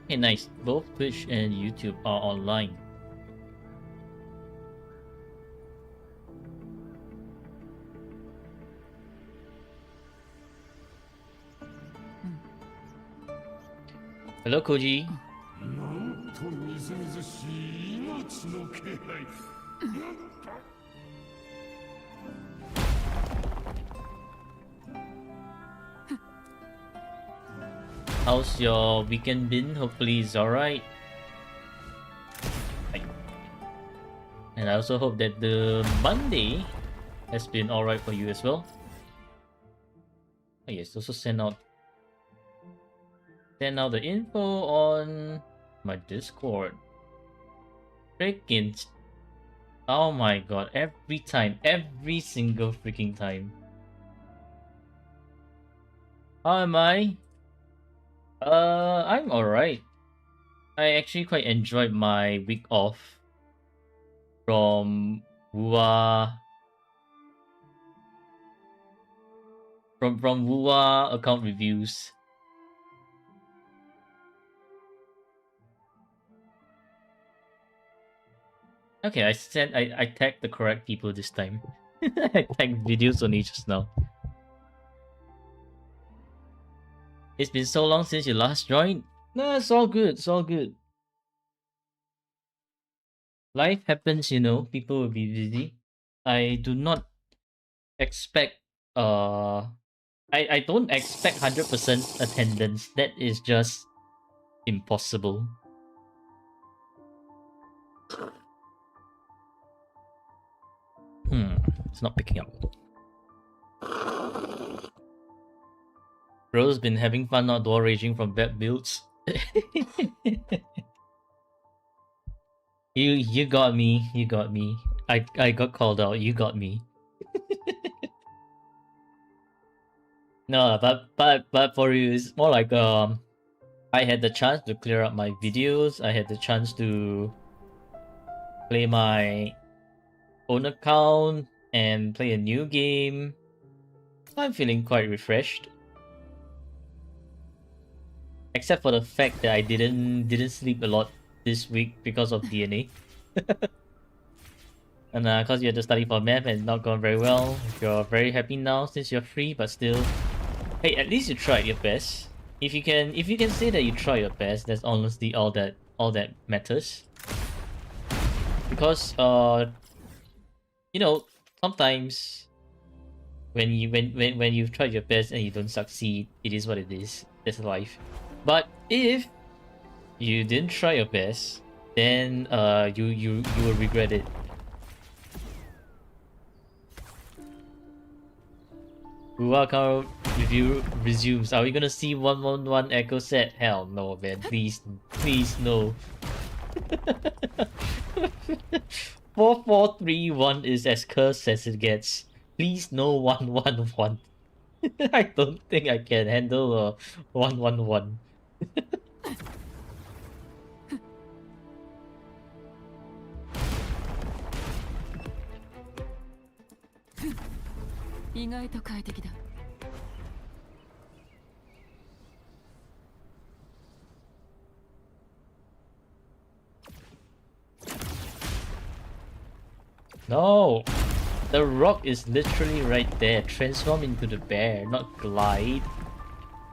Hey, nice. Both Twitch and YouTube are online. Hello, Koji. How's your weekend been? Hopefully it's alright. And I also hope that the Monday has been alright for you as well. Oh yes, also send out the info on my Discord. Freaking, oh my god, every single freaking time. How am I? I'm alright. I actually quite enjoyed my week off from Wuwa, from Wuwa account reviews. Okay, I tagged the correct people this time. I tagged videos only just now. It's been so long since you last joined. No, it's all good. It's all good. Life happens, you know. People will be busy. I do not expect. I don't expect 100% attendance. That is just impossible. It's not picking up. Bro's been having fun outdoor raging from bad builds. You got me. You got me. I got called out. You got me. No, but for you, it's more like I had the chance to clear up my videos. I had the chance to play my own account and play a new game. I'm feeling quite refreshed. Except for the fact that I didn't sleep a lot this week because of DNA. And because you had to study for math and it's not gone very well. You're very happy now since you're free, but still. Hey, at least you tried your best. If you can say that you tried your best, that's honestly all that matters. Because you know, sometimes when you've tried your best and you don't succeed, it is what it is. That's life. But if you didn't try your best, then you will regret it. Wuwa review resumes. Are we gonna see 111 Echo set? Hell no, man. Please no. 4431 is as cursed as it gets. Please no 111. I don't think I can handle a 111. No! The rock is literally right there. Transform into the bear, not glide.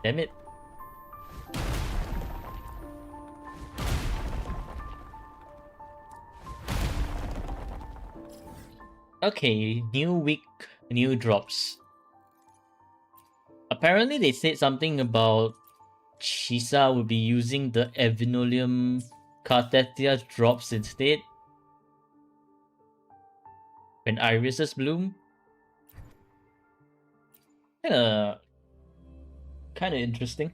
Damn it. Okay, new week, new drops. Apparently they said something about Chisa will be using the Evinolium Cartetia drops instead. When irises bloom. Kinda interesting.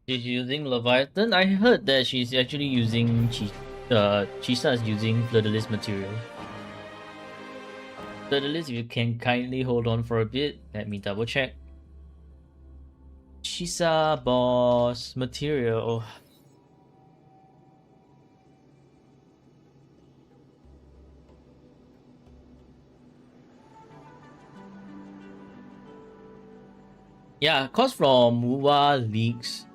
She's using Leviathan. I heard that she's actually using Chisa is using Fleur-de-Lis material. Fleur-de-Lis, if you can kindly hold on for a bit, let me double check. Chisa boss material. Yeah, cause from Wuwa leaks,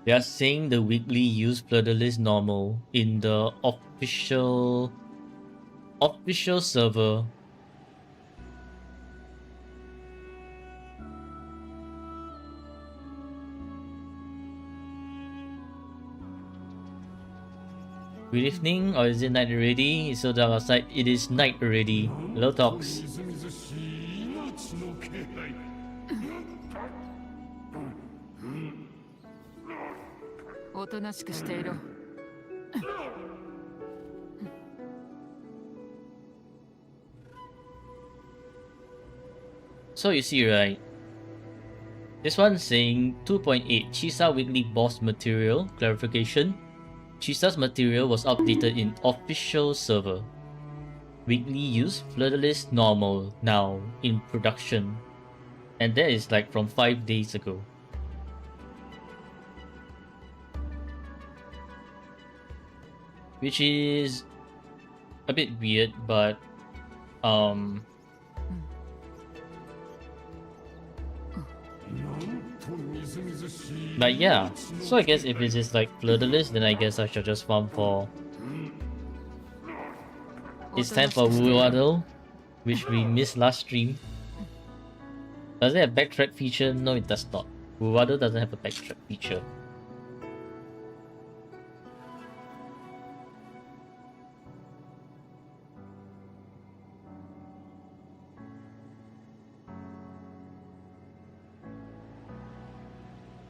they are saying the weekly use Fleur-de-Lis normal in the official server. Good evening, or is it night already? It's so dark outside. It is night already. Hello, Talks. おとなしくしていろ。So you see, right? This one's saying 2.8 Chisa weekly boss material clarification. Chisa's material was updated in official server. Weekly use Fleur-de-Lis normal now in production. And that is like from 5 days ago. Which is a bit weird, but but yeah, so I guess if it is like Fleur-de-Lis, then I guess I shall just farm for... It's time for Wuwa, which we missed last stream. Does it have backtrack feature? No, it does not. Wuwa doesn't have a backtrack feature.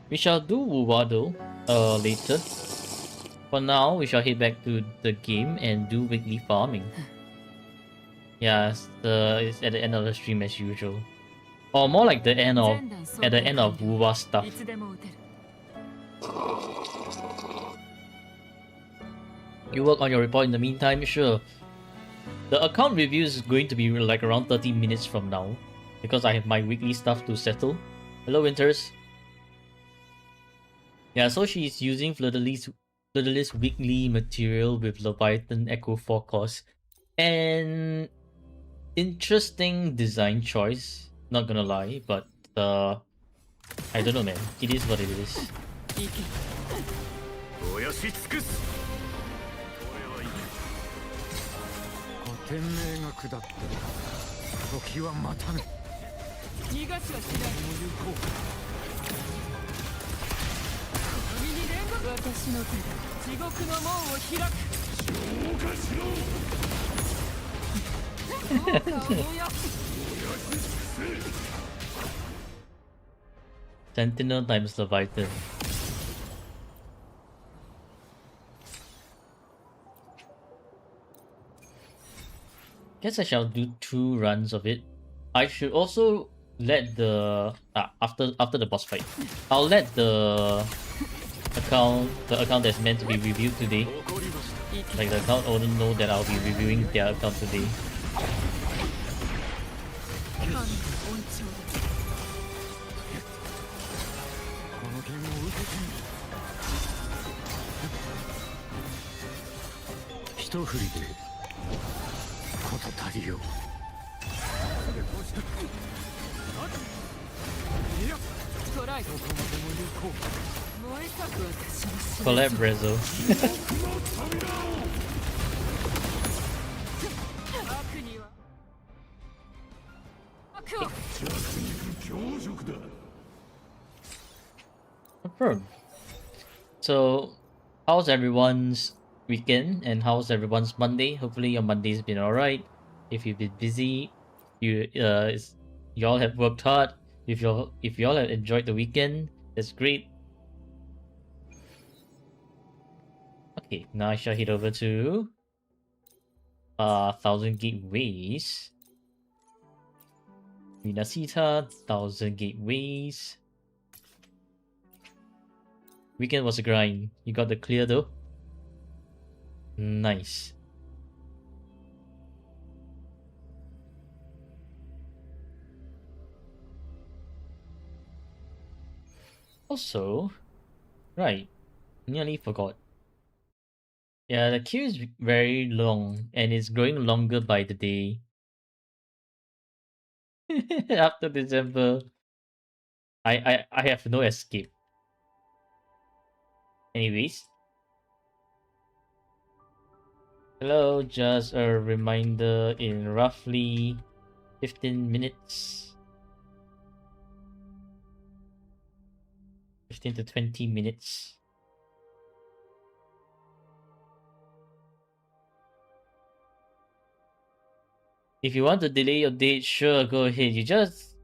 We shall do Wuwa later. For now, we shall head back to the game and do weekly farming. Yeah, it's at the end of the stream as usual. Or more like the end of Wuwa stuff. You work on your report in the meantime? Sure. The account review is going to be like around 30 minutes from now, because I have my weekly stuff to settle. Hello, Winters. Yeah, so she's using Fleur-de-Lis weekly material with Leviathan Echo 4 cost. And interesting design choice, not gonna lie, but I don't know, man. It is what it is. 天命が下った時は待たぬ逃がしはしないに連合私の手で地獄の門を開く消化しろSentinel times Leviathan. Guess I shall do 2 runs of it. I should also let the after the boss fight, I'll let the account that's meant to be reviewed today, like the account owner, know that I'll be reviewing their account today. Collab Rezo. Confirm. So, how's everyone's weekend and how's everyone's Monday? Hopefully your Monday's been alright. If you've been busy, y'all have worked hard. If y'all have enjoyed the weekend, that's great. Okay, now I shall head over to 1000 gateways. Minasita, 1000 gateways. Weekend was a grind. You got the clear though. Nice. Also, right, nearly forgot. Yeah, the queue is very long and it's growing longer by the day. After December, I have no escape. Anyways, hello, just a reminder in roughly 15 minutes. 15 to 20 minutes. If you want to delay your date, sure, go ahead. You just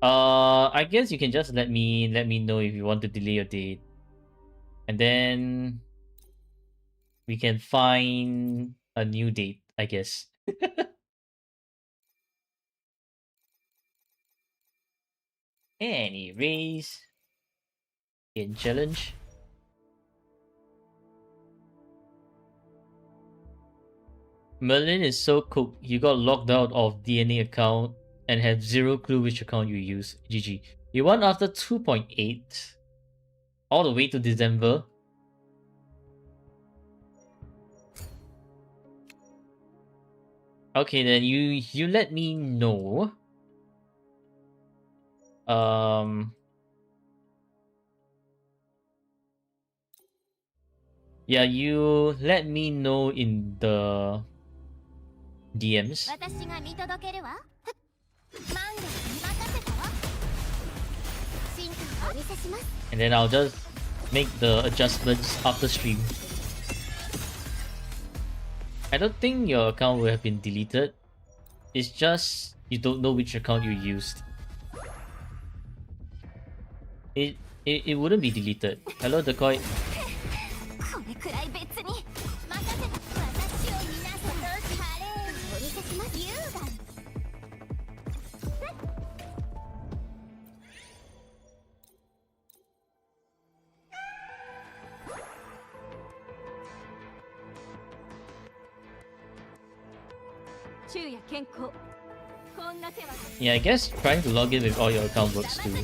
I guess you can just let me know if you want to delay your date. And then we can find a new date, I guess. Anyways, in challenge. Merlin is so cooked, you got locked out of DNA account and have zero clue which account you use. GG. You won after 2.8. All the way to December. Okay, then you let me know. Yeah, you let me know in the DMs. And then I'll just make the adjustments after stream. I don't think your account will have been deleted. It's just you don't know which account you used. It wouldn't be deleted. Hello, Decoy. Yeah, I guess trying to log in with all your account works too.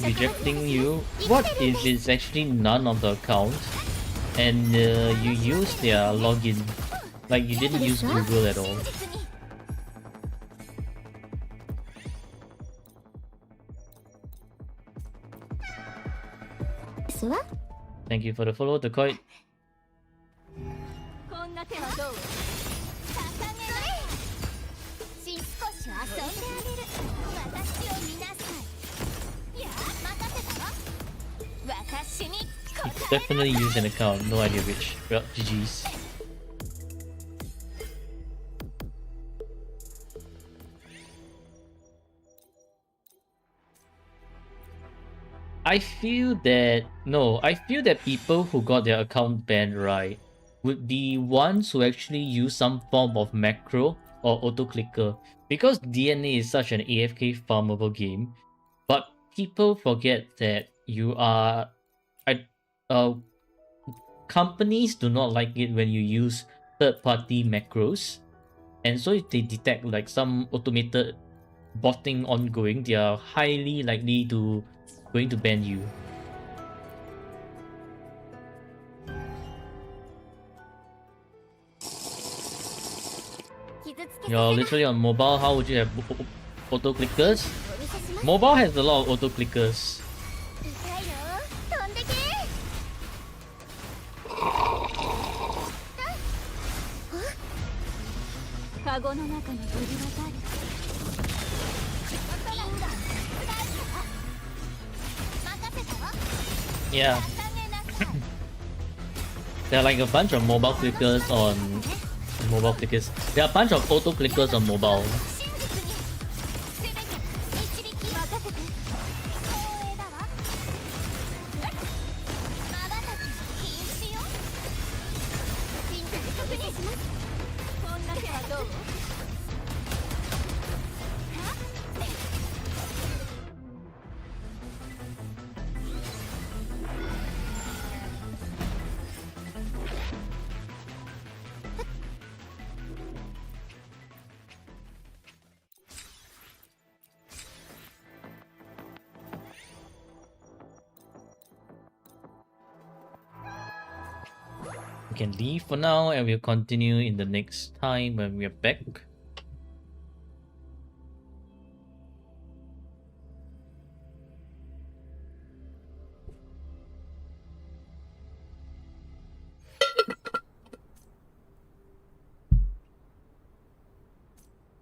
Rejecting you? What if it's actually none of the accounts and you use their login? Like you didn't use Google at all. Thank you for the follow, Decoy. Definitely use an account, no idea which. Well, GG's. I feel that people who got their account banned, right, would be ones who actually use some form of macro or auto clicker, because DNA is such an AFK farmable game. But people forget that companies do not like it when you use third-party macros, and so if they detect like some automated botting ongoing, they are highly likely to going to ban you. You're literally on mobile, how would you have auto clickers? Mobile has a lot of auto clickers. Yeah. There are like a bunch of mobile clickers on Mobile clickers. There are a bunch of auto clickers on mobile. We can leave for now and we'll continue in the next time when we're back.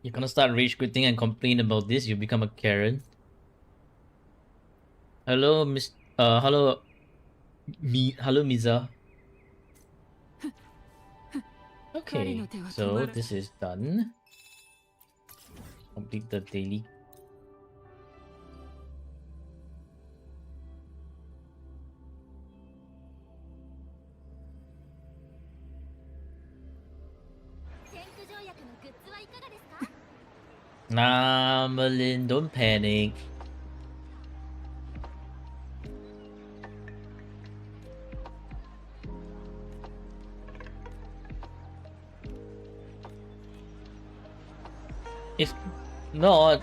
You're gonna start rage quitting and complain about this, you become a Karen. Hello, hello, Miza. Okay, so this is done. Complete the daily. Nah, Merlin, don't panic. If not,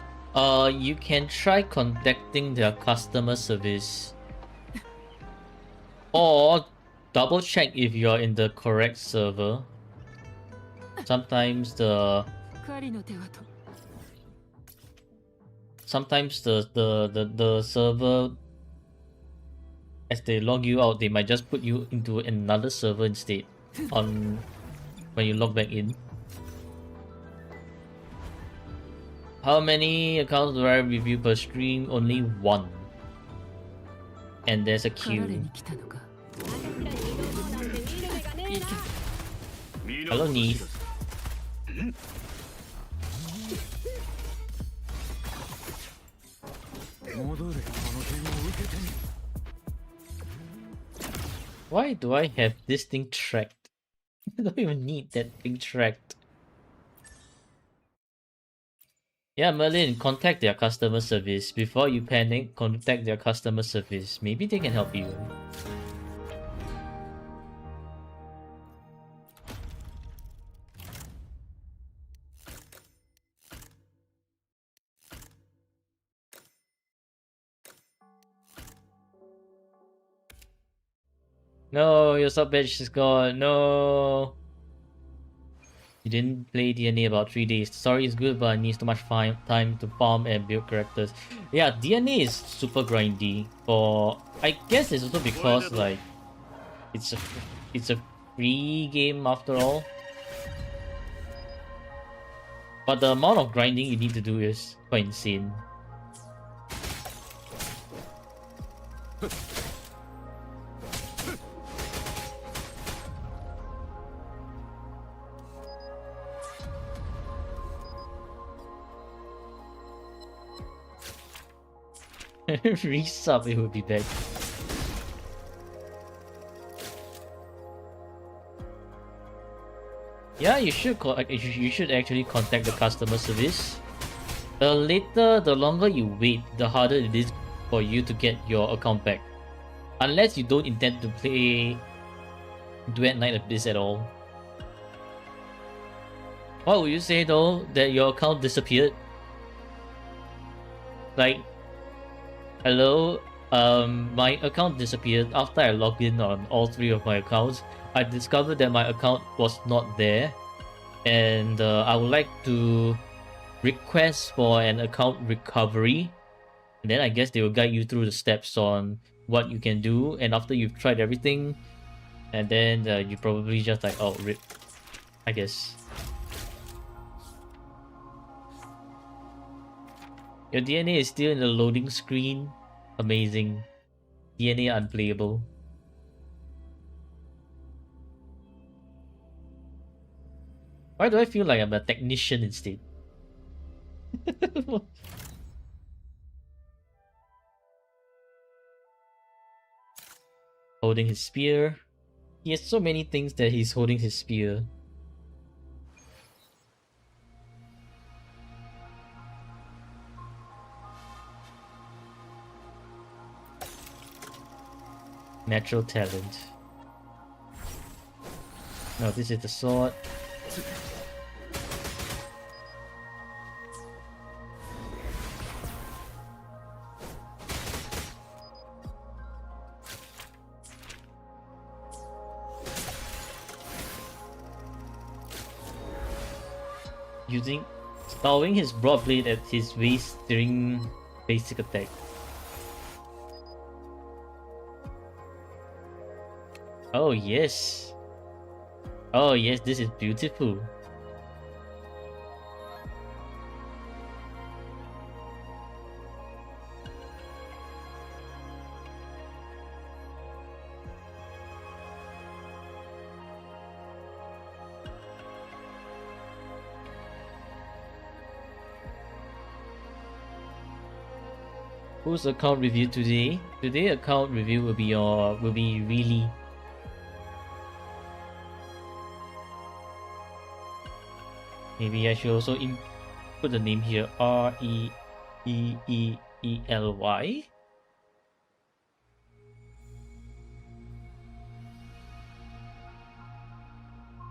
you can try contacting their customer service. Or double check if you're in the correct server. Sometimes the server, as they log you out, they might just put you into another server instead on when you log back in. How many accounts do I review per stream? Only one. And there's a queue. Hello, Neith. Why do I have this thing tracked? I don't even need that thing tracked. Yeah, Merlin, contact their customer service. Before you panic, contact their customer service. Maybe they can help you. No, your sub badge is gone. No. You didn't play DNA about 3 days. Story is good, but it needs too much time to farm and build characters. Yeah, DNA is super grindy. For I guess it's also because like it's a free game after all. But the amount of grinding you need to do is quite insane. Resub, it would be back. Yeah, you should actually contact the customer service. The later, the longer you wait, the harder it is for you to get your account back. Unless you don't intend to play Duet Night Abyss at all. What would you say though, that your account disappeared? Like, hello, my account disappeared after I logged in on all 3 of my accounts. I discovered that my account was not there, and I would like to request for an account recovery. And then I guess they will guide you through the steps on what you can do, and after you've tried everything, and then you probably just like, oh, rip, I guess. Your DNA is still in the loading screen. Amazing. DNA unplayable. 。 . 。 . 。 . 。 . 。 . 。 . 。 . 。 . 。 . 。 . 。 。 . 。 。 . 。 。 . 。 。 . 。 。 . 。 。 . 。 . 。 . 。 。 . 。 。 . 。 「 . 」 . 」 . Why do I feel like I'm a technician instead? Holding his spear. He has so many things that he's holding his spear. Natural talent. No, this is the sword. Stowing his broad blade at his waist during basic attack. Oh yes. Oh yes, this is beautiful. Whose account review today? Today account review will be Reeely. Maybe I should also put the name here. Reeely.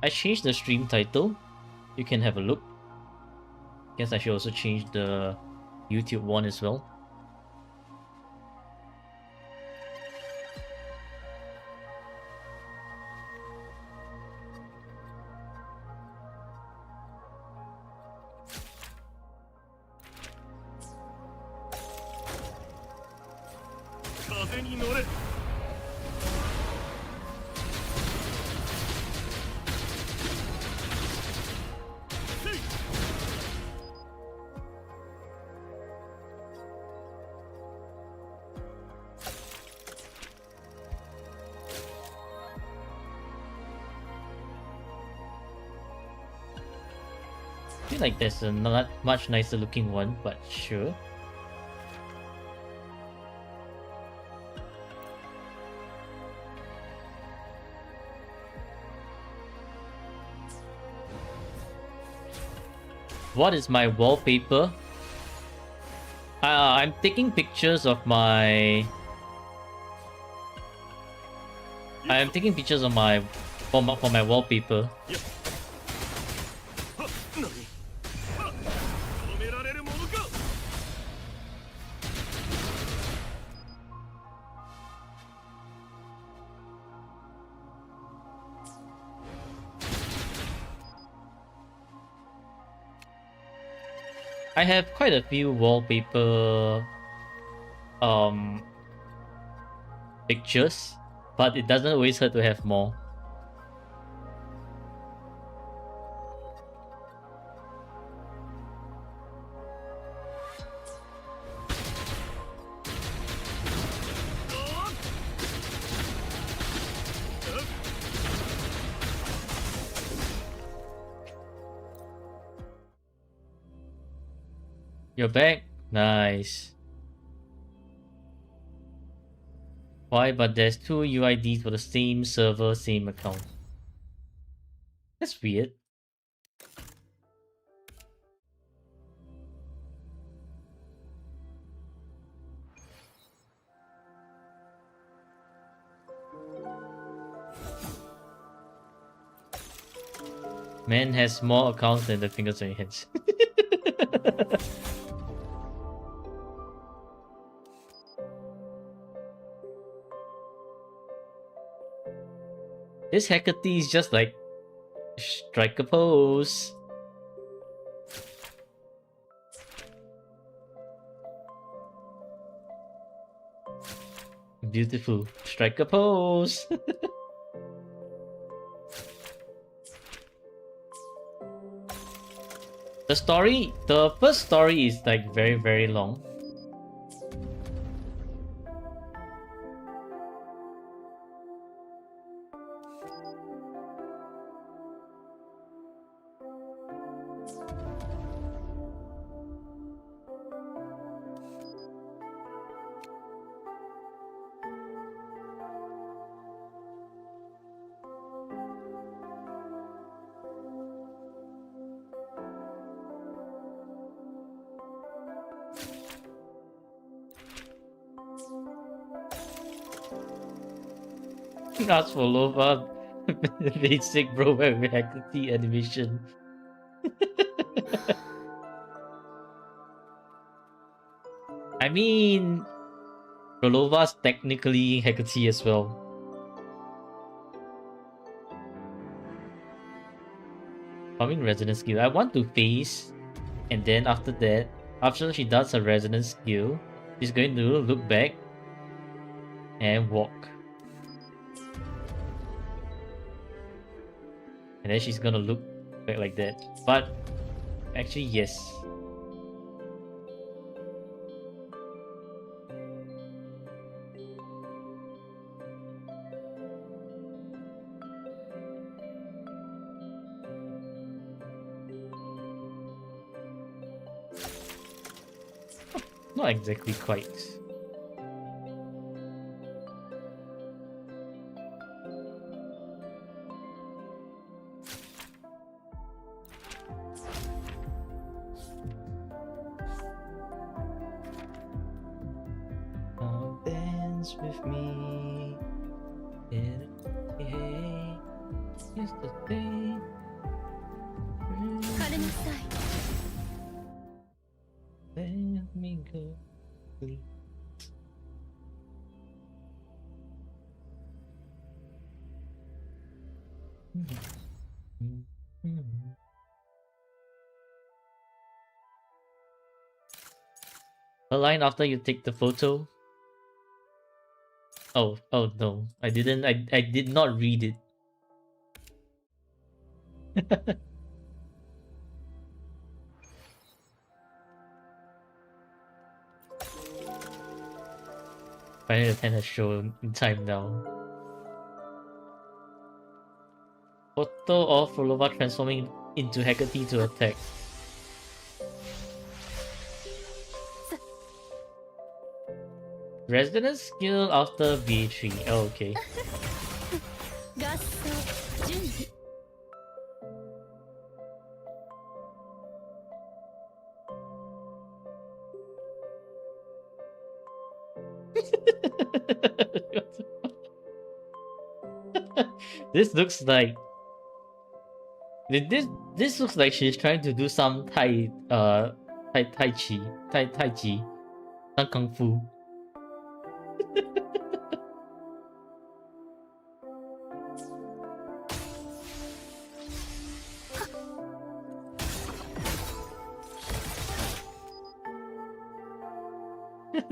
I changed the stream title. You can have a look. Guess I should also change the YouTube one as well. I feel like there's a not much nicer looking one, but sure. What is my wallpaper? I'm taking pictures of my... I'm taking pictures of my... for my wallpaper. I have quite a few wallpaper pictures, but it doesn't always hurt to have more. You're back? Nice. Why? But there's two UIDs for the same server, same account. That's weird. Man has more accounts than the fingers on your hands. This Hecate is just like strike a pose. Beautiful. Strike a pose. The first story is like very, very long. Ask for Lova. Basic bro with Hecate animation. I mean, Rolova's technically Hecate as well. Farming resonance skill. I want to face, and then after that, after she does her resonance skill, she's going to look back and walk. And then she's gonna look back like that. But actually, yes. Not exactly quite. Come dance with me. Hey, yesterday. Let me go. A line after you take the photo. Oh no. I didn't I did not read it. Final 10 has shown in time now. Photo of Rolova transforming into Hecate to attack. Resonance skill after B3. Oh, okay. This looks like this looks like she's trying to do some tai chi, some kung fu.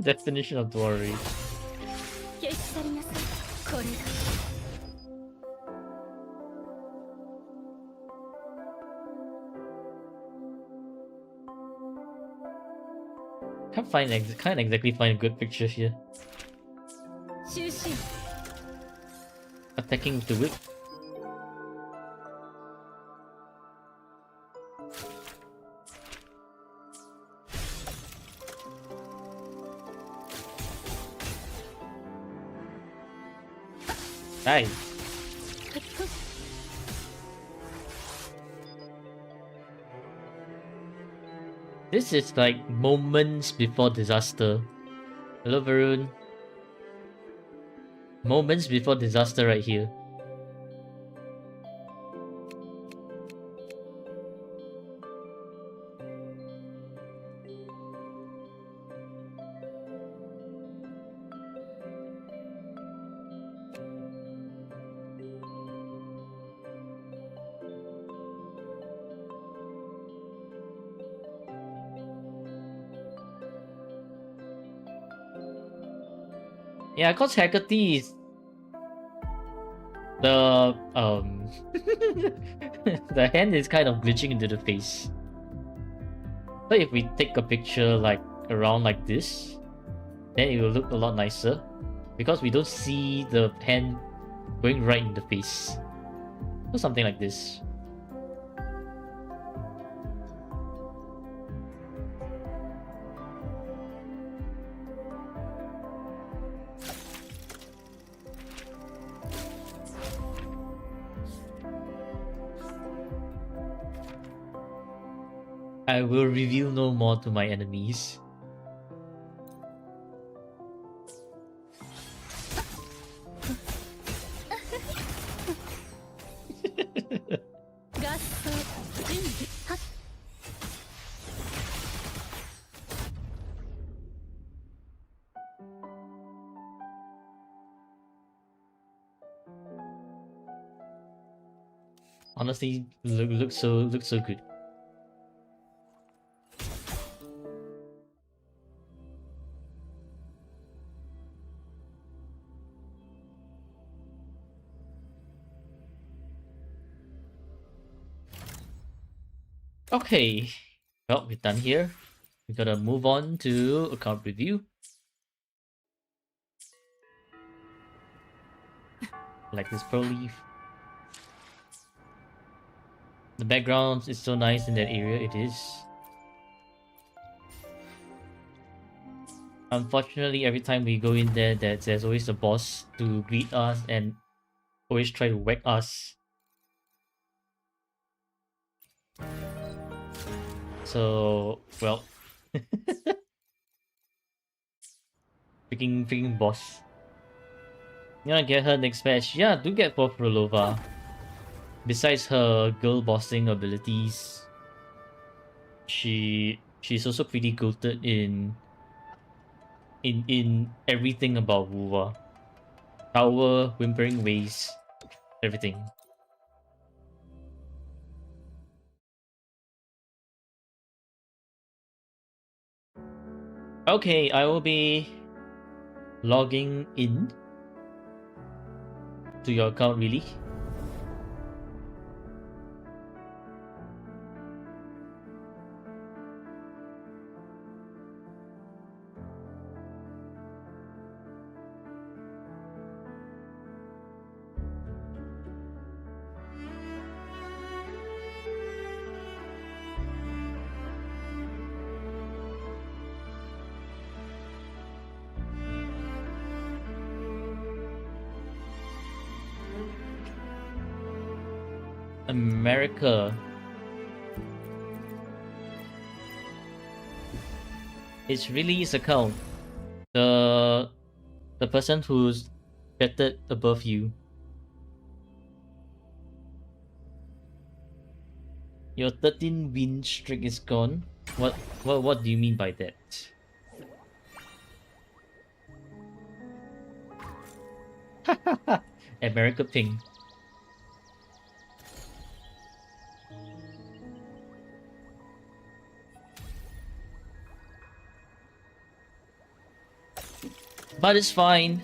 Definition of dwarf. Can't exactly find a good picture here. Attacking with the whip. Nice. This is like moments before disaster. Hello, Varun. Moments before disaster right here. Yeah, cause Hecate is the the hand is kind of glitching into the face. So if we take a picture like around like this, then it will look a lot nicer because we don't see the hand going right in the face. So something like this. I will reveal no more to my enemies. honestly looks so good. Okay, well, we're done here. We gotta move on to account review. Like this pearl leaf. The background is so nice in that area, it is. Unfortunately, every time we go in there, there's always a boss to greet us and always try to whack us. So, well, freaking boss. You wanna get her next match? Yeah, do get for Frolova. Besides her girl bossing abilities, she's also pretty goated in everything about Wuwa. Power, whimpering ways, everything. Okay, I will be logging in to your account, Reeely. America. It's Reeely's account. The person who's betted above you. Your 13 win streak is gone. What do you mean by that? America ping. But it's fine.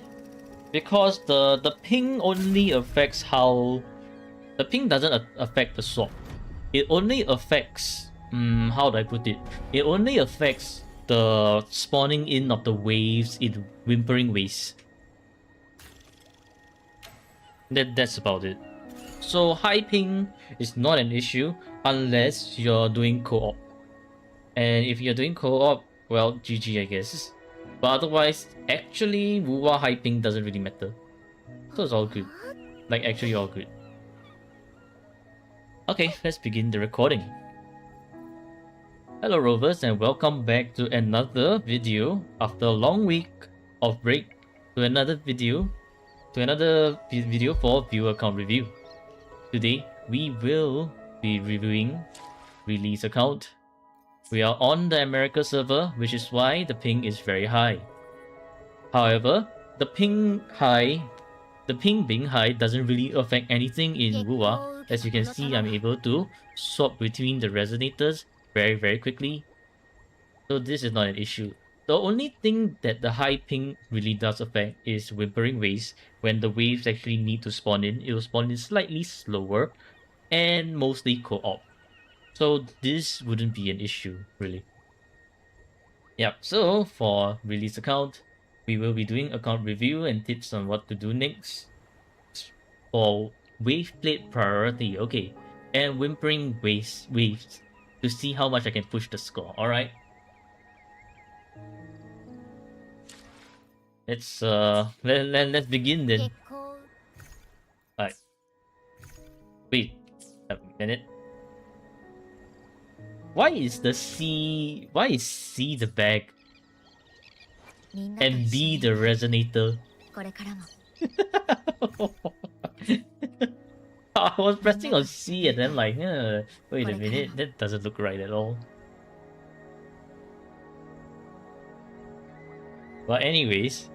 Because the ping only affects how... The ping doesn't affect the swap. It only affects... how do I put it? It only affects the spawning in of the waves in Whimpering Waste. That's about it. So high ping is not an issue unless you're doing co-op. And if you're doing co-op, well, GG I guess. But otherwise, actually, Wuwa high ping doesn't really matter. So it's all good. Like, actually all good. Okay, let's begin the recording. Hello Rovers and welcome back to another video after a long week of break to another video for viewer account review. Today we will be reviewing Reeely's account. We are on the America server, which is why the ping is very high. However, the ping being high doesn't really affect anything in Wuwa. As you can see, I'm able to swap between the resonators very quickly. So this is not an issue. The only thing that the high ping really does affect is whimpering waves. When the waves actually need to spawn in, it will spawn in slightly slower and mostly co-op. So this wouldn't be an issue, really. Yep, so for Reeely's account, we will be doing account review and tips on what to do next. For wave plate priority, okay. And whimpering waves to see how much I can push the score, alright? Let's begin then. Alright. Wait a minute. Why is C the bag and B the resonator? I was pressing on C and then like, wait a minute, that doesn't look right at all. But anyways,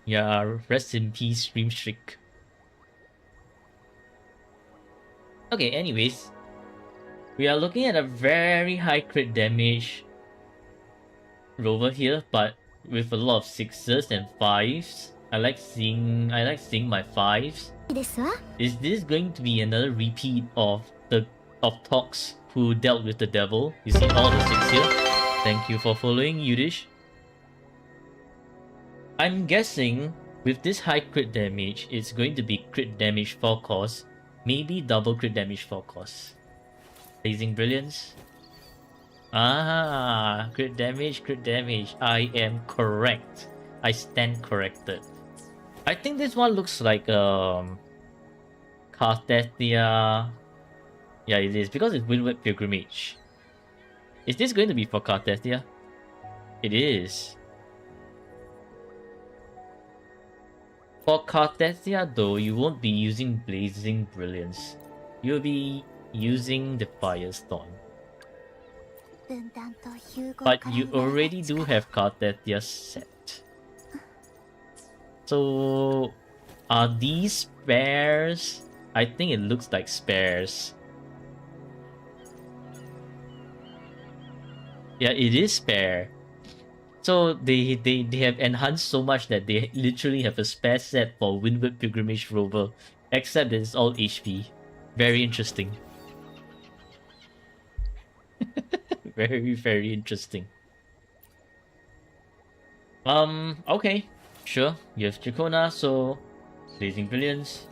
Yeah, rest in peace, Stream Shriek. Okay, anyways. We are looking at a very high crit damage rover here, but with a lot of 6s and 5s. I like seeing my 5s. Is this going to be another repeat of Tox who dealt with the devil? You see all the 6 here. Thank you for following, Yudish. I'm guessing with this high crit damage, it's going to be crit damage 4 cost, maybe double crit damage 4 cost. Blazing Brilliance. Ah, crit damage, crit damage. I am correct. I stand corrected. I think this one looks like Carthasia. Yeah, it is because it's Windward Pilgrimage. Is this going to be for Carthasia? It is. For Carthasia though, you won't be using Blazing Brilliance. You'll be using the Firestorm. But you already do have Carthasia set. So, are these spares? I think it looks like spares. Yeah, it is spare. So they have enhanced so much that they literally have a spare set for Windward Pilgrimage Rover, except that it's all HP. Very interesting. Very, very interesting. Okay. Sure. You have Chacona, so Blazing Brilliance,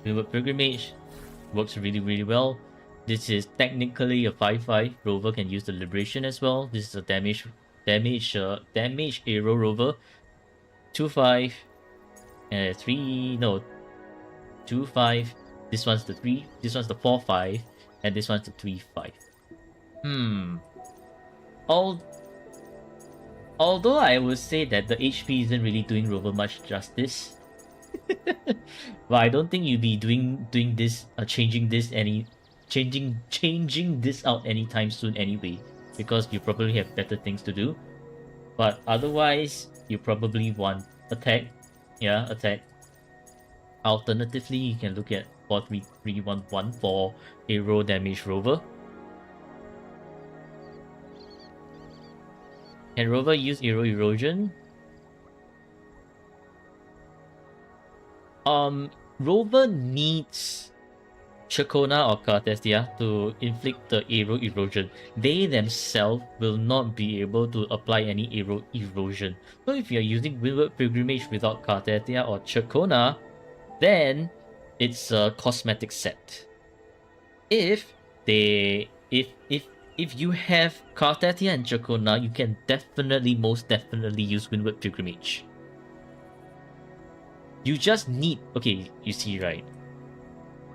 Windward Pilgrimage works really, really well. This is technically a 5/5. Rover can use the Liberation as well. This is a damage arrow rover. 2/5 and 3 no 2/5. This one's the 3, this one's the 4/5, and this one's the 3/5. Although I would say that the HP isn't really doing Rover much justice. But I don't think you'll be doing this changing this out anytime soon anyway, because you probably have better things to do. But otherwise, you probably want attack. Yeah, attack. Alternatively, you can look at 43311 for arrow damage rover. Can rover use arrow erosion? Rover needs Chacona or Carthasia to inflict the arrow erosion. They themselves will not be able to apply any arrow erosion. So if you're using Windward Pilgrimage without Carthasia or Chacona, then it's a cosmetic set. If you have Carthasia and Chacona, you can most definitely use Windward Pilgrimage. You just need, okay, you see, right?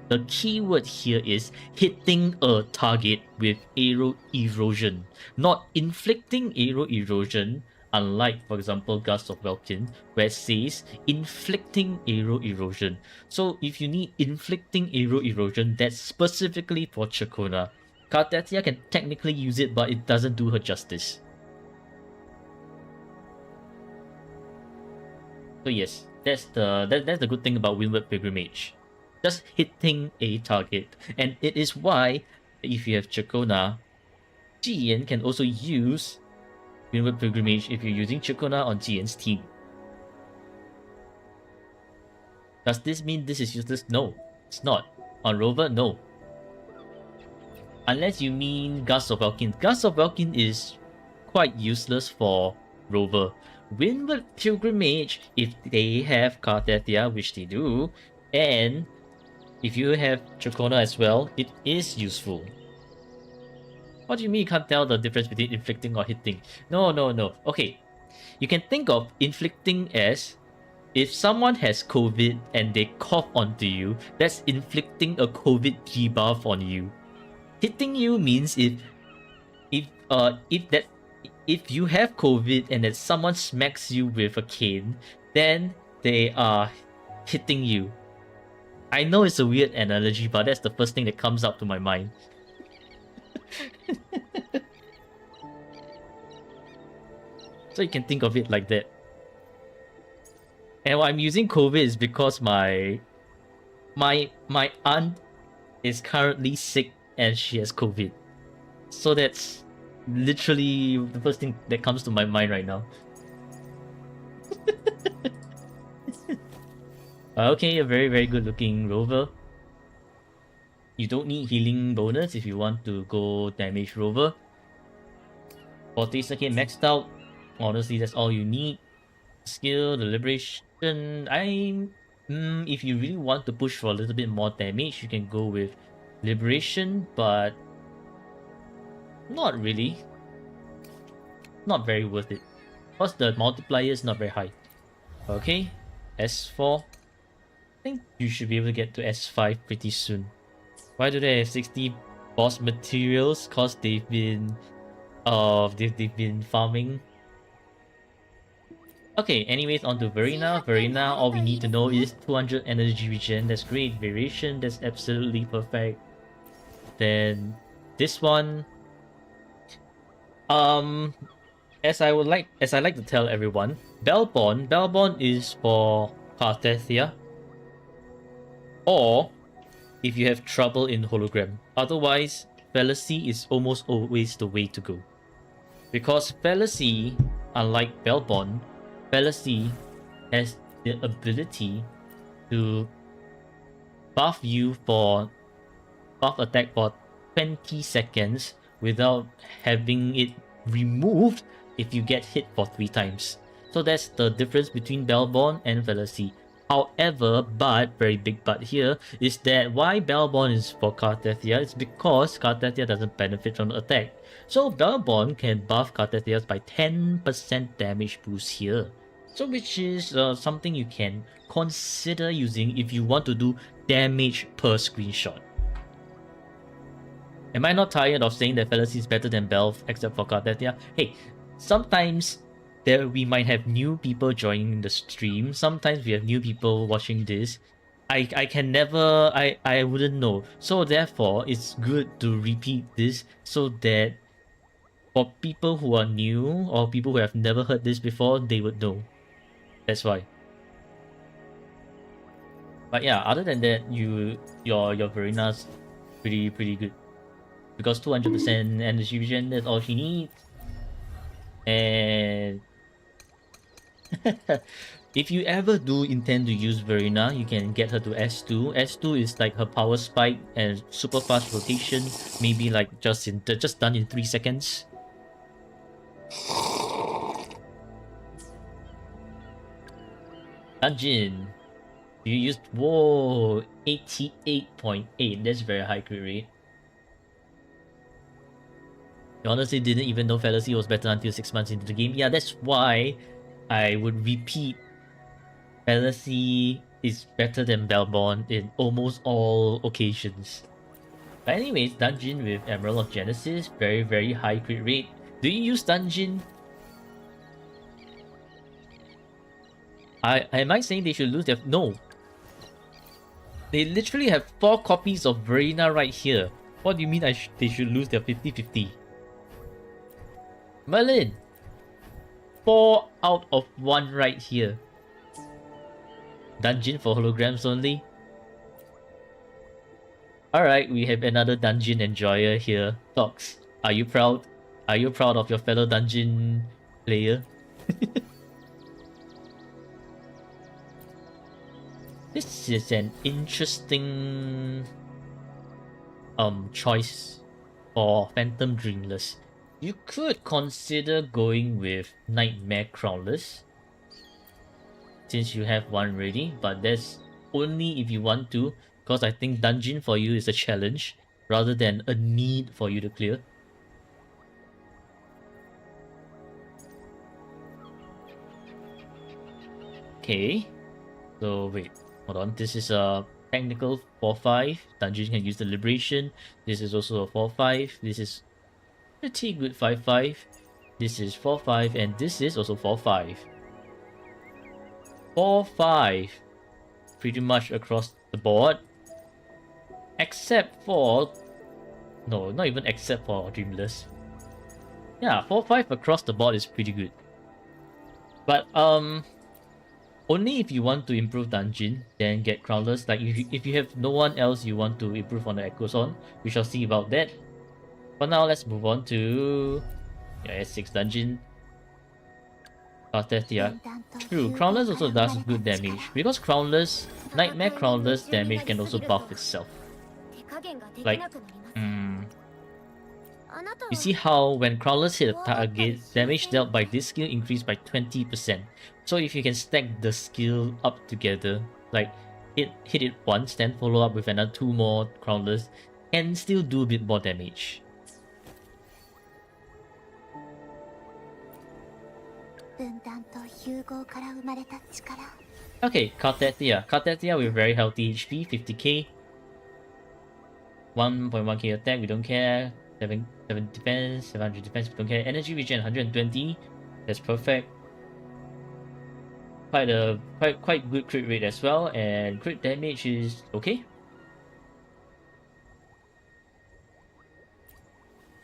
The keyword here is hitting a target with arrow erosion, not inflicting arrow erosion, unlike, for example, Gust of Welkin, where it says inflicting arrow erosion. So if you need inflicting arrow erosion, that's specifically for Chacona. Carthasia can technically use it, but it doesn't do her justice. So yes, that's the good thing about Windward Pilgrimage. Just hitting a target. And it is why, if you have Chacona, Jiyan can also use Windward Pilgrimage if you're using Chacona on Jiyan's team. Does this mean this is useless? No, it's not. On Rover, no. Unless you mean Gust of Welkin. Gust of Welkin is quite useless for Rover. Windward Pilgrimage, if they have Carthasia, which they do, and if you have Chacona as well, it is useful. What do you mean you can't tell the difference between inflicting or hitting? No. Okay. You can think of inflicting as if someone has COVID and they cough onto you, that's inflicting a COVID debuff on you. Hitting you means if you have COVID and then someone smacks you with a cane, then they are hitting you. I know it's a weird analogy, but that's the first thing that comes up to my mind. So you can think of it like that. And why I'm using COVID is because my aunt is currently sick and she has COVID. So that's literally the first thing that comes to my mind right now. Okay, a very, very good looking rover. You don't need healing bonus if you want to go damage rover. 40 second maxed out. Honestly, that's all you need. Skill, the liberation. If you really want to push for a little bit more damage, you can go with liberation, but not really. Not very worth it. Plus the multiplier is not very high. Okay, S4. I think you should be able to get to S5 pretty soon. Why do they have 60 boss materials? Cause they've been they've been farming. Okay, anyways, on to Verena. Verena, all we need to know is 200 energy regen. That's great. Variation, that's absolutely perfect. Then this one, as I like to tell everyone, Bellborn is for Carthasia, or if you have trouble in hologram. Otherwise, Fallacy is almost always the way to go. Because Fallacy, unlike Bellborn, Fallacy has the ability to buff you for buff attack for 20 seconds without having it removed if you get hit for 3 times. So that's the difference between Bellborn and Fallacy. However, very big but here, is that why Bellborn is for Carthasia is because Carthasia doesn't benefit from the attack. So Bellborn can buff Carthasia by 10% damage boost here. So which is something you can consider using if you want to do damage per screenshot. Am I not tired of saying that Fallacy is better than Belv except for Carthasia? Hey, sometimes we might have new people joining the stream. Sometimes we have new people watching this. I can never I wouldn't know. So therefore it's good to repeat this so that for people who are new or people who have never heard this before, they would know. That's why. But yeah, other than that, your Verena's pretty good. Because 200% energy vision, that's all she needs. And if you ever do intend to use Verena, you can get her to S2. S2 is like her power spike and super fast rotation, maybe like just done in 3 seconds. Dungeon. You used 88.8. That's very high crit rate. I honestly didn't even know Fallacy was better until 6 months into the game. Yeah, that's why I would repeat Fallacy is better than Bellborn in almost all occasions. But anyways, Dungeon with Emerald of Genesis, very high crit rate. Do you use Dungeon? Am I saying they should lose their... No. They literally have 4 copies of Verena right here. What do you mean they should lose their 50-50? Merlin! 4 out of 1 right here. Dungeon for holograms only. Alright, we have another dungeon enjoyer here. Tox, are you proud? Are you proud of your fellow dungeon player? This is an interesting choice for Phantom Dreamless. You could consider going with Nightmare Crownless, since you have one ready, but that's only if you want to, because I think dungeon for you is a challenge rather than a need for you to clear. Okay, so wait, hold on, this is a technical 4-5, dungeon can use the liberation, this is also a 4-5, this is pretty good 5-5, this is 4-5, and this is also 4-5. 4-5 pretty much across the board, except for... no, not even except for Dreamless. Yeah, 4-5 across the board is pretty good. But Only if you want to improve dungeon, then get crownless. Like if you have no one else you want to improve on the Echo Zone, we shall see about that. For now, let's move on to S6 dungeon. Artethia. True, crownless also does good damage because crownless, nightmare crownless damage can also buff itself. Like, you see how when crownless hit a target, damage dealt by this skill increased by 20%. So if you can stack the skill up together, like hit it once, then follow up with another 2 more crownless, and still do a bit more damage. Okay, Cartetia. Cartetia with very healthy HP, 50k. 1.1k attack, we don't care. 7 defense, 700 defense, we don't care. Energy regen 120, that's perfect. Quite good crit rate as well, and crit damage is okay.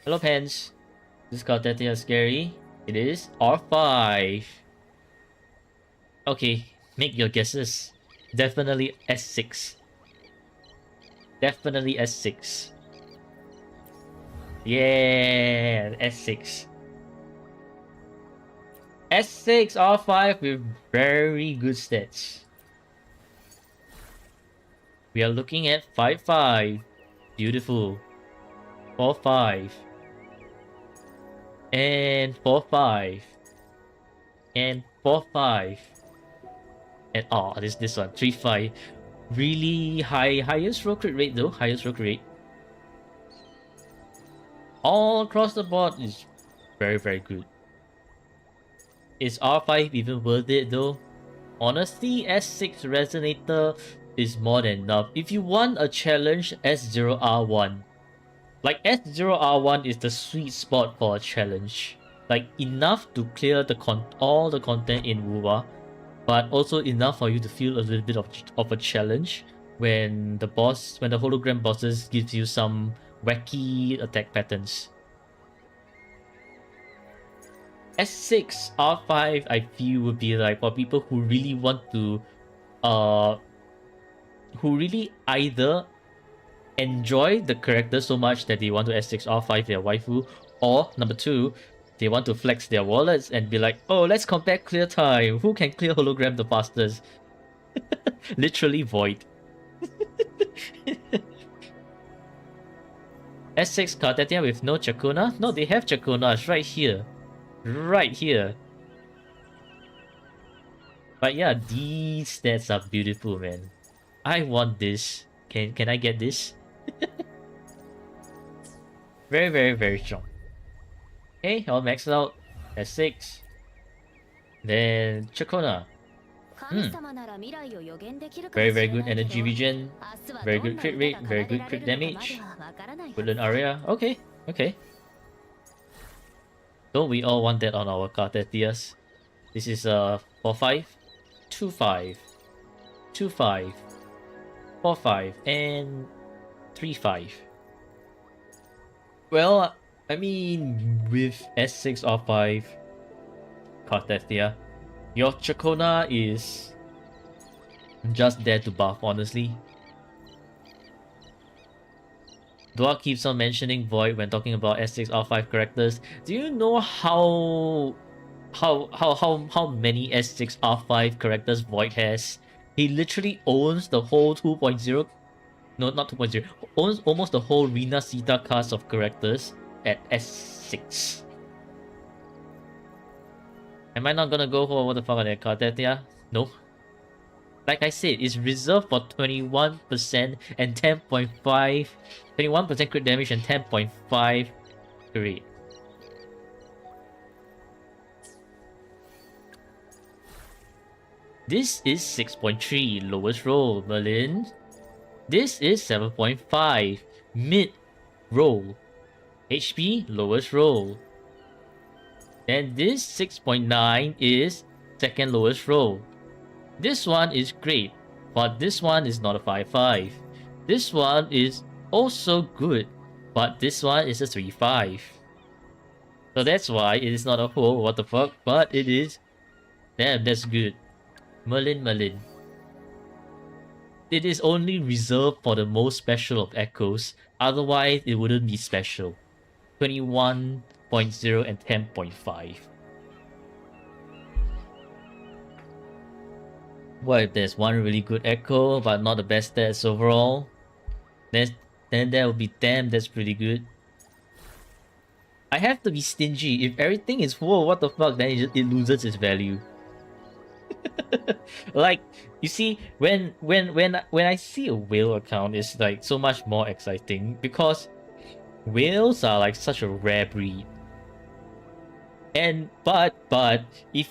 Hello Pens. This Cartetia is scary. It is R5. Okay, make your guesses. Definitely S6. Definitely S6. Yeah, S6. S6 R5 with very good stats. We are looking at 5-5. Beautiful. 4-5. And 4-5. And 4-5. And this one, 3-5. Really highest roll crit rate though, highest roll crit rate. All across the board is very good. Is R5 even worth it though? Honestly, S6 Resonator is more than enough. If you want a challenge, S0R1. Like S0R1 is the sweet spot for a challenge. Like enough to clear all the content in Wuwa, but also enough for you to feel a little bit of a challenge when the hologram bosses gives you some wacky attack patterns. S6 R5 I feel would be like for people who really want to who really either enjoy the character so much that they want to S6 R5 their waifu, or number 2, they want to flex their wallets and be like, oh, let's compare clear time. Who can clear hologram the fastest? Literally void. S6 Cartetia with no Chakuna? No, they have Chakunas right here. Right here. But yeah, these stats are beautiful, man. I want this. Can I get this? Very strong. Okay, all maxed out. S6. Then Chakuna. Very good energy regen. Very good crit rate. Very good crit damage. Woodland area. Okay. Don't we all want that on our Cartetias? This is 4-5, 2-5, 2-5, 4-5, and 3-5. Well, I mean, with S6 or 5 Cartetia, your Chakona is just there to buff, honestly. Dwarf keeps on mentioning Void when talking about S6 R5 characters. Do you know how many S6 R5 characters Void has? He literally owns the whole 2.0. No, not 2.0. Owns almost the whole Rina Sita cast of characters at S6. Am I not gonna go for what the fuck are that Cartetia? No. Like I said, it's reserved for 21% and 10.5. 21% crit damage and 10.5 crit. This is 6.3, lowest roll, Merlin. This is 7.5, mid roll. HP, lowest roll. And this 6.9 is second lowest roll. This one is great, but this one is not a 5-5. This one is also good, but this one is a 3-5. So that's why it is not a whole what the fuck, but it is. Damn, that's good. Merlin. It is only reserved for the most special of echoes, otherwise it wouldn't be special. 21.0 and 10.5. What if there's one really good echo, but not the best stats overall? Then that would be damn, that's pretty good. I have to be stingy. If everything is full, what the fuck, then it loses its value. Like, you see, when I see a whale account, it's like so much more exciting because whales are like such a rare breed. And but if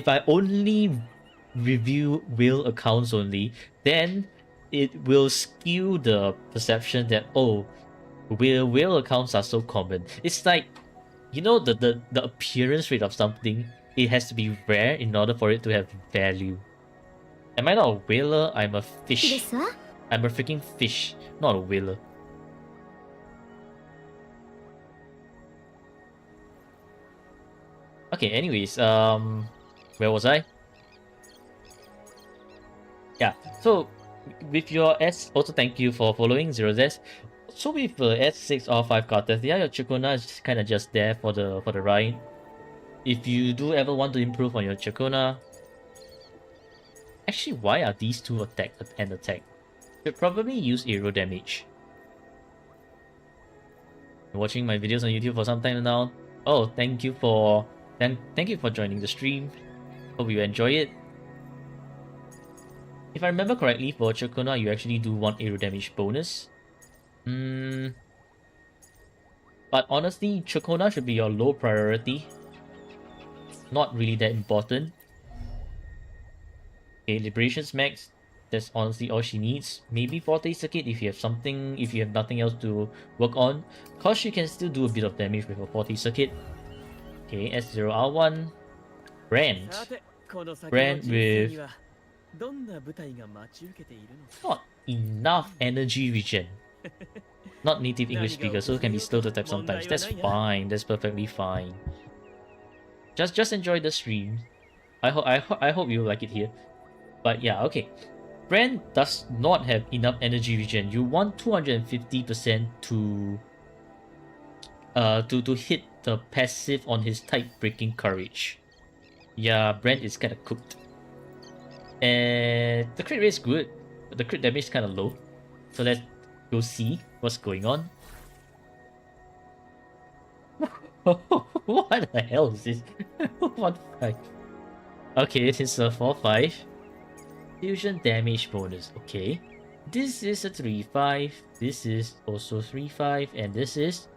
I only review whale accounts only, then it will skew the perception that, oh, whale accounts are so common. It's like, you know, the appearance rate of something, it has to be rare in order for it to have value. Am I not a whaler? I'm a fish. I'm a freaking fish, not a whaler. Okay, anyways, where was I? Yeah, so with your S, also thank you for following 0Z. So with S6 or 5 carters, yeah, your Chikona is kind of just there for the ride. If you do ever want to improve on your Chikona, actually, why are these two attack and attack? Should probably use aero damage. Watching my videos on YouTube for some time now. Oh, thank you for joining the stream. Hope you enjoy it. If I remember correctly, for Chakona, you actually do want aero damage bonus. But honestly, Chakona should be your low priority. Not really that important. Okay, Liberations Max. That's honestly all she needs. Maybe Forte Circuit if you have nothing else to work on. Cause she can still do a bit of damage with a Forte Circuit. Okay, S0R1. Brand with not enough energy regen. Not native English speaker, so can be slow to type sometimes. That's fine. That's perfectly fine. Just enjoy the stream. I hope you like it here. But yeah, okay. Brand does not have enough energy regen. You want 250% to hit the passive on his type breaking courage. Yeah, Brand is kinda cooked. And the crit rate is good, but the crit damage is kinda low. So let's go see what's going on. What the hell is this? 1-5. Okay, this is a 4-5. Fusion damage bonus. Okay. This is a 3-5. This is also 3-5. And this is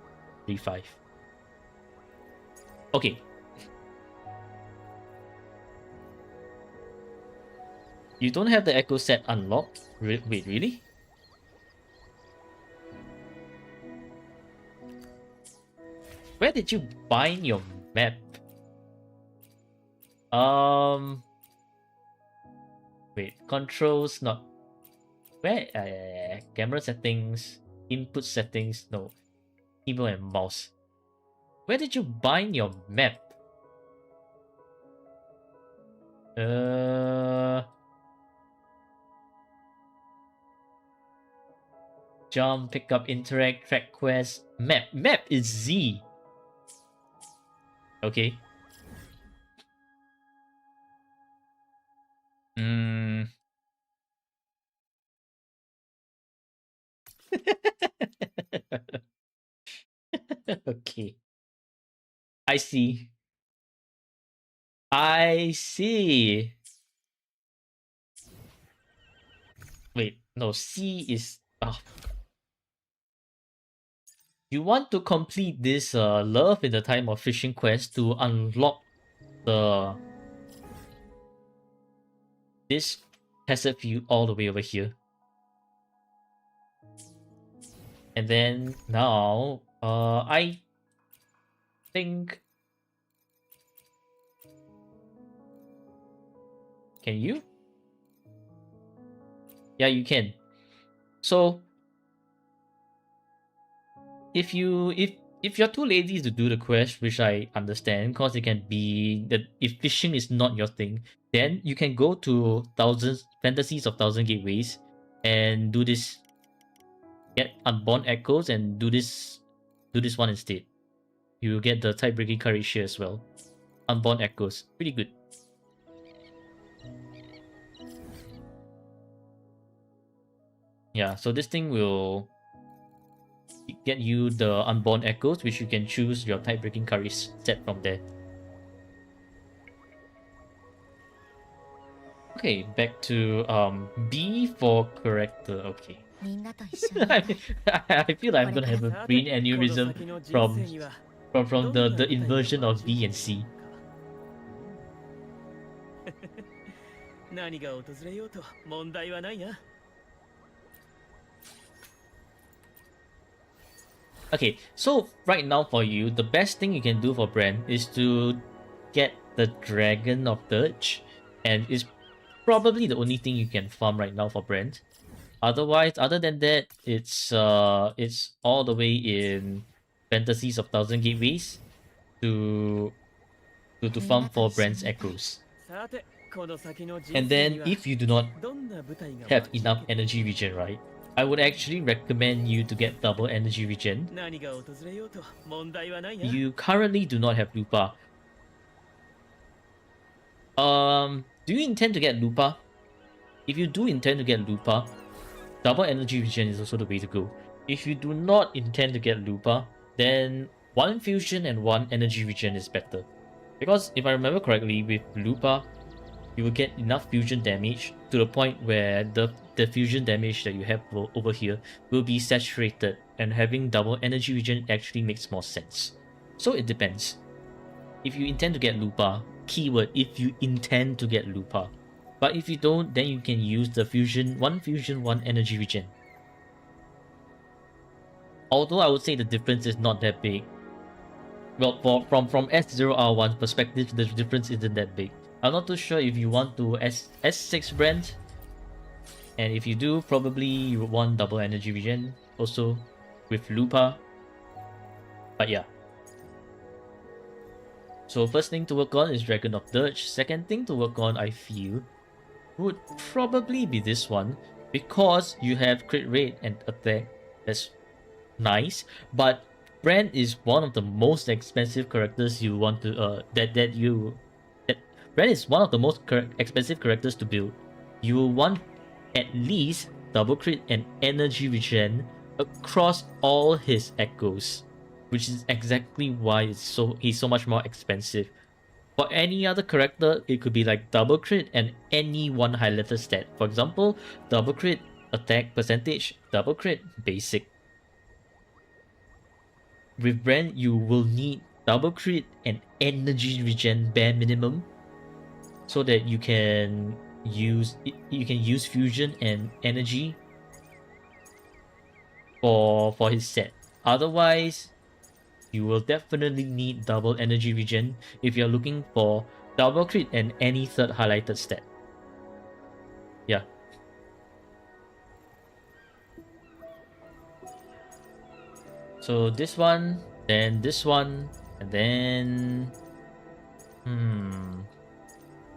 3-5. Okay. You don't have the Echo set unlocked? Wait, really? Where did you bind your map? Wait, controls not. Where? Camera settings, input settings. No, keyboard and mouse. Where did you bind your map? Jump, pick up, interact, track quest, map. Map is Z. Okay. Okay. I see. I see. Wait, no, C is... Oh. You want to complete this Love in the Time of Fishing quest to unlock the... this passive view all the way over here. And then now, I think... Can you? Yeah, you can. So, if if you're too lazy to do the quest, which I understand, because it can be that if fishing is not your thing, then you can go to Fantasies of Thousand Gateways and do this, get Unborn Echoes and do this one instead. You will get the type breaking courage here as well. Unborn Echoes, pretty good. Yeah, so this thing will get you the Unborn Echoes, which you can choose your type breaking courage set from there. Okay, back to B for character. Okay. I feel like I'm gonna have a brain aneurysm from the inversion of B and C. 何が訪れようと問題はないな。 Okay, so right now for you, the best thing you can do for Bran is to get the Dragon of Dirge, and it's probably the only thing you can farm right now for Bran. Otherwise, other than that, it's all the way in Fantasies of Thousand Gateways to farm for Bran's Echoes. And then if you do not have enough energy regen, right, I would actually recommend you to get double energy regen. You currently do not have Lupa. Do you intend to get Lupa? If you do intend to get Lupa, double energy regen is also the way to go. If you do not intend to get Lupa, then one fusion and one energy regen is better. Because if I remember correctly, with Lupa, you will get enough fusion damage to the point where the fusion damage that you have over here will be saturated, and having double energy regen actually makes more sense. So it depends. If you intend to get Lupa, keyword if you intend to get Lupa. But if you don't, then you can use the fusion, one energy regen. Although I would say the difference is not that big. Well, from S0R1 perspective, the difference isn't that big. I'm not too sure if you want to S6 brand, and if you do, probably you would want double energy regen also with Lupa. But yeah. So first thing to work on is Dragon of Dirge. Second thing to work on, I feel, would probably be this one, because you have crit rate and attack. That's nice, but Bran is one of the most expensive characters you want to Bran is one of the most expensive characters to build. You will want at least double crit and energy regen across all his echoes, which is exactly why he's so much more expensive. For any other character, it could be like double crit and any one highlighter stat. For example, double crit attack percentage, double crit basic. With Bran, you will need double crit and energy regen bare minimum, so that you can use fusion and energy for his set. Otherwise, you will definitely need double energy regen if you're looking for double crit and any third highlighted stat. Yeah. So this one, then this one, and then...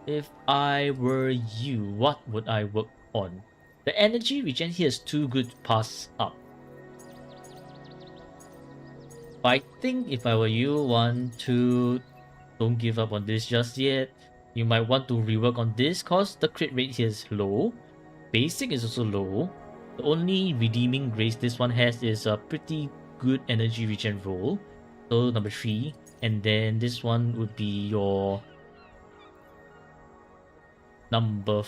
If I were you, what would I work on? The energy regen here is too good to pass up. I think if I were you, don't give up on this just yet. You might want to rework on this, cause the crit rate here is low. Basic is also low. The only redeeming grace this one has is a pretty good energy regen roll. So number 3, and then this one would be your number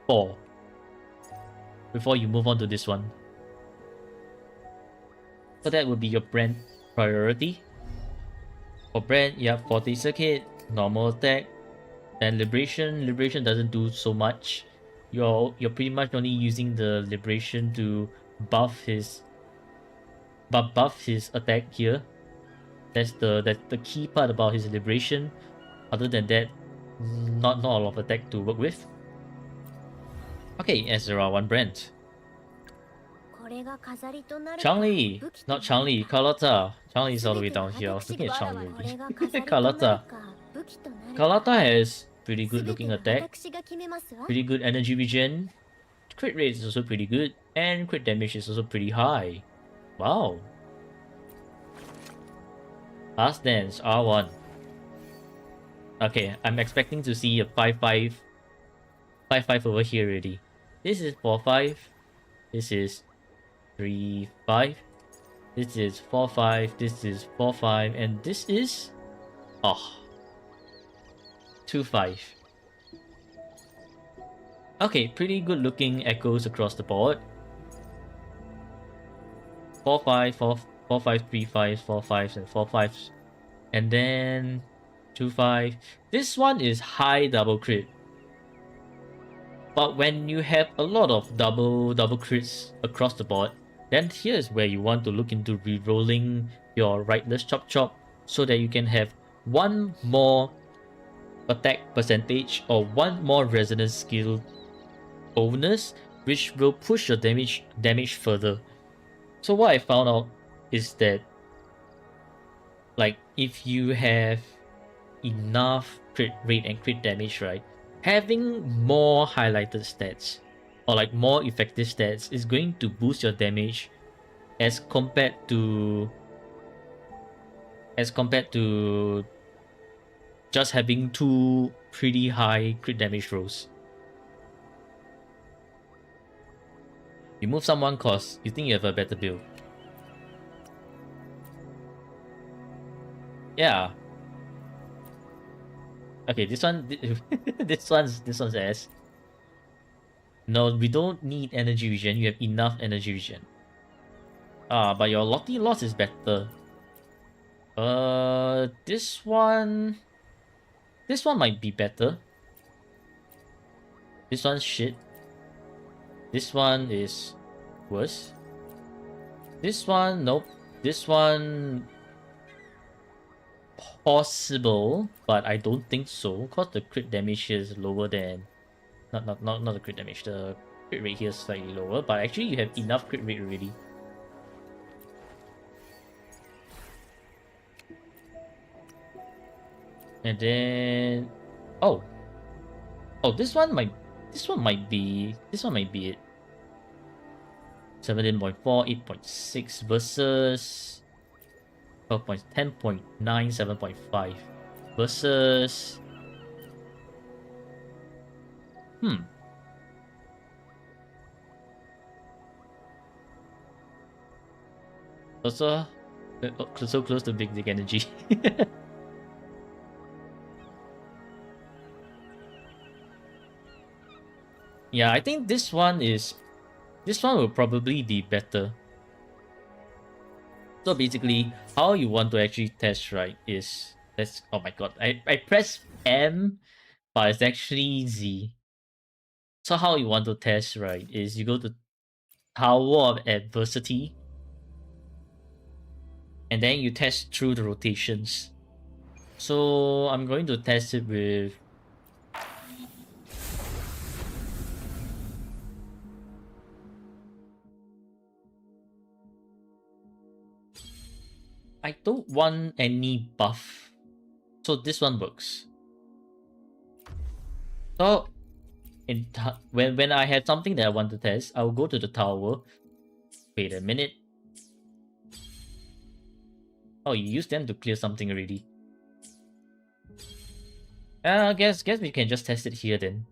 4 before you move on to this one. So that would be your brand priority. For brand, you have 40 circuit, normal attack, then liberation. Liberation doesn't do so much. You're pretty much only using the liberation to buff his attack here. That's the key part about his liberation. Other than that, not a lot of attack to work with. Okay, S01 brand. Changli, not Changli, Carlotta. Changli is all the way down here. I was looking at Changli already. Carlotta. Carlotta has pretty good looking attack, pretty good energy regen, crit rate is also pretty good, and crit damage is also pretty high. Wow. Last Dance, R1. Okay, I'm expecting to see a 5-5 over here already. This is 4-5. This is 3-5. This is 4-5. This is 4-5. And this is... Oh. 2-5. Okay, pretty good looking echoes across the board. 4-5, 4-5, 3-5, 4-5, and 4-5. And then 2-5. This one is high double crit. But when you have a lot of double crits across the board, then here is where you want to look into re-rolling your rightless chop chop so that you can have one more attack percentage or one more resonance skill bonus, which will push your damage further. So what I found out is that, like, if you have enough crit rate and crit damage, right, having more highlighted stats or like more effective stats is going to boost your damage as compared to just having two pretty high crit damage rolls. You move someone cause you think you have a better build. Yeah. Okay, this one, this one's S. No, we don't need energy regen. You have enough energy regen. But your Lottie loss is better. This one might be better. This one's shit. This one is worse. This one, nope. This one possible, but I don't think so, because the crit damage here is lower than not the crit damage. The crit rate here is slightly lower, but actually you have enough crit rate already. And then this one might be it. 17.4, 8.6 versus 10.9, 7.5 versus also so close to big dick energy. Yeah, I think this one will probably be better. So basically, how you want to actually test, right, is oh my god, I press M, but it's actually Z. So how you want to test, right, is you go to Tower of Adversity, and then you test through the rotations. So I'm going to test it with I don't want any buff, so this one works. So when I have something that I want to test, I will go to the tower. Wait a minute. Oh, you used them to clear something already. I guess we can just test it here then.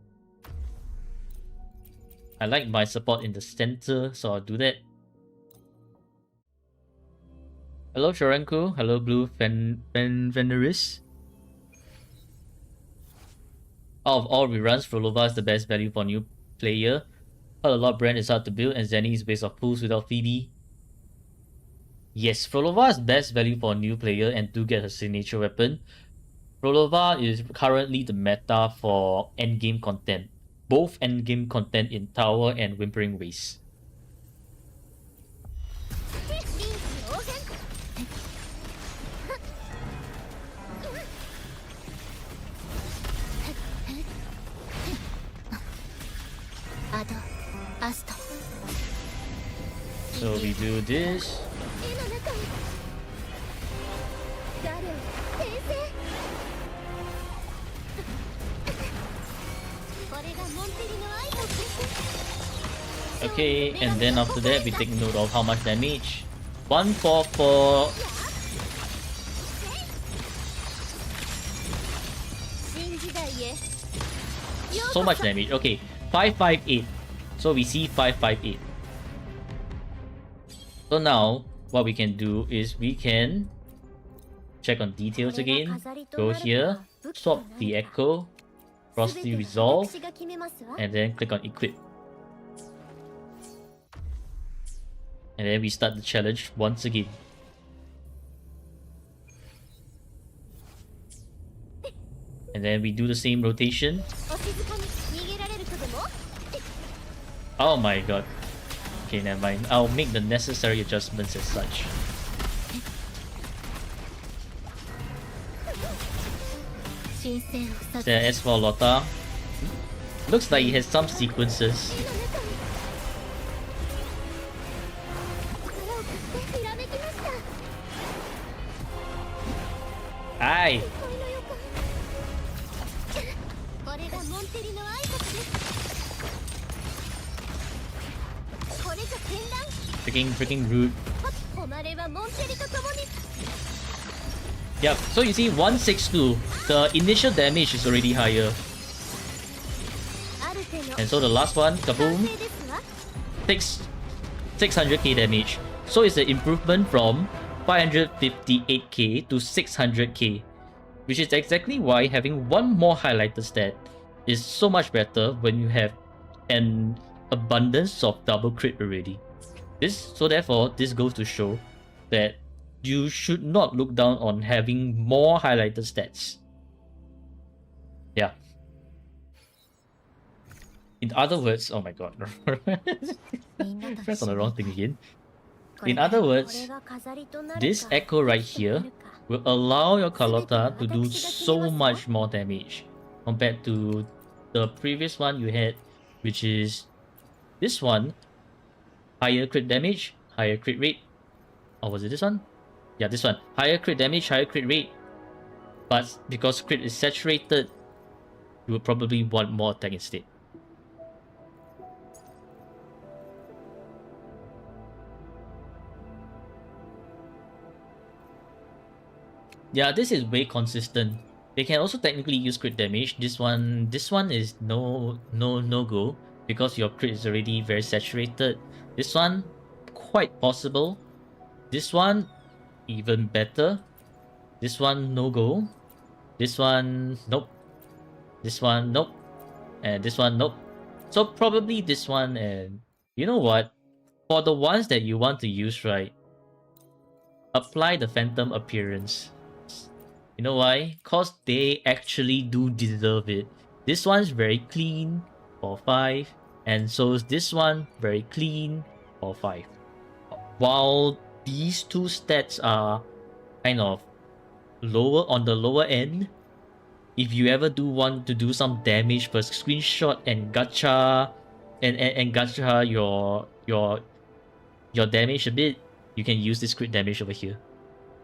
I like my support in the center, so I'll do that. Hello Shorenku, hello Blue Veneris. Out of all reruns, Frolova is the best value for new player. Heard a lot Brand is hard to build and Zenny is waste of pools without Phoebe. Yes, Frolova is best value for a new player and do get her signature weapon. Frolova is currently the meta for endgame content. Both endgame content in Tower and Whimpering Waste. So we do this. Okay, and then after that we take note of how much damage. 144. So much damage. Okay, 558. So we see 558. So now what we can do is we can check on details again. Go here, swap the echo, cross the resolve, and then click on equip. And then we start the challenge once again. And then we do the same rotation. Oh my god. Okay, never mind. I'll make the necessary adjustments as such. So as for Lotta, looks like it has some sequences. Aye! Freaking rude. Yep, so you see 162, the initial damage is already higher. And so the last one, kaboom, 600k damage. So it's an improvement from 558k to 600k. Which is exactly why having one more highlighter stat is so much better when you have an abundance of double crit already. So therefore, this goes to show that you should not look down on having more highlighter stats. Yeah. In other words, oh my god. Press on the wrong thing again. In other words, this echo right here will allow your Carlotta to do so much more damage compared to the previous one you had, which is this one. Higher crit damage, higher crit rate. Or was it this one? Yeah, this one. Higher crit damage, higher crit rate. But because crit is saturated, you would probably want more attack instead. Yeah, this is way consistent. They can also technically use crit damage. This one is no go because your crit is already very saturated. This one, quite possible. This one, even better. This one, no go. This one, nope. This one, nope. And this one, nope. So probably this one, and you know what? For the ones that you want to use, right? Apply the Phantom Appearance. You know why? Cause they actually do deserve it. This one's very clean for 5. And so is this one, very clean for 5. While these two stats are kind of lower on the lower end, if you ever do want to do some damage per screenshot and gacha and gacha your damage a bit, you can use this crit damage over here.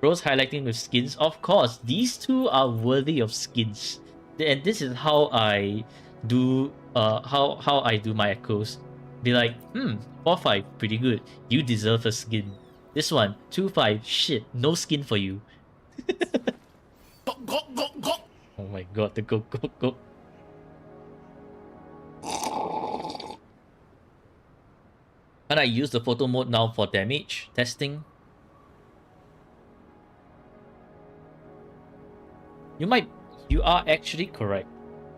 Bros highlighting with skins, of course, these two are worthy of skins. And this is how I do how I do my echoes. Be like, 4-5, pretty good. You deserve a skin. This one, 2-5, shit, no skin for you. Oh my god, the go. Can I use the photo mode now for damage testing? You are actually correct.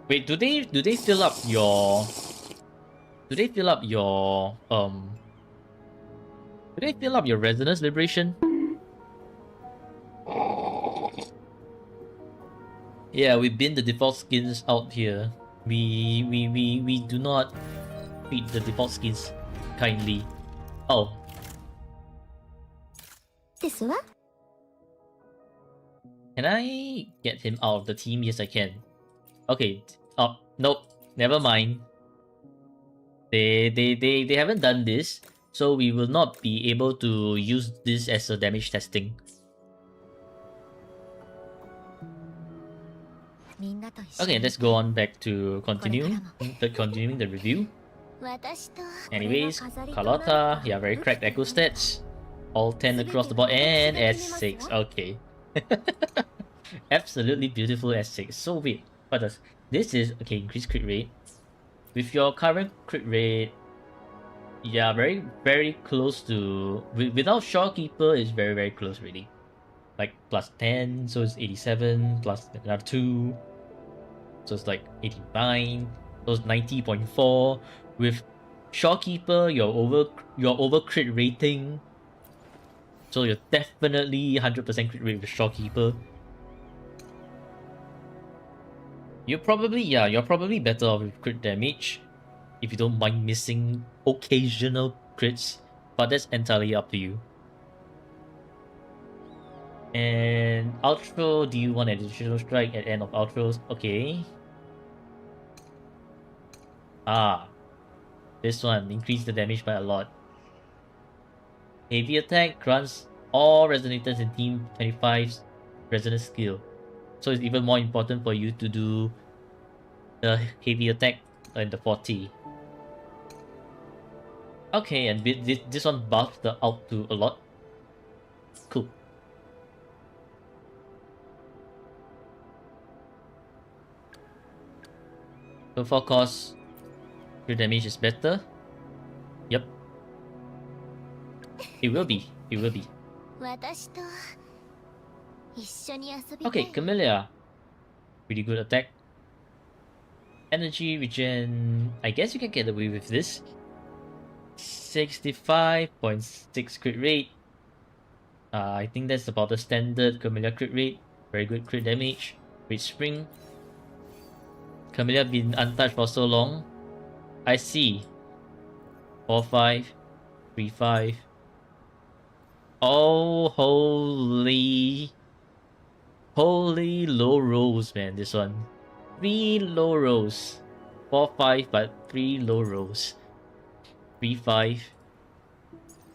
Wait, do they fill up your resonance liberation? Yeah, we bin the default skins out here. We do not treat the default skins kindly. Oh. This one? Can I get him out of the team? Yes, I can. Okay. Oh, nope. Never mind. They haven't done this. so we will not be able to use this as a damage testing. Okay, let's go on back to continuing the review. Anyways, Carlotta, yeah, very cracked echo stats. All 10 across the board and S6. Okay. Absolutely beautiful S6. So wait, what does this is okay, increased crit rate. With your current crit rate, yeah, very close to without Shorekeeper is very close really. Like plus 10, so it's 87, plus another 2. So it's like 89, so it's 90.4. With Shorekeeper, you're over crit rating. So you're definitely 100% crit rate with Shorekeeper. You're probably better off with crit damage if you don't mind missing occasional crits, but that's entirely up to you. And outro, do you want additional strike at end of outros? Okay. This one, increase the damage by a lot. Heavy attack grants all resonators in team 25's resonance skill. So it's even more important for you to do the heavy attack in the 40. Okay, and this one buffs the out to a lot. Cool. So for cost, your damage is better. Yep. It will be. It will be. Okay, Camellia. Pretty good attack. Energy regen. I guess you can get away with this. 65.6 crit rate. I think that's about the standard Camellia crit rate. Very good crit damage. Great spring. Camellia been untouched for so long. I see. 4-5. 3-5. Oh, holy low rolls, man, this one. 3 low rolls. 4-5, but 3 low rolls. 3-5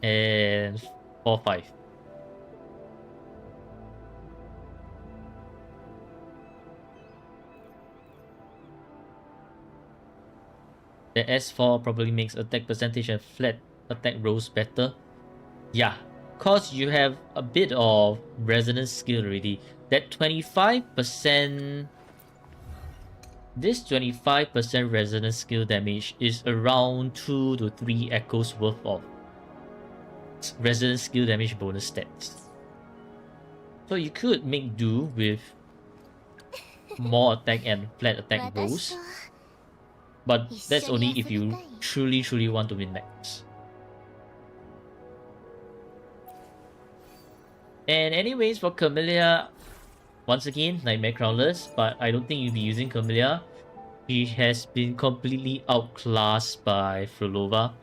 and 4-5. The S4 probably makes attack percentage and flat attack rolls better. Yeah, cause you have a bit of resonance skill already. That 25%... This 25% resonance skill damage is around 2 to 3 echoes worth of resonance skill damage bonus stats. So you could make do with more attack and flat attack rolls. But that's only if you truly want to win max. And anyways, for Camellia, once again, Nightmare Crownless, but I don't think you'll be using Camellia. She has been completely outclassed by Frolova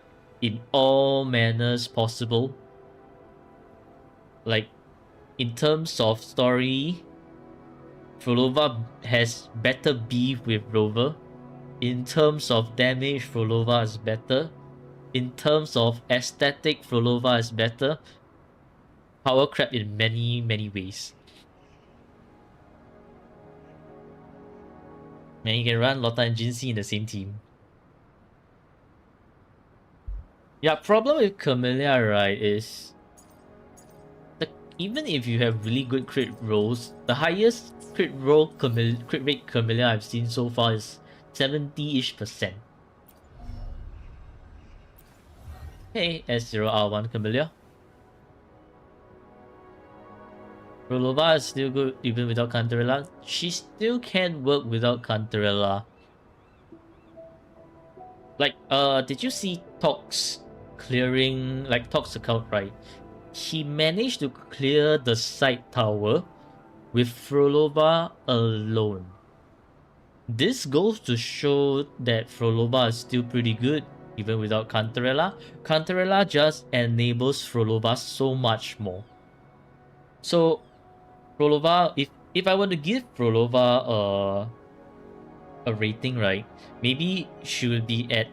in all manners possible. Like, in terms of story, Frolova has better beef with Rover. In terms of damage, Frolova is better. In terms of aesthetic, Frolova is better. Power crap in many ways. And you can run Lotta and Jinxie in the same team. Yeah, problem with Camellia, right, is even if you have really good crit rolls, the highest crit rate Camellia I've seen so far is 70-ish%. Hey, S0R1 Camellia. Frolova is still good even without Cantarella. She still can work without Cantarella. Like, did you see Tox clearing, like Tox account, right? He managed to clear the side tower with Frolova alone. This goes to show that Frolova is still pretty good even without Cantarella. Cantarella just enables Frolova so much more. So Frolova, if I were to give Frolova a rating, right, maybe she would be at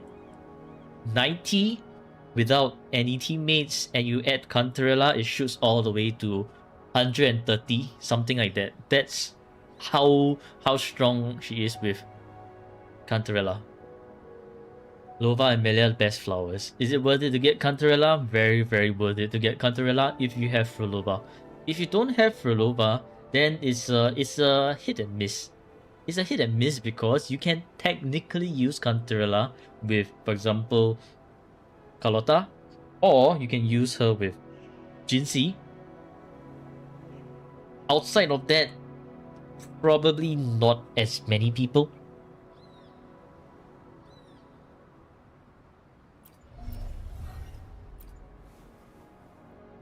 90 without any teammates and you add Cantarella, it shoots all the way to 130, something like that. That's how strong she is with Cantarella. Lova and Melia, best flowers. Is it worth it to get Cantarella? Very, very worth it to get Cantarella if you have Frolova. If you don't have Frolova, then it's a hit and miss. It's a hit and miss because you can technically use Cantarella with, for example, Carlotta, or you can use her with Jinxie. Outside of that, probably not as many people.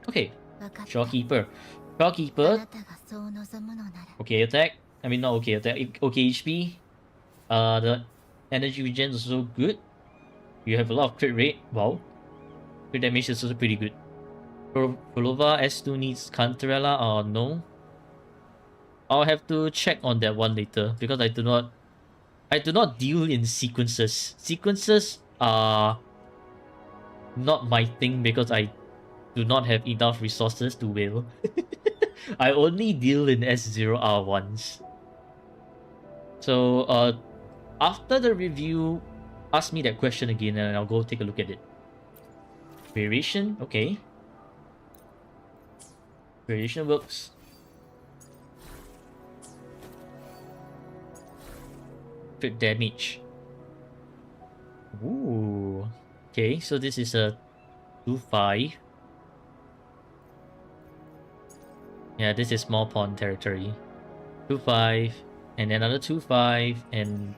Okay, Shopkeeper. Shopkeeper. Okay attack. I mean not okay attack. Okay HP. The energy regen is also good. You have a lot of crit rate. Wow. Crit damage is also pretty good. Prolova S2 needs Cantarella or no? I'll have to check on that one later because I do not deal in sequences. Sequences are not my thing because I do not have enough resources to whale. I only deal in S0R1s. So after the review, ask me that question again and I'll go take a look at it. Variation, okay. Variation works. Crit damage. Ooh. Okay, so this is a 2-5. Yeah, this is small pawn territory. 2-5, and another 2-5, and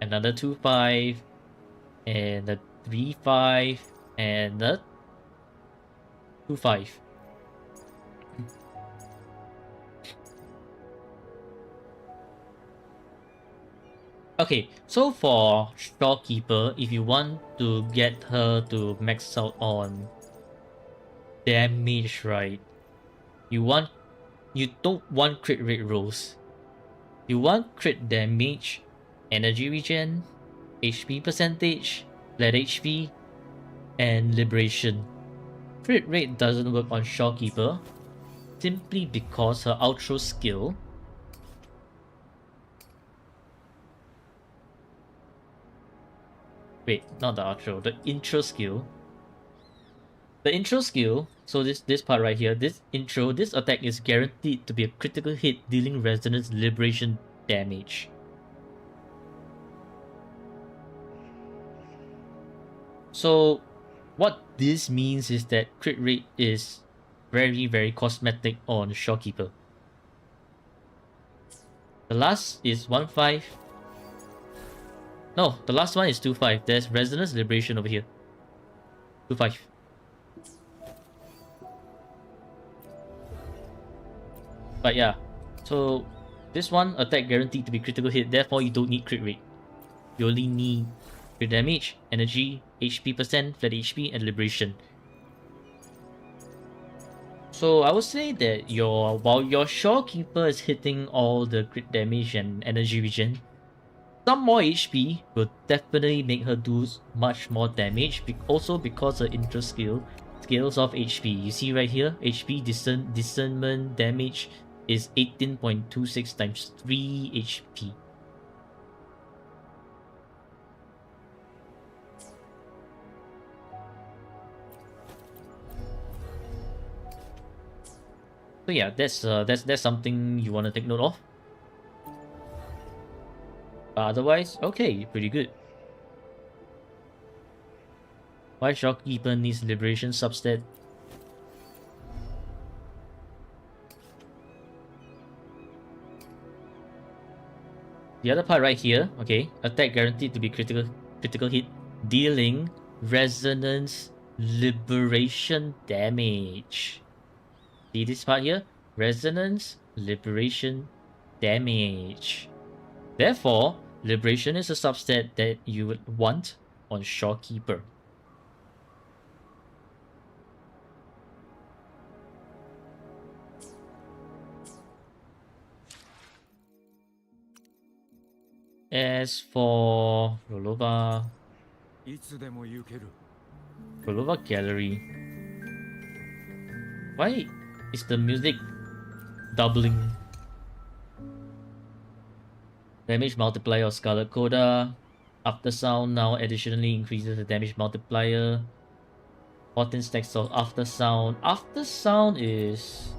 another 2-5, and a 3-5, and a 2-5. Okay, so for Storekeeper, if you want to get her to max out on damage, right? You don't want crit rate rolls. You want crit damage, energy regen, HP percentage, flat HP, and liberation. Crit rate doesn't work on Storekeeper simply because her outro skill wait, not the outro, the intro skill. The intro skill, so this part right here, this attack is guaranteed to be a critical hit dealing resonance liberation damage. So what this means is that crit rate is very, very cosmetic on Storekeeper. The last is 1-5. No, the last one is 2-5. There's resonance liberation over here. 2-5. But yeah, so this one attack guaranteed to be critical hit, therefore you don't need crit rate. You only need crit damage, energy, HP percent, flat HP, and liberation. So I would say that while your Storekeeper is hitting all the crit damage and energy regen, some more HP will definitely make her do much more damage, also because her intro skill scales off HP. You see right here, HP discernment damage is 18.26 times 3 HP. So yeah, that's something you want to take note of. Otherwise, okay, pretty good. Why Storekeeper needs liberation substat? The other part right here, okay, attack guaranteed to be critical hit, dealing resonance liberation damage. See this part here? Resonance liberation damage. Therefore, liberation is a substat that you would want on Storekeeper. As for Rolova, Bulova Gallery. Why is the music doubling? Damage multiplier of Scarlet Coda. After sound now additionally increases the damage multiplier. 14 stacks of after sound. After sound is...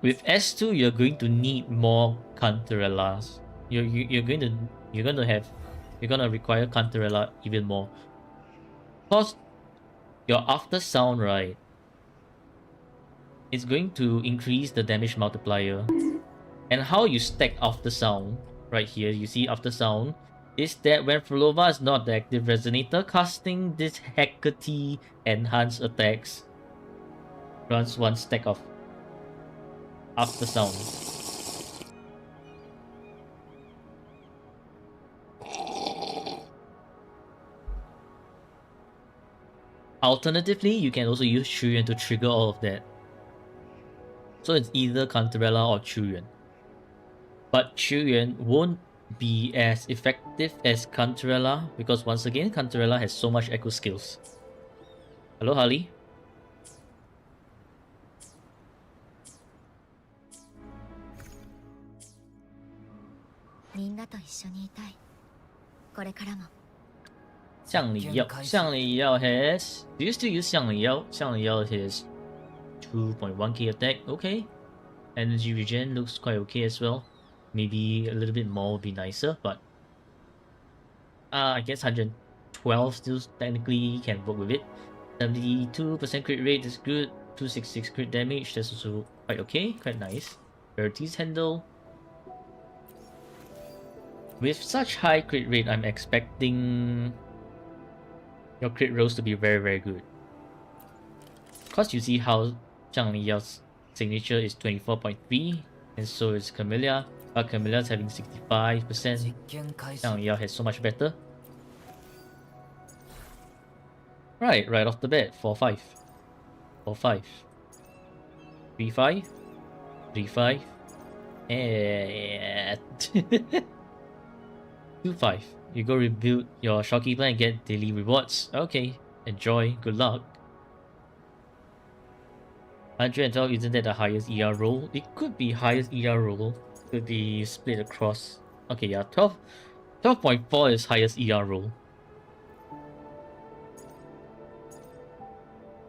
With S2, you're going to need more Cantarellas. You're gonna require Cantarella even more. Because your after sound, right, it's going to increase the damage multiplier. And how you stack after sound, right here, you see after sound, is that when Fulova is not the active resonator, casting this Hecate enhanced attacks runs one stack of after sound. Alternatively, you can also use Chuyan to trigger all of that. So it's either Cantarella or Chuyan. But Chuyan won't be as effective as Cantarella because once again, Cantarella has so much echo skills. Hello, Harley. みんなと一緒にいたい。これからも。向里耀，向里耀 has. Do you still use 向里耀？向里耀 has 2.1k attack. Okay. Energy regen looks quite okay as well. Maybe a little bit more would be nicer, but I guess 112 still technically can work with it. 72% crit rate is good. 266 crit damage, that's also quite okay, quite nice. Rarities handle. With such high crit rate, I'm expecting your crit rolls to be very good. Cause you see how Zhang Liyao's signature is 24.3, and so is Camellia. But Camellia's having 65%. Zhang Liyao has so much better. Right off the bat, 4-5. 4-5. 3-5. 3-5. And 2-5. You go rebuild your shopkeeper and get daily rewards. Okay, enjoy, good luck. 112 isn't that the highest ER roll? It could be highest ER roll. Could be split across. Okay, yeah, 12.4 is highest ER roll.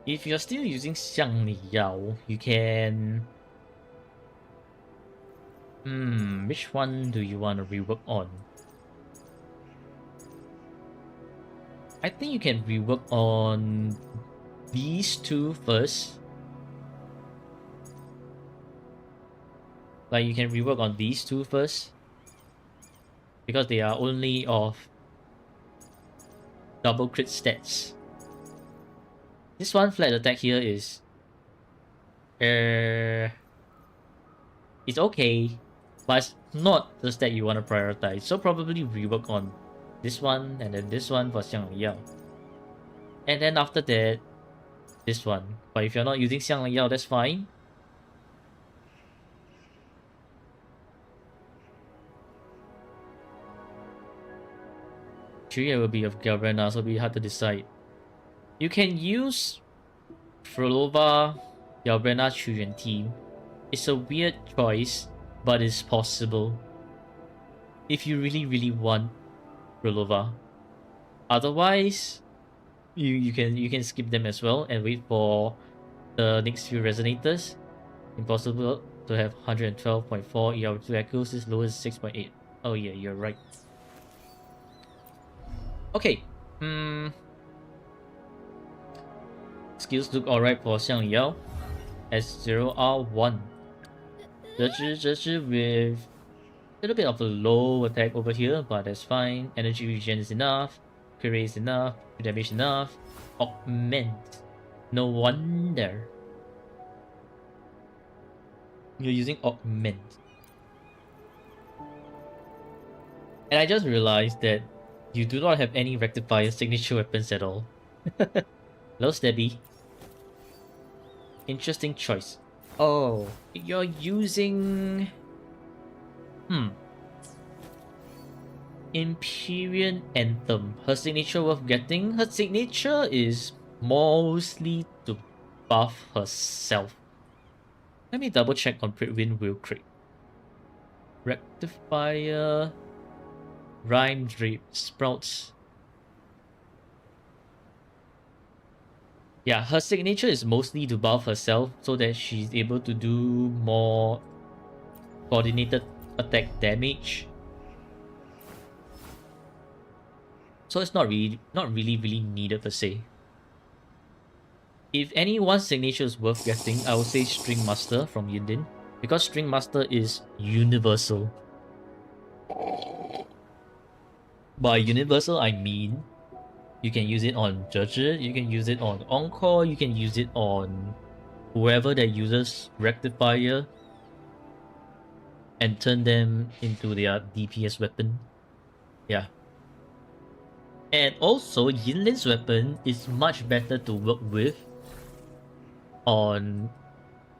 If you're still using Xiang Li Yao, you can... which one do you want to rework on? I think you can rework on these two first. Like, you can rework on these two first. Because they are only of double crit stats. This one flat attack here is... it's okay, but it's not the stat you want to prioritize. So probably rework on this one and then this one for Xiang Liyao. And then after that, this one. But if you're not using Xiang Liyao, that's fine. Chuya will be of Galbrana, so it'll be hard to decide. You can use Frolova, Galbrana, Chuyan team. It's a weird choice, but it's possible. If you really want Frolova. Otherwise, you can skip them as well and wait for the next few resonators. Impossible to have 112.4 ER2 echoes as low as 6.8. Oh yeah, you're right. Okay. Skills look alright for Xiang Liao. S0R1. 折枝 with a little bit of a low attack over here, but that's fine. Energy regen is enough. Crit rate is enough. Damage enough. Augment. No wonder you're using Augment. And I just realized that you do not have any rectifier signature weapons at all. Hello, Stabby. Interesting choice. Oh, you're using... Imperial Anthem. Her signature worth getting? Her signature is mostly to buff herself. Let me double check on Pritwin Will Crit. Rectifier, Rhyme Drape, Sprouts. Yeah, her signature is mostly to buff herself so that she's able to do more coordinated attack damage. So it's not really needed per se. If anyone's signature is worth getting, I would say String Master from Yindin, because String Master is universal. By universal, I mean you can use it on Judges, you can use it on Encore, you can use it on whoever that uses Rectifier and turn them into their DPS weapon. Yeah. And also, Yinlin's weapon is much better to work with on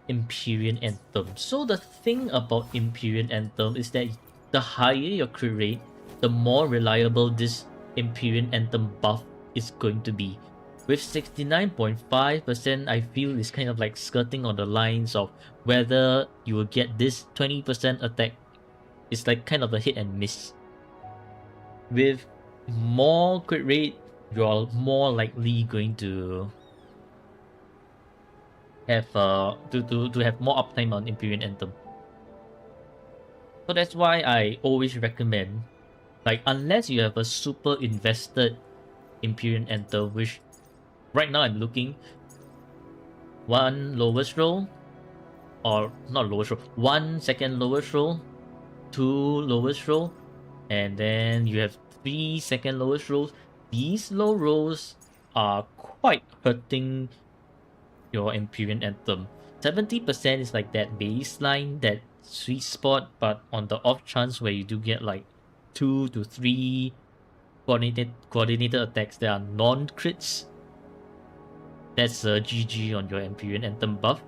Imperial Anthem. So the thing about Imperial Anthem is that the higher your crit rate, the more reliable this Imperial Anthem buff is going to be. With 69.5%, I feel is kind of like skirting on the lines of whether you will get this 20% attack. It's like kind of a hit and miss. With more crit rate, you're more likely going to have to have more uptime on Imperial Anthem. So that's why I always recommend, like, unless you have a super invested Imperial Anthem, which right now I'm looking, one lowest roll, or not lowest roll, 1 second lowest roll, 2 lowest roll, and then you have 3 second lowest rolls. These low rolls are quite hurting your Imperial Anthem. 70% is like that baseline, that sweet spot, but on the off chance where you do get like 2 to 3 coordinated attacks that are non-crits, that's a GG on your Imperial Anthem buff.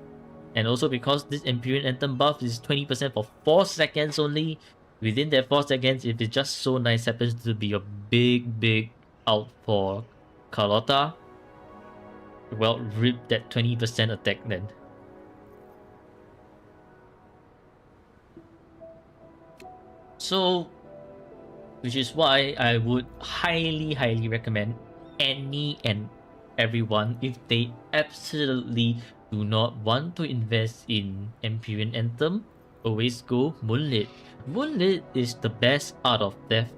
And also because this Imperial Anthem buff is 20% for 4 seconds only, within that 4 seconds, if it just so nice happens to be a big out for Carlotta, well, rip that 20% attack then. So, which is why I would highly recommend any and everyone, if they absolutely do not want to invest in Imperial Anthem, always go Moonlit. Moonlit is the best Art of Death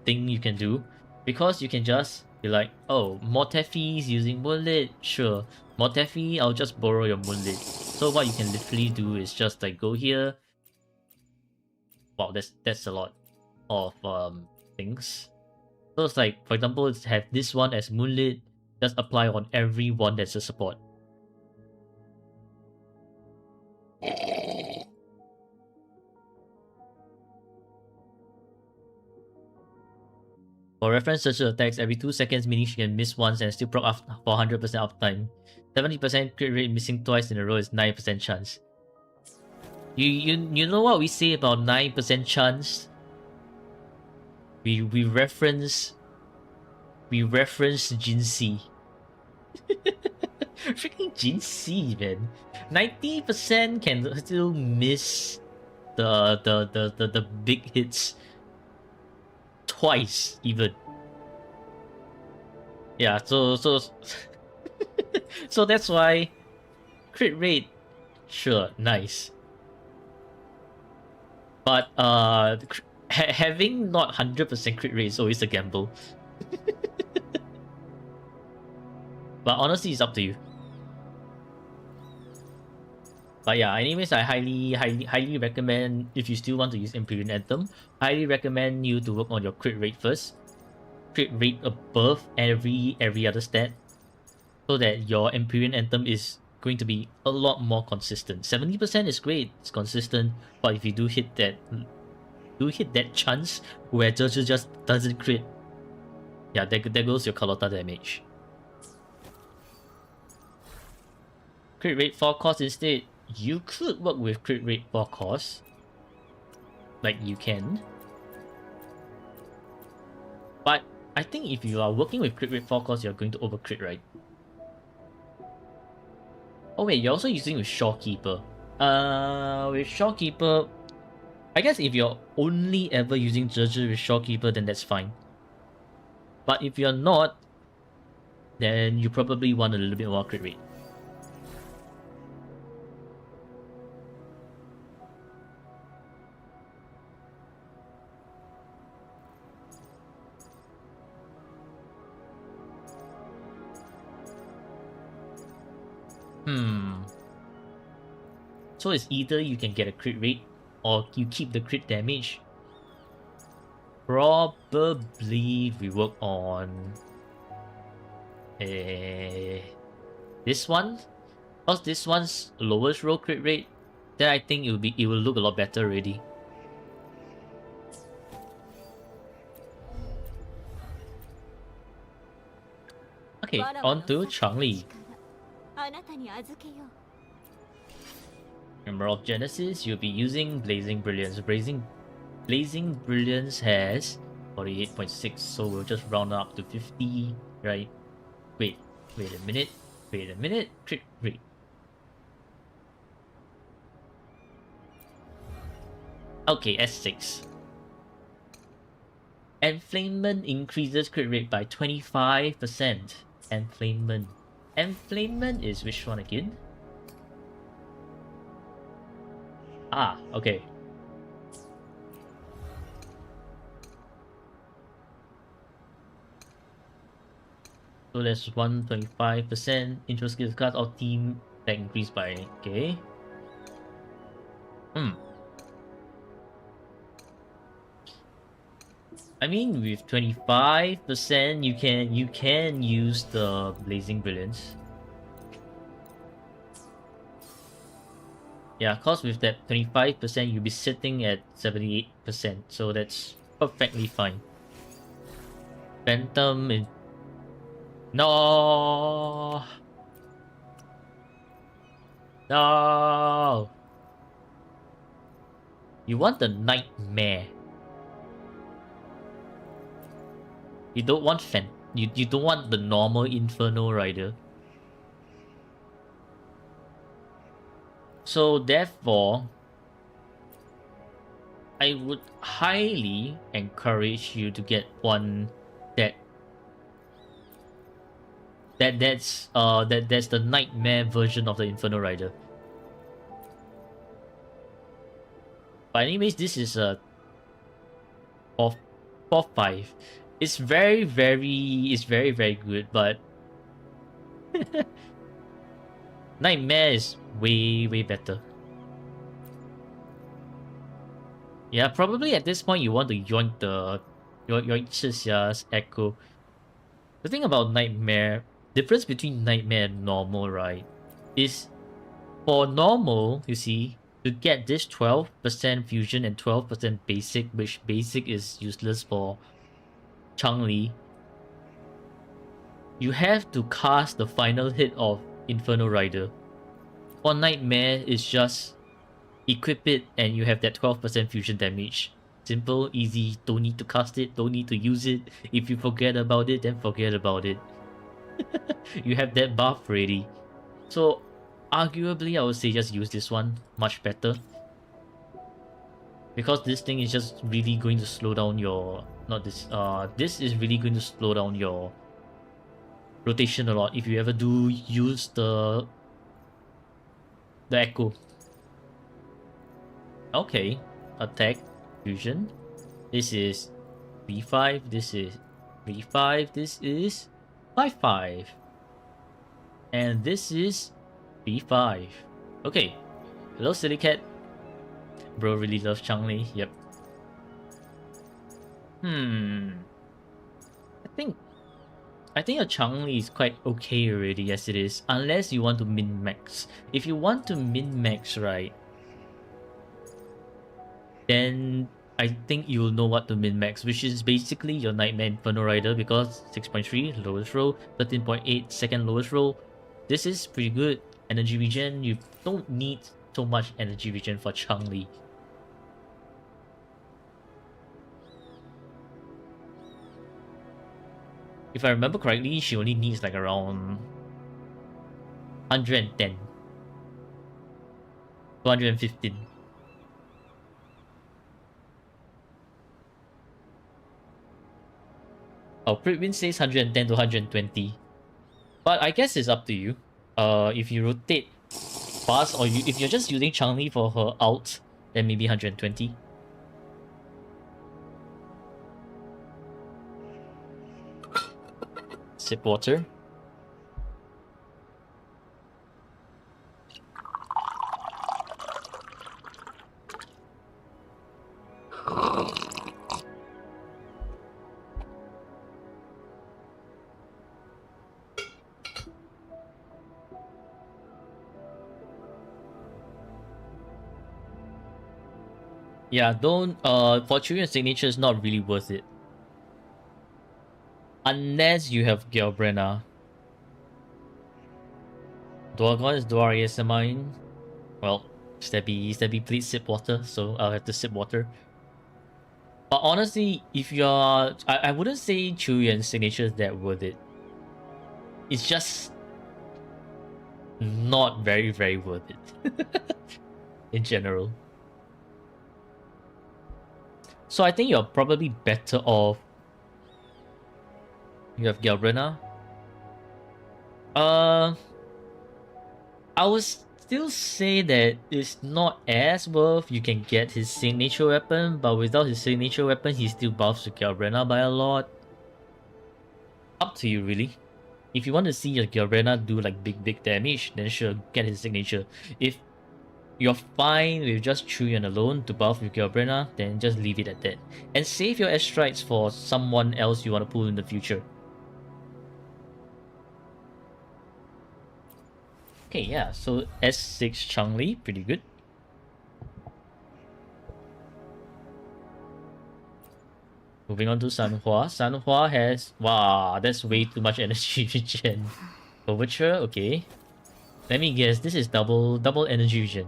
thing you can do, because you can just be like, oh, Mortefi's using Moonlit, sure. Mortefi, I'll just borrow your Moonlit. So what you can literally do is just like go here. Wow, that's a lot of things. So it's like, for example, have this one as Moonlit, just apply on everyone that's a support. For reference, such attacks every 2 seconds, meaning she can miss once and still proc for 100% uptime. 70% crit rate missing twice in a row is 9% chance. You know what we say about 9% chance? We reference Jinxie. Freaking Jinxie, man. 90% can still miss the big hits twice even. Yeah, so so that's why crit rate, sure, nice. But having not 100% crit rate is always a gamble. But honestly, it's up to you. But yeah, anyways, I highly recommend, if you still want to use Imperial Anthem, highly recommend you to work on your crit rate first. Crit rate above every other stat, so that your Imperial Anthem is going to be a lot more consistent. 70% is great, it's consistent, but if you do hit that chance where Judges just doesn't crit, yeah, there goes your Carlotta damage. Crit rate 4 cost instead. You could work with crit rate 4 cost. Like, you can. I think if you are working with crit rate 4 cause you're going to over crit, right? Oh wait, you're also using with Shorekeeper. With Shorekeeper, I guess if you're only ever using Zhe with Shorekeeper, then that's fine. But if you're not, then you probably want a little bit more crit rate. So it's either you can get a crit rate or you keep the crit damage. Probably we work on this one. Because this one's lowest roll crit rate, then I think it will look a lot better already. Okay, on to Changli. Member of Genesis, you'll be using Blazing Brilliance. Blazing Brilliance has 48.6, so we'll just round up to 50, right? Wait a minute. Crit rate. Okay, S6. Enflamement increases crit rate by 25%. Enflamement. Enflamement is which one again? Ah, okay. So there's 125% intro skills card or team that increased by, okay. I mean, with 25%, you can use the Blazing Brilliance. Yeah, cause with that 25%, you'll be sitting at 78%, so that's perfectly fine. Phantom in... No! No! You want the Nightmare. You don't want you don't want the normal Inferno Rider. So therefore, I would highly encourage you to get one that's the Nightmare version of the Inferno Rider. But anyways, this is a 4-5. It's very good, but Nightmare is way better. Yeah, probably at this point you want to yoink Chixa's Echo. The thing about Nightmare, difference between Nightmare and normal, right, is for normal, you see, to get this 12% fusion and 12% basic, which basic is useless for Changli, you have to cast the final hit of Inferno Rider. For Nightmare, it's just equip it and you have that 12% fusion damage. Simple, easy, don't need to cast it, don't need to use it. If you forget about it, then forget about it. You have that buff ready. So, arguably, I would say just use this one. Much better. Because this thing is just really going to slow down your... this is really going to slow down your rotation a lot if you ever do use the Echo. Okay, attack, fusion. This is V5, this is V5, this is 5-5. And this is V5. Okay, hello Silly Cat. Bro really loves Changli, yep. I think a Changli is quite okay already as it is, unless you want to min-max. If you want to min-max, right, then I think you'll know what to min-max, which is basically your Nightmare Inferno Rider, because 6.3 lowest roll, 13.8 second lowest roll. This is pretty good. Energy regen, you don't need so much energy regen for Changli. If I remember correctly, she only needs like around 110. 215. Oh, Pritwin says 110 to 120. But I guess it's up to you. If you rotate fast, or if you're just using Changli for her ult, then maybe 120. Sip water. Yeah, don't for Children's Signature is not really worth it. Unless you have Gelbrena. Dwargon is Dwar ASMine. Well, Stabby please sip water, so I'll have to sip water. But honestly, if you're I wouldn't say Children's Signature is that worth it. It's just not very, very worth it. In general. So I think you're probably better off. You have Galbrena. I would still say that it's not as worth. You can get his signature weapon, but without his signature weapon, he still buffs Galbrena by a lot. Up to you, really. If you want to see your Galbrena do like big damage, then sure, get his signature. If you're fine with just Chuyan alone to buff with Galbrena, then just leave it at that. And save your S-Strides for someone else you want to pull in the future. Okay, yeah, so S6 Changli, pretty good. Moving on to Sanhua. Sanhua has... Wow, that's way too much energy regen. Overture, okay. Let me guess, this is double energy regen.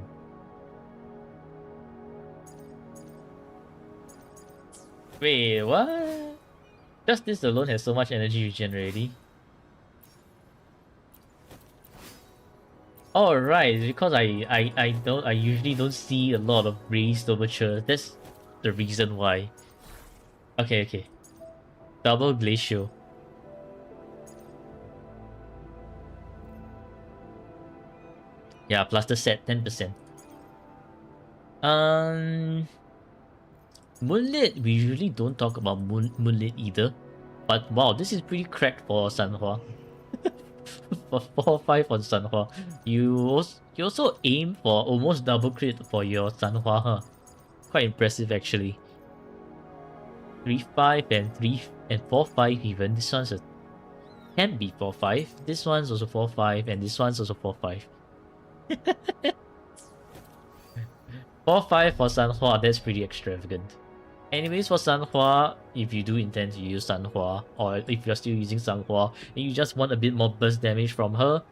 Wait, what? Just this alone has so much energy regen already. Oh right, because I usually don't see a lot of raised overture. That's the reason why. Okay. Double glacial. Yeah, plus the set 10%. Moonlit, we usually don't talk about Moonlit either. But wow, this is pretty cracked for Sanhua. For 4-5 on Sanhua. You also aim for almost double crit for your Sanhua, huh? Quite impressive actually. 3-5 and 4-5 even. This one's can be 4-5. This one's also 4-5 and this one's also 4-5. 4-5 for Sanhua, that's pretty extravagant. Anyways, for Sanhua, if you do intend to use Sanhua, or if you're still using Sanhua, and you just want a bit more burst damage from her,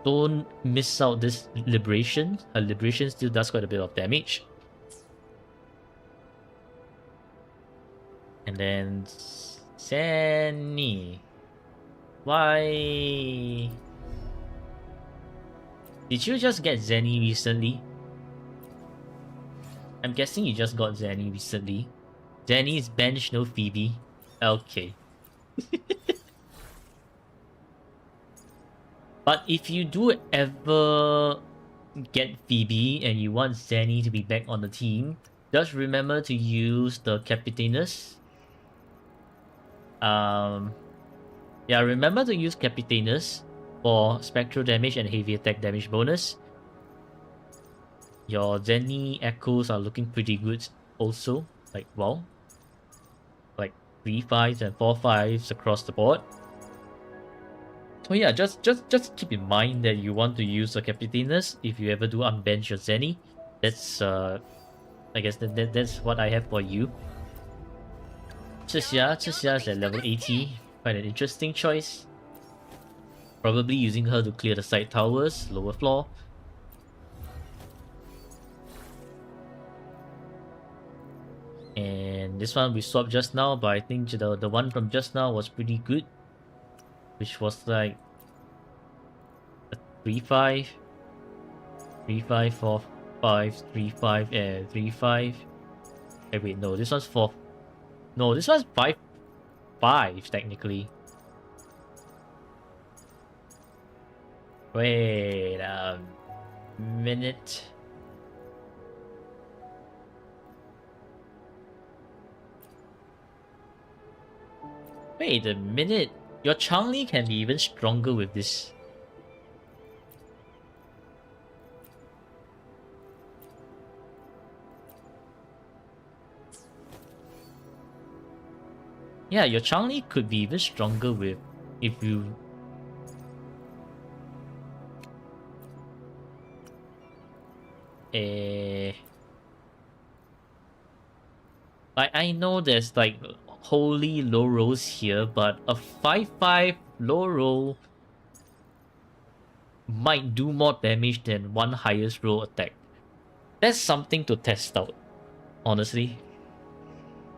don't miss out this Liberation. Her Liberation still does quite a bit of damage. And then... Zenny. Why... Did you just get Zenny recently? I'm guessing you just got Zenny recently. Zenny's bench, no Phoebe. Okay. But if you do ever get Phoebe and you want Zenny to be back on the team, just remember to use the Capitanus. Yeah, remember to use Capitanus for spectral damage and heavy attack damage bonus. Your Zenny echoes are looking pretty good also. Like, wow. Like 3-5s and 4-5s across the board. So yeah, just keep in mind that you want to use a Capitanus if you ever do unbench your Zenny. That's I guess that's what I have for you. Chixia is at level 80. Quite an interesting choice. Probably using her to clear the side towers, lower floor. And this one we swapped just now, but I think the one from just now was pretty good, which was like a 3-5, 3-5, 4-5, 3-5, and 3-5. Hey, wait, no, this one's 4. No, this one's 5-5 technically. Wait a minute. Wait a minute. Your Changli can be even stronger with this. Yeah, your Changli could be even stronger with if you. I know there's like holy low rolls here, but a 5-5 low roll might do more damage than one highest roll attack. That's something to test out, honestly.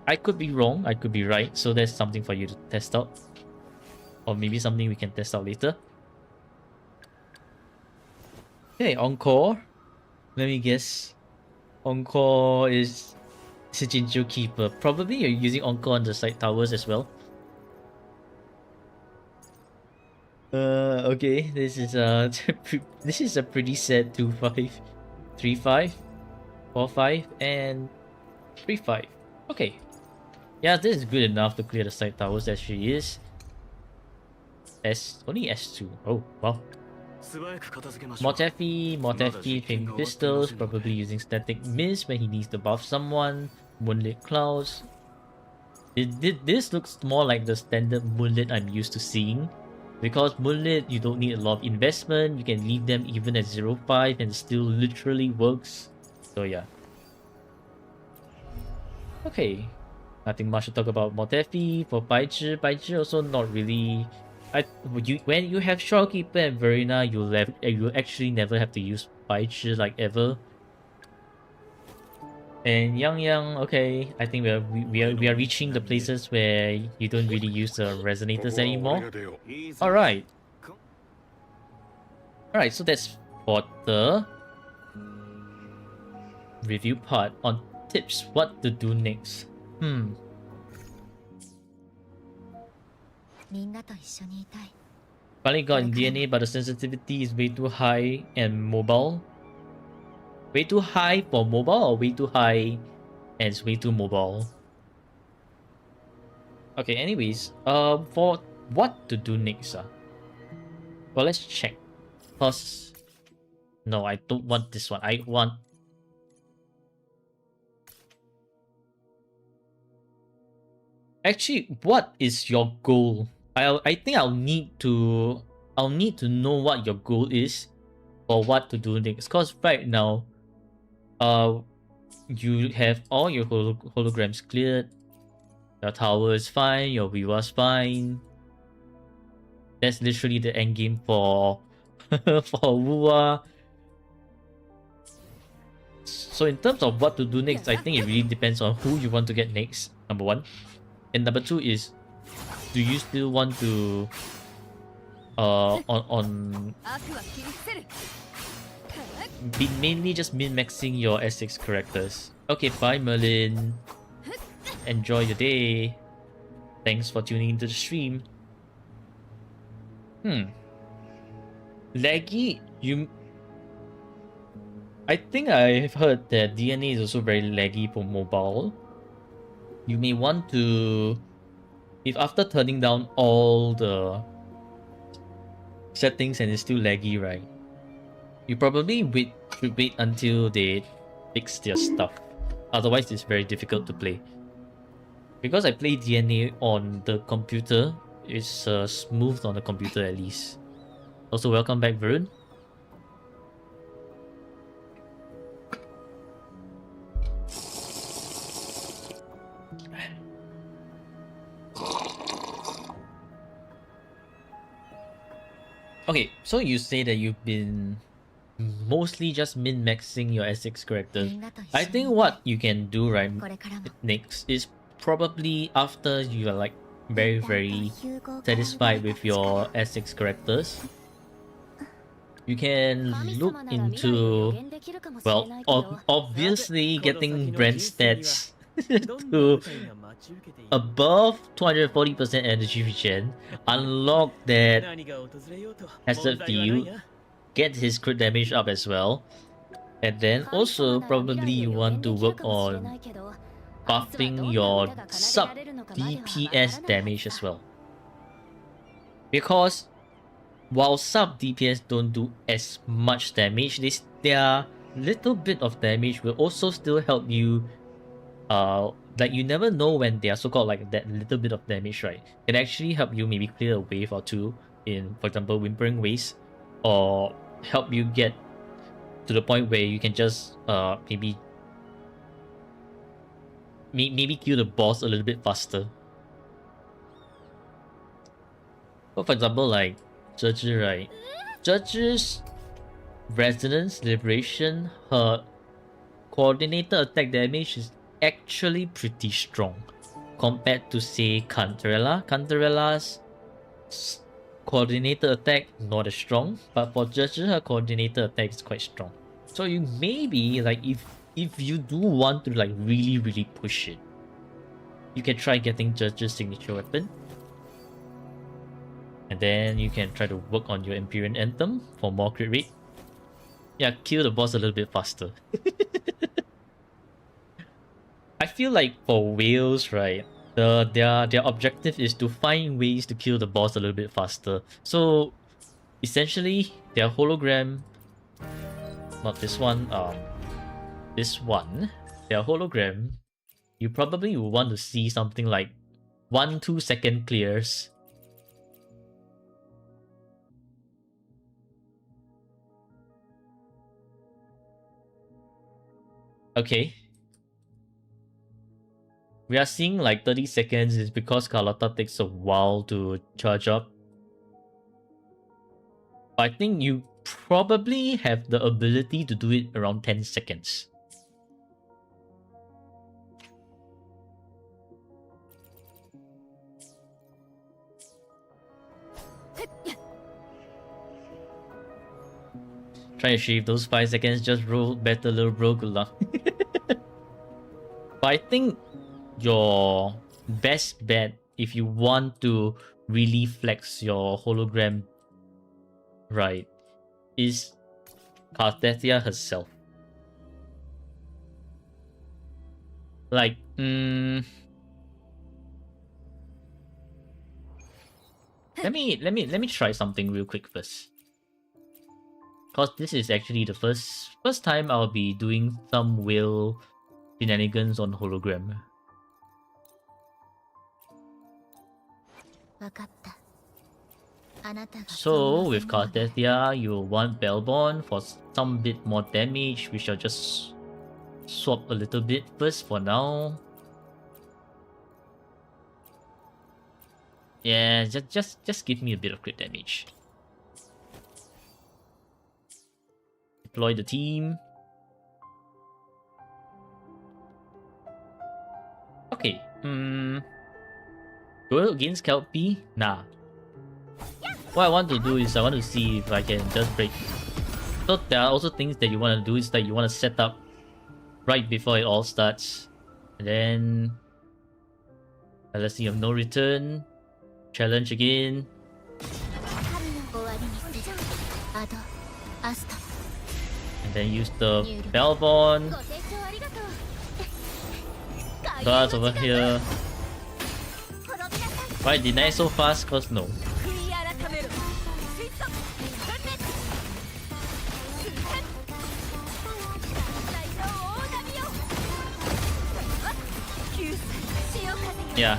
I could be wrong, I could be right, so that's something for you to test out. Or maybe something we can test out later. Okay, Encore. Let me guess. Encore is a Jinju Keeper. Probably you're using Encore on the side towers as well. Okay, this is this is a pretty sad 2-5, 3-5, 4-5, and 3-5. Okay. Yeah, this is good enough to clear the side towers as she is. Only S2. Oh, wow. Motefi, Flame Pistols, probably using Static Mist when he needs to buff someone. Moonlit Clouds. This looks more like the standard Moonlit I'm used to seeing. Because Moonlit, you don't need a lot of investment, you can leave them even at 0-5 and it still literally works. So yeah. Okay. Nothing much to talk about Motefi. For Baizhi also not really. When you have Shroudkeeper and Verena, you actually never have to use Baizhi like ever. And Yang, okay, I think we are reaching the places where you don't really use the resonators anymore. Alright. Alright, so that's for the review part on tips, what to do next. Finally got in DNA, but the sensitivity is way too high and mobile. Way too high for mobile or way too high and it's way too mobile? Okay, anyways, for what to do next? Well, let's check. Plus, no, I don't want this one. I want. Actually, what is your goal? I think I'll need to know what your goal is for what to do next. Cause right now, you have all your holograms cleared. Your tower is fine. Your Wuwa's fine. That's literally the end game for for Wuwa. So in terms of what to do next, I think it really depends on who you want to get next. Number one, and number two is, do you still want to be mainly just min-maxing your S6 characters? Okay, bye Merlin. Enjoy your day. Thanks for tuning into the stream. Laggy? I think I've heard that DNA is also very laggy for mobile. You may want to, if after turning down all the settings and it's still laggy, right? You probably should wait until they fix their stuff. Otherwise, it's very difficult to play. Because I play DNA on the computer, it's smooth on the computer at least. Also, welcome back, Varun. Okay, so you say that you've been mostly just min-maxing your S6 characters. みんなと一 I 緒に think いたい what you can do right これからも next is probably after you are like very だんだんと very 融合から奪 satisfied われ with た your 力 S6 characters. You can 神 look 様なら未来を予 into 言できるかもしれ well ないけど obviously さて、この先 getting の brand 人生には stats どんな to 舞台が待ち受けている above 240% energy regen, unlock that 何が訪れようと hazard 問題はない view, な get his crit damage up as well. And then 神 also 様なら未 probably 来 you を予 want 言 to できる work かもしれ on ないけど buffing your sub DPS damage as well. Because while sub DPS don't do as much damage, their little bit of damage will also still help you. Like you never know when they are so-called like that little bit of damage, right? Can actually help you maybe clear a wave or two in, for example, Whimpering Waste, or help you get to the point where you can just maybe kill the boss a little bit faster. So for example, like Zhe, right? Zhe's Resonance Liberation, her coordinated attack damage is actually pretty strong compared to say Cantarella. Cantarella's coordinated attack not as strong, but for Zhe, her coordinated attack is quite strong. So you maybe like if you do want to like really push it, you can try getting Zhe's signature weapon. And then you can try to work on your Empyrean Anthem for more crit rate. Yeah, kill the boss a little bit faster. I feel like for whales, right, their objective is to find ways to kill the boss a little bit faster. So essentially, their hologram, not this one, this one, their hologram, you probably will want to see something like 1-2 second clears. Okay. We are seeing like 30 seconds is because Carlotta takes a while to charge up. I think you probably have the ability to do it around 10 seconds. Try to shave those 5 seconds, just roll better, little bro, good luck. But I think your best bet if you want to really flex your hologram right is Carthasia herself. Like, let me try something real quick first. Cause this is actually the first time I'll be doing some whale shenanigans on hologram. 分かった。あなたが So そう with 望むなら Carthasia, you'll want Bellborn for some bit more damage. We shall just swap a little bit first for now. Yeah, just give me a bit of crit damage. Deploy the team. Okay. Go against Kelpie? Nah. What I want to do is I want to see if I can just break. So there are also things that you want to do is that you want to set up right before it all starts. And then let's see, no return. Challenge again. 終わりにせずアドアスト And then use the Bellborn. ご清聴ありがとう Guards over here. 滅びなさい Why didn't I so fast? Cause no. 悔い改める水素分裂大の大波よ救済潮風よ Yeah.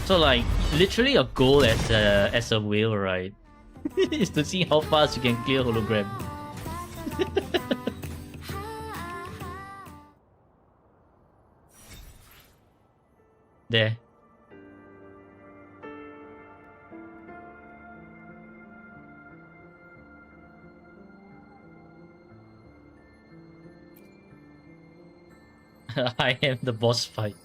So like literally your goal as a whale, right? is to see how fast you can clear hologram. There. I am the boss fight.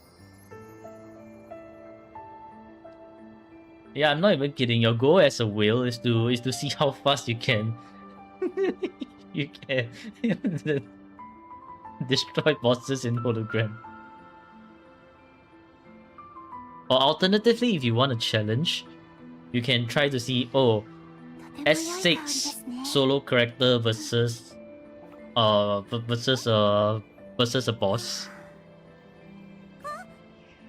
Yeah, I'm not even kidding. Your goal as a whale is to see how fast you can you can destroy bosses in hologram. Or alternatively, if you want a challenge, you can try to see, oh, とても良い香りで S6 すね solo character versus versus a boss.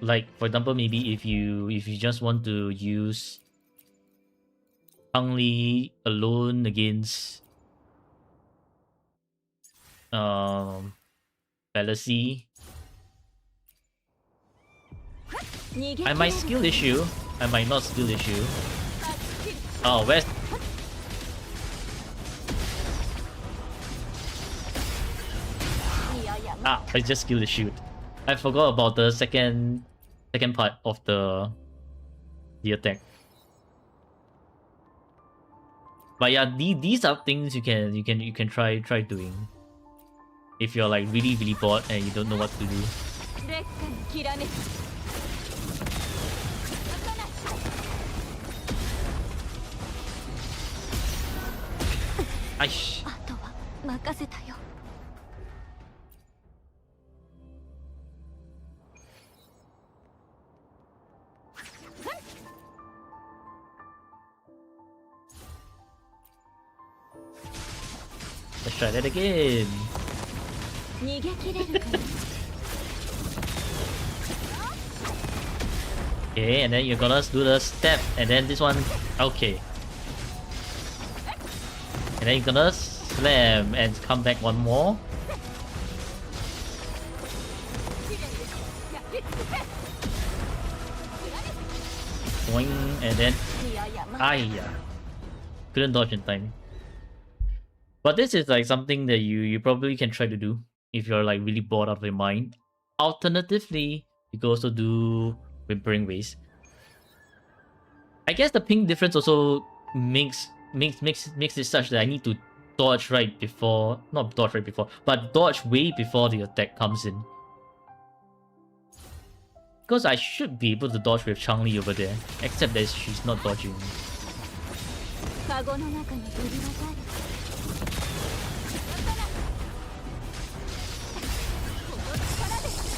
Like for example, maybe if you just want to use Chang-Li alone against Fallacy. I might skill issue. I might not skill issue. Oh, where's... Ah, I just skill issue. I forgot about the second part of the attack. But yeah, these are things you can try doing if you're like really bored and you don't know what to do. Aish. あとは任せたよ Let's try that again. 逃げ切れるかな Okay, and then you're gonna do the step, and then this one, okay. And then you're gonna slam and come back one more. Boing, and then, yeah. Couldn't dodge in time. But this is like something that you probably can try to do if you're like really bored out of your mind. Alternatively, you can also do Whimpering Ways. I guess the ping difference also makes it such that I need to dodge right before, not dodge right before, but dodge way before the attack comes in. Because I should be able to dodge with Chang-Li over there, except that she's not dodging. カゴの中に売り技ある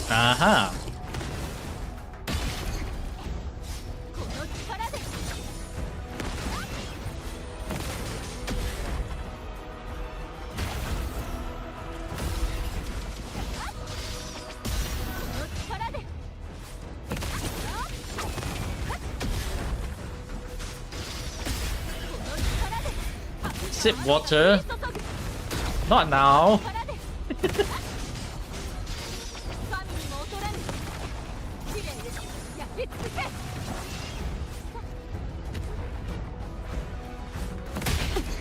Aha! Sip water. Not now.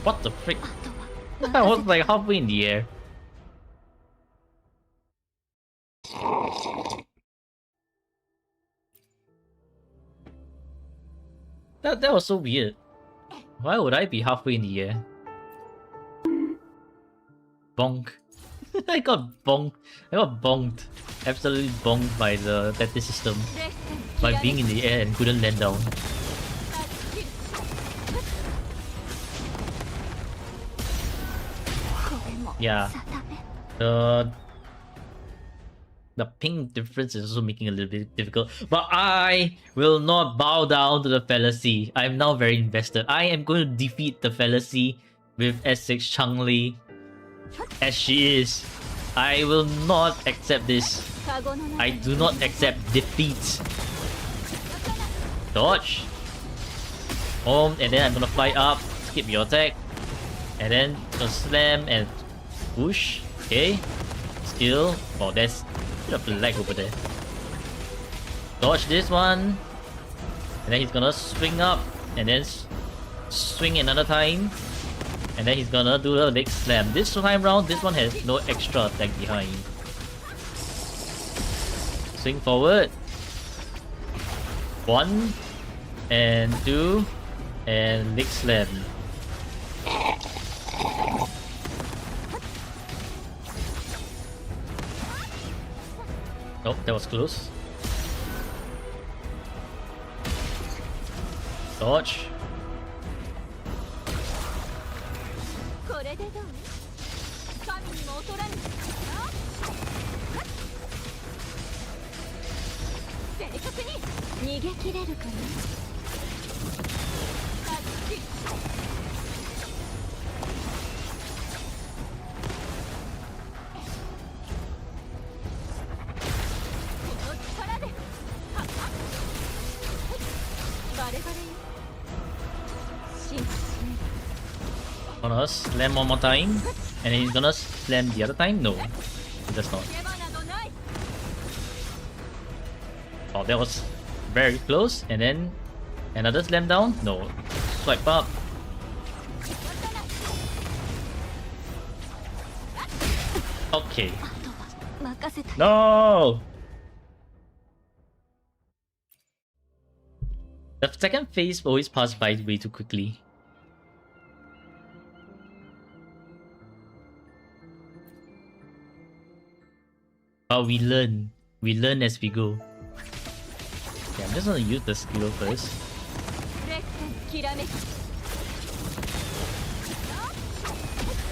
What the frick? I was like halfway in the air. That was so weird. Why would I be halfway in the air? Bonk. I got bonked. I got bonked. Absolutely bonked by the Tetris system. By being in the air and couldn't land down. Yeah. The ping difference is also making it a little bit difficult. But I will not bow down to the fallacy. I am now very invested. I am going to defeat the fallacy with S6 Chang-Li as she is. I will not accept this. I do not accept defeat. Dodge. And then I'm gonna fly up, skip your attack, and then just slam and push. Okay. Skill. Oh, there's a bit of lag over there. Dodge this one, and then he's gonna swing up, and then swing another time. And then he's gonna do the leg slam. This time round, this one has no extra attack behind. Swing forward. 1 and 2 and leg slam. Oh, that was close. Dodge. これでどう？神にも劣らぬ。正確に逃げ切れるかな。タッチ。この力で。はっはっ。バレバレよ。進化しない。 Gonna slam one more time, and he's gonna slam the other time. No, he does not. 手花のない。 Oh, that was very close. And then another slam down. No, swipe up. Okay. 任せた。 No. The second phase always passed by way too quickly. But we learn as we go. Okay, I'm just gonna use the skill first. レッテンきらめき。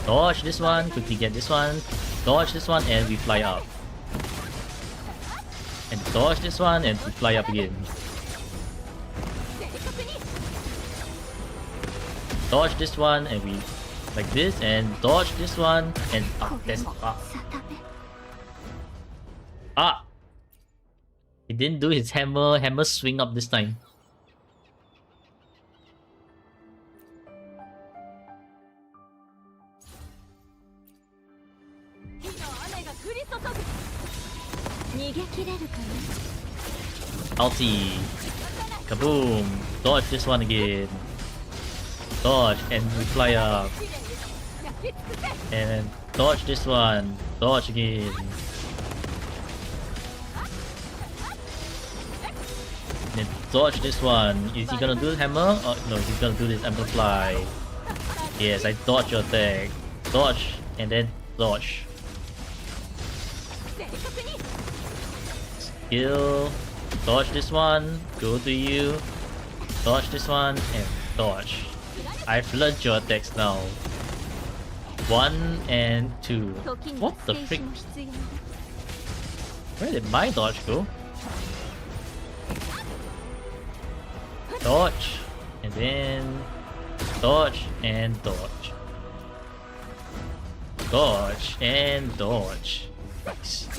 Dodge this one, quickly get this one, dodge this one, and we fly up. And dodge this one, and we fly up again. 正確に。 Dodge this one, and we like this, and dodge this one, and that's サタベ。 He didn't do his hammer swing up this time. 火の雨が降り注ぐ。逃げ切れるかな。 Ulti. Kaboom. Dodge this one again. Dodge, and we fly up. きれいに焼き尽くせ。 And dodge this one. Dodge again. And dodge this one. Is he gonna do the hammer? Oh no, he's gonna do this amplify. Yes, I dodge your attack. Dodge and then dodge. 正確に。 Skill. Dodge this one. Go to you. Dodge this one and dodge. I've learned your attacks now. 1 and 2. 時に What は the 静 frick? 止も必要だ。 Where did my dodge go? Dodge, and then dodge and dodge. Dodge and dodge. Nice. 逃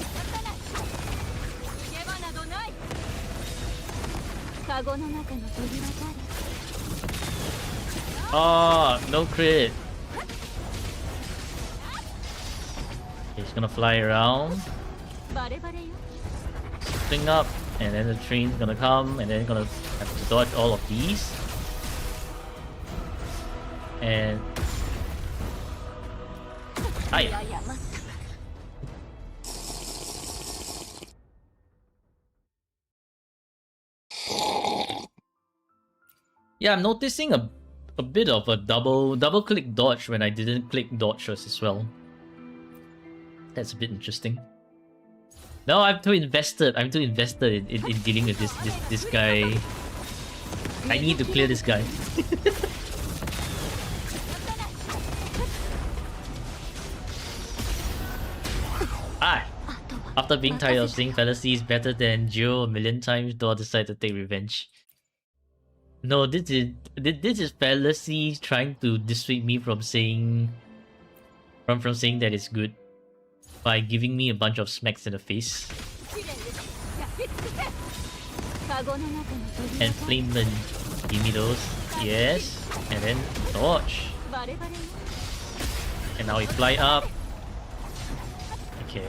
げ場などない。カゴの中の扉たる。 Oh, no crit. He's gonna fly around, バレバレよ。 swing up, and then the train's gonna come, and then gonna have to dodge all of these. And はい。いやいや待った。 Yeah, I'm noticing a bit of a double click dodge when I didn't click dodge as well. That's a bit interesting. No, I'm too invested. I'm too invested in dealing with this guy. I need to clear this guy. After being tired of seeing fallacies better than Joe a million times, Dor decided to take revenge. No, this is fallacy trying to dissuade me from saying from saying that it's good by giving me a bunch of smacks in the face. きれいに焼き尽くせ。カゴの中の扉 And たる。 Flameman, give me those. Yes. And then dodge. バレバレよ。 And now we fly up. Okay.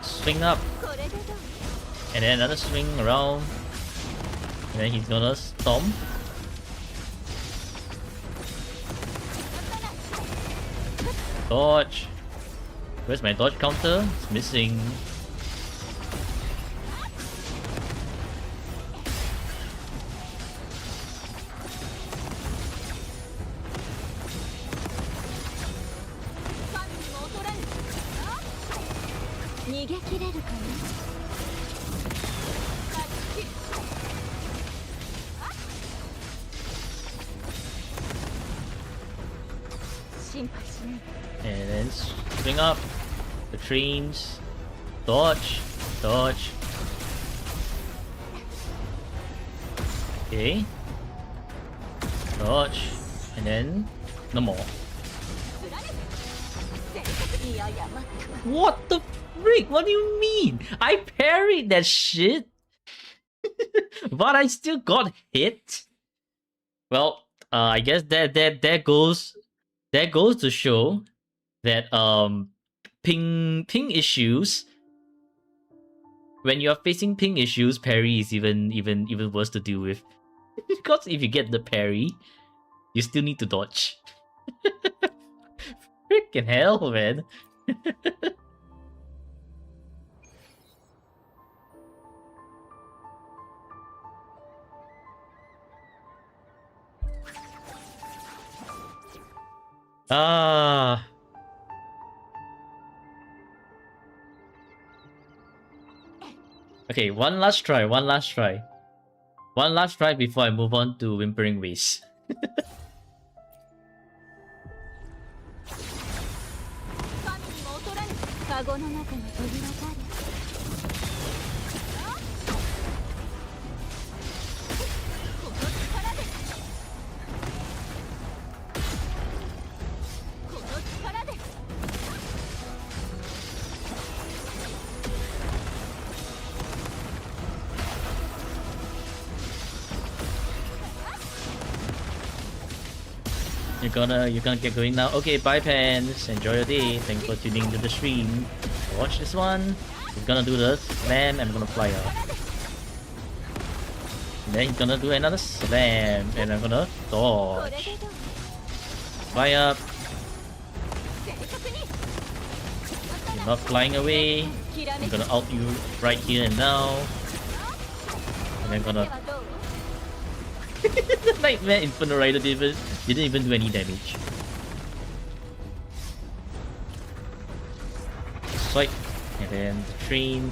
Swing up. これでどう？ And then another swing around. And then he's gonna stomp. Dodge. Where's my dodge counter? It's missing. 逃げ切れるかな。心配しない。 And then swing up the trains. Dodge. Dodge. Okay. Dodge. And then no more. What the freak? What do you mean? I parried that shit. But I still got hit. Well, I guess that goes to show that ping issues, when you're facing ping issues, parry is even worse to deal with. Because if you get the parry, you still need to dodge. Freaking hell, man. Ah. Okay, one last try before I move on to Whimpering Ways. カゴの中の扉たる。この力で。この力で。You're gonna get going now. Okay, bye pants. Enjoy your day. Thanks for tuning into the stream. Watch this one. He's gonna do the slam and I'm gonna fly up. And then he's gonna do another slam and I'm gonna dodge. Fly up. You're not flying away. I'm gonna out you right here and now. And then gonna the Nightmare Inferno Rider didn't even do any damage. Swipe, and then the train.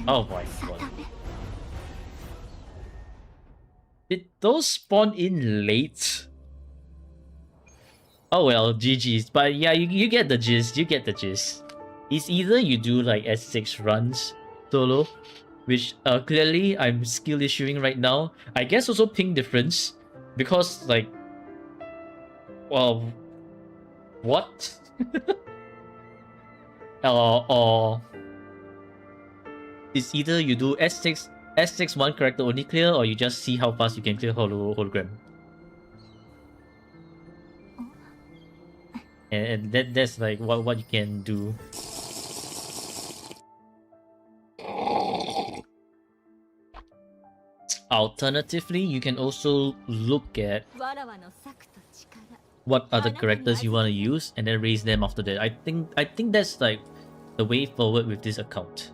Oh my god. Did those spawn in late? Oh well, GG's. But yeah, you get the gist. You get the gist. It's either you do like S6 runs solo, which clearly I'm skill issuing right now. I guess also ping difference, because like, well, what? Or it's either you do S6 one character only clear, or you just see how fast you can clear hologram. And that's like what you can do. Alternatively, you can also look at what other characters you want to use and then raise them after that. I think that's like the way forward with this account.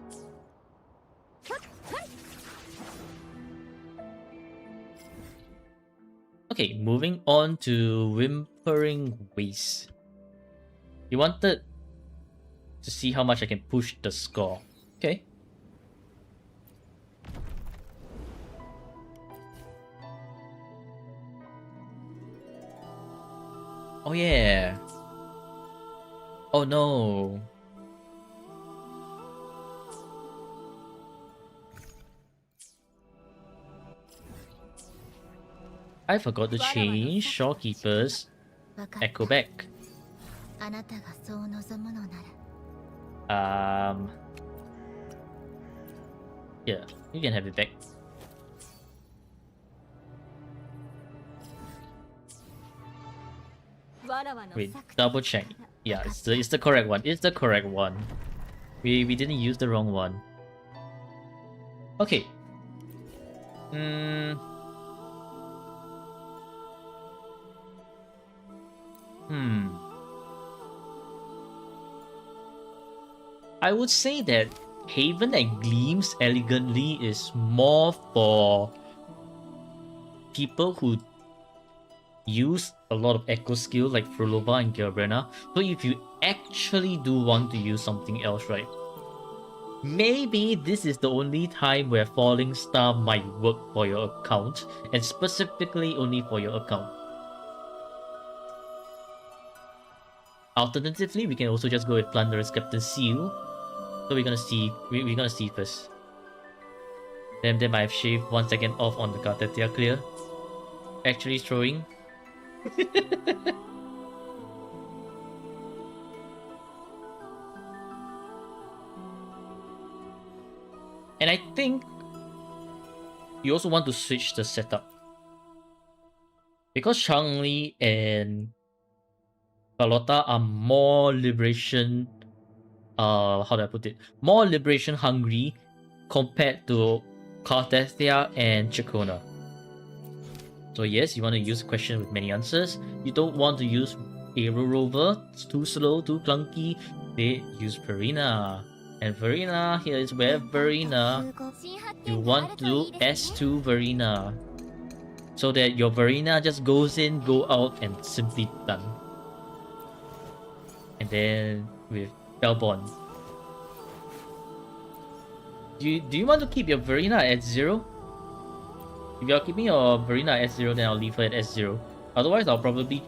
Okay, moving on to Whimpering Ways. You wanted to see how much I can push the score. Okay. Oh yeah. Oh no. I forgot to change Shopkeeper's Echo back. Yeah, you can have it back. Wait, double check. Yeah, it's the correct one. It's the correct one. We didn't use the wrong one. Okay. I would say that Haven and Gleams Elegantly is more for people who use a lot of echo skill like Frolova and Gabrena. So if you actually do want to use something else, right? Maybe this is the only time where Falling Star might work for your account, and specifically only for your account. Alternatively, we can also just go with Plunderous Captain Seal. So we're gonna see first. Then I've shaved 1 second off on the Kartetia clear. Actually throwing. And I think you also want to switch the setup. Because Changli and Carlotta are more liberation how do I put it? More liberation hungry compared to Cartesia and Chacona. So yes, you want to use a question with many answers. You don't want to use Aero Rover, it's too slow, too clunky. They use Verena. And Verena, here is where Verena, you want to do S2 Verena. So that your Verena just goes in, go out, and simply done. And then with Belbon. Do you want to keep your Verena at 0? If you're keeping your Verena at S0, then I'll leave her at S0. Otherwise, I'll probably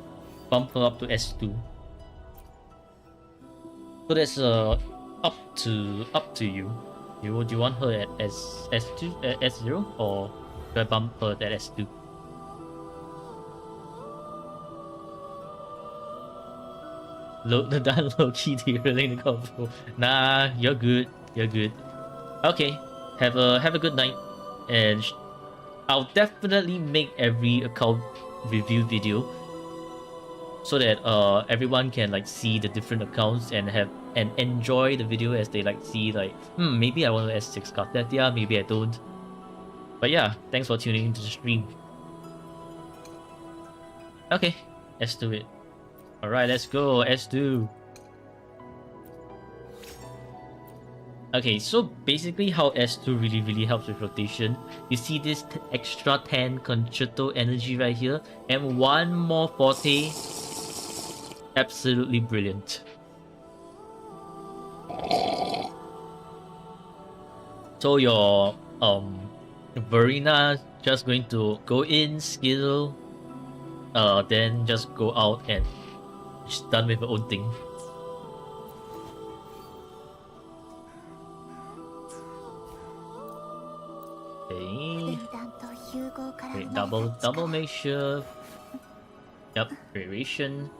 bump her up to S2. So that's up to you. Do you want her at S2 at S0, or do I bump her at S2? Low key derailing the combo. Nah, you're good. You're good. Okay, have a good night, and I'll definitely make every account review video so that everyone can like see the different accounts and enjoy the video as they like see like maybe I want to S6 Kartetia, maybe I don't. But yeah, thanks for tuning into the stream. Okay, let's do it. Alright, let's go, S2. Okay, so basically how S2 really helps with rotation, you see this extra 10 Concerto energy right here, and one more Forte. Absolutely brilliant. So your Verena just going to go in, skill, then just go out and she's done with her own thing. Okay. Wait, double make sure. Yep, variation.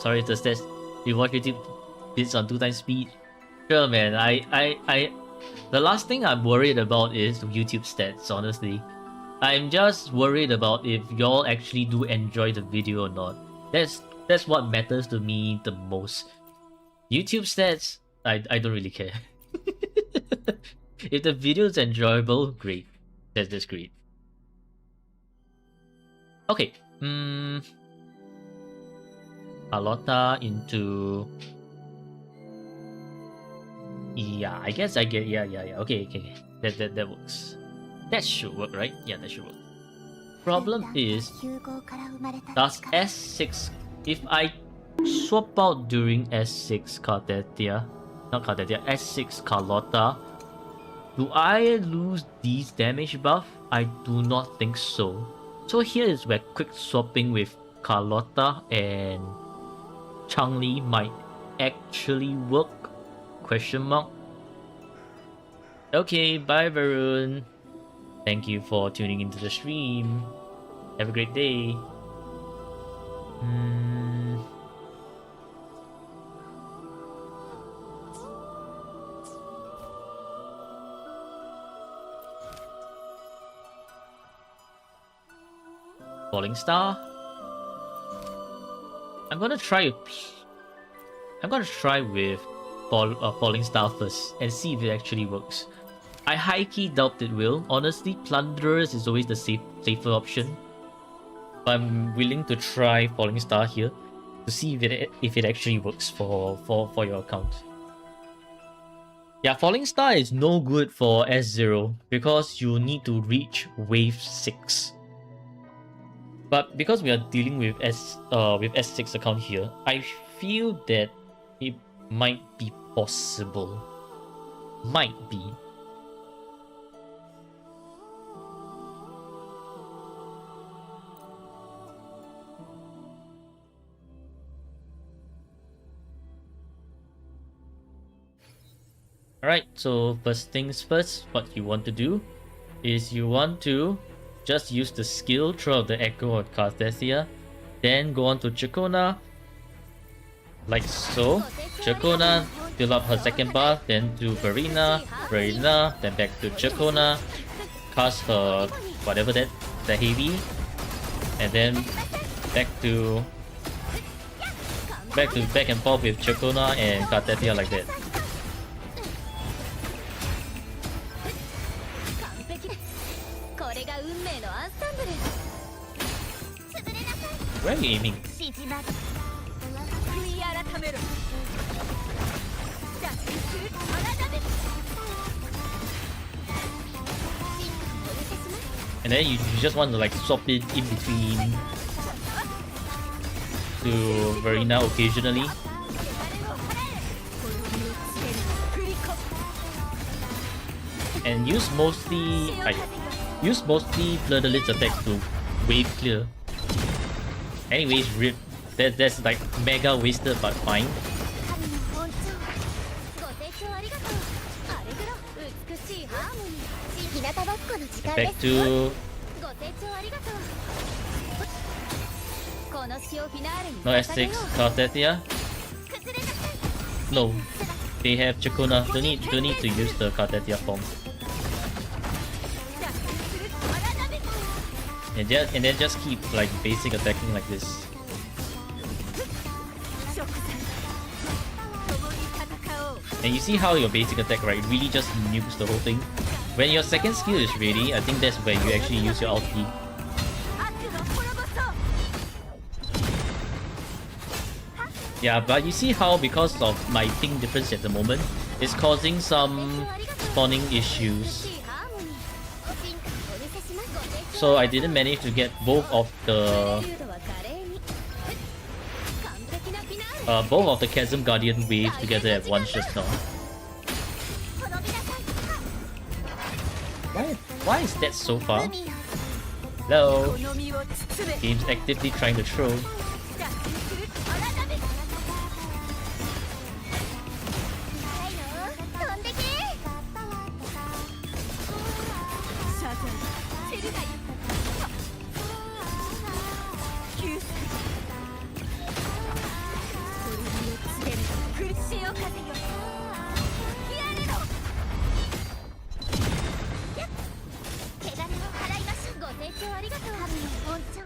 Sorry, does that you watch YouTube bits on 2x speed? Sure, man. I the last thing I'm worried about is YouTube stats, honestly. I'm just worried about if y'all actually do enjoy the video or not. That's what matters to me the most. YouTube stats, I don't really care. If the video is enjoyable, great. That's great. Okay. Carlotta into... Yeah, I guess I get... Yeah. Okay. That works. That should work, right? Yeah, that should work. Problem is, does S6... If I swap out during S6 Kartetia, not Kartetia, S6 Carlotta, do I lose these damage buff? I do not think so. So here is where quick swapping with Carlotta and Changli might actually work? Question mark. Okay, bye Varun. Thank you for tuning into the stream. Have a great day. Falling Star. I'm gonna try with Falling Star first and see if it actually works. I high-key doubt it will. Honestly, Plunderers is always the safer option. But I'm willing to try Falling Star here to see if it actually works for your account. Yeah, Falling Star is no good for S0 because you need to reach wave 6. But because we are dealing with S6 account here, I feel that it might be possible. Might be. Alright, so first things first, what you want to do is you want to just use the skill throughout the Echo of Carthethia, then go on to Chakona, like so. Chakona, fill up her second buff, then do Verena, then back to Chakona, cast her whatever that, the heavy, and then back and forth with Chakona and Carthethia like that. Where are you aiming? And then you just want to like swap it in between to Verena occasionally. And use mostly Blur-the-Lid's attacks to wave clear. Anyways, RIP. That's like mega wasted, but fine. Back to... No S6, Carthethia. No, they have Chakona. Don't need to use the Carthethia form. And then just keep like basic attacking like this. And you see how your basic attack, right, really just nukes the whole thing. When your second skill is ready, I think that's where you actually use your ulti. Yeah, but you see how because of my ping difference at the moment, it's causing some spawning issues. So I didn't manage to get both of the Chasm Guardian waves together at once just now. Why is that so far? Hello? Game's actively trying to troll.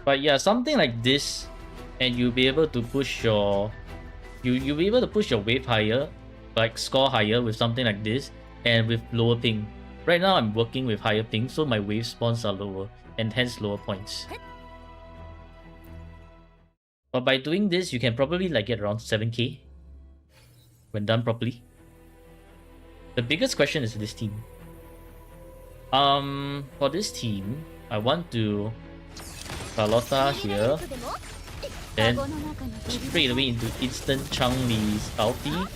But yeah, something like this, and you'll be able to push your you'll be able to push your wave higher, like score higher with something like this, and with lower ping. Right now I'm working with higher ping, so my wave spawns are lower, and hence lower points. But by doing this, you can probably like get around 7k when done properly. The biggest question is this team. For this team, I want to Carlotta here, then straight away into instant Chang-Li's ulti.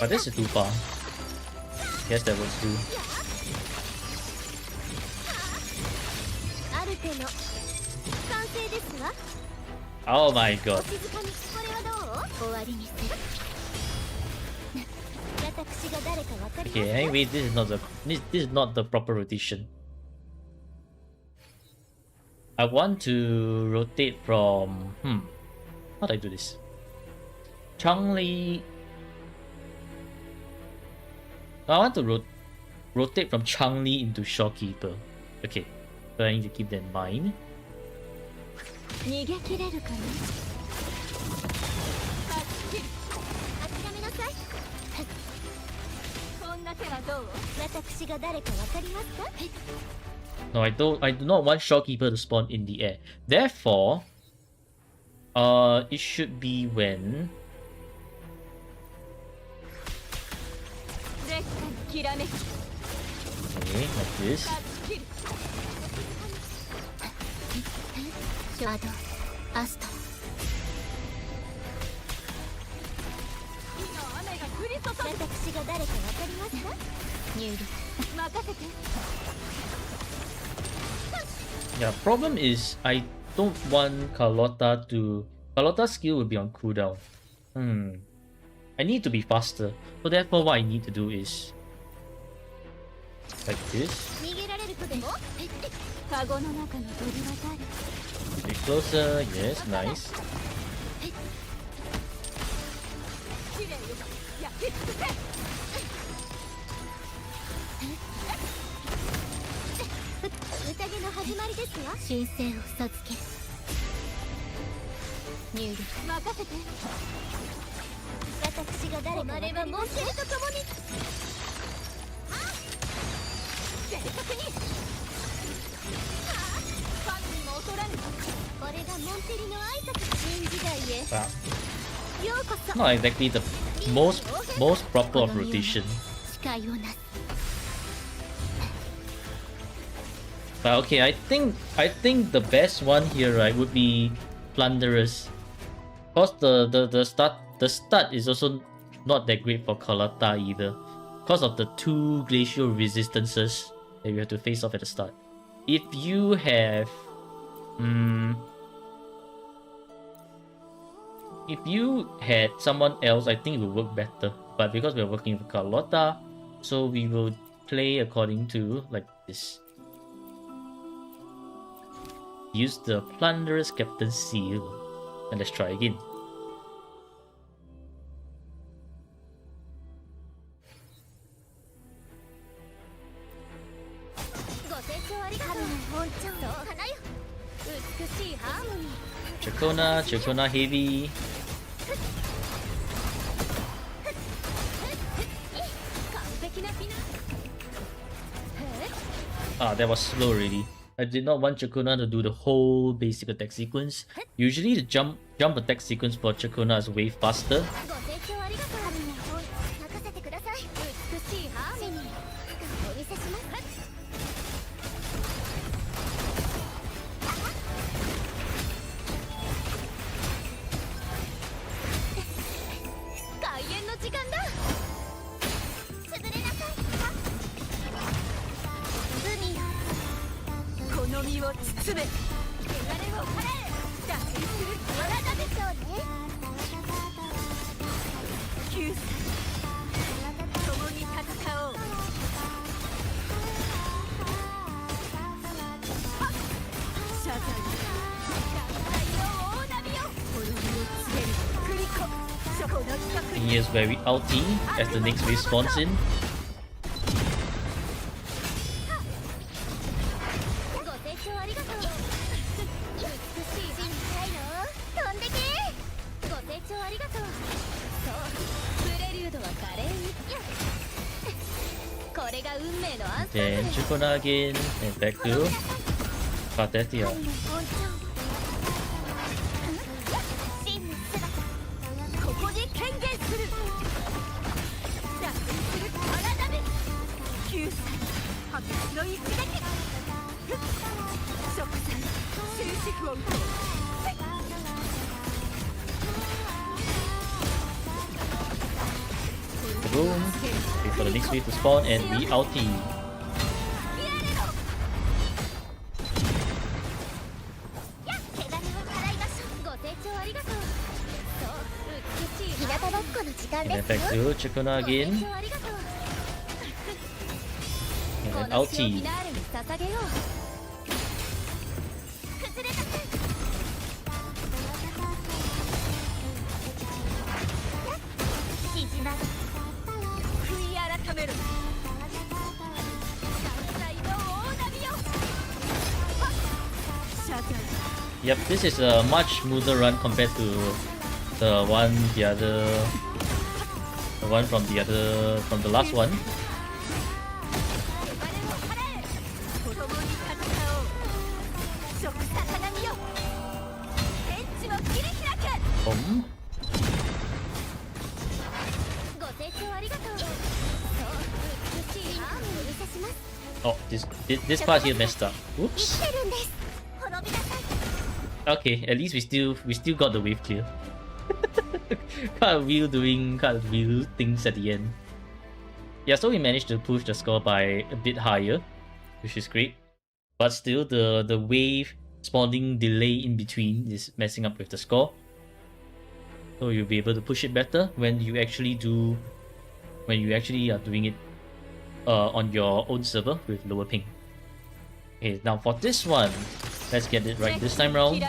But this is too far. Guess that was too. Oh my god. Okay, anyway, this is not the proper rotation. I want to rotate from how do I do this? Chang-Li. I want to rotate from Chang-Li into Shopkeeper. Okay, so I need to keep that in mind. 逃げ切れるかな。諦めなさい。こんな手はどう？私が誰かわかりますか？ No, I don't. I do not want Shopkeeper to spawn in the air. Therefore, it should be when. 烈火のきらめき。 Okay, like this. 断ち切る。シャドウアスト火の雨が降り注ぐ。私が誰かわかりますか？入力任せて。 Yeah, problem is I don't want Carlotta to. Carlotta's skill will be on cooldown. I need to be faster. So therefore, what I need to do is like this. 逃げられるとでも？カゴの中の鳥は誰？ Be closer. Yes, nice. 試練よ、焼き尽くせ。宴の始まりですわ。神聖を授ける入力任せて。私が誰かわかりますか？もう生と共に。正確に。ファンにも劣らぬ。これがモンテリの挨拶。新時代へ。 Wow. ようこそ。 Not exactly the most proper of rotation. 誓いをなす But okay, I think the best one here, right, would be Plunderers. Cause the start is also not that great for Carlotta either. Because of the 2 glacial resistances that you have to face off at the start. If you have if you had someone else, I think it would work better. But because we're working with Carlotta, so we will play according to like this. Use the Plunderer's Captain Seal. And let's try again. Chacona heavy. Ah, that was slow already. I did not want Chacona to do the whole basic attack sequence. Usually the jump attack sequence for Chacona is way faster. Here's where we ulti as the next wave spawns in. Then Chacona again and back to Cartetia. Boom. Wait for the next wave to spawn and we ulti. And then back to Chacona again. And then ulti. Yep, this is a much smoother run compared to the one from the last one. Oh, this part here messed up. Oops. Okay, at least we still got the wave clear. Cartwheel doing cartwheel things at the end. Yeah, so we managed to push the score by a bit higher, which is great. But still, the wave spawning delay in between is messing up with the score. So you'll be able to push it better when you actually are doing it on your own server with lower ping. Okay, now for this one, let's get it right this time round.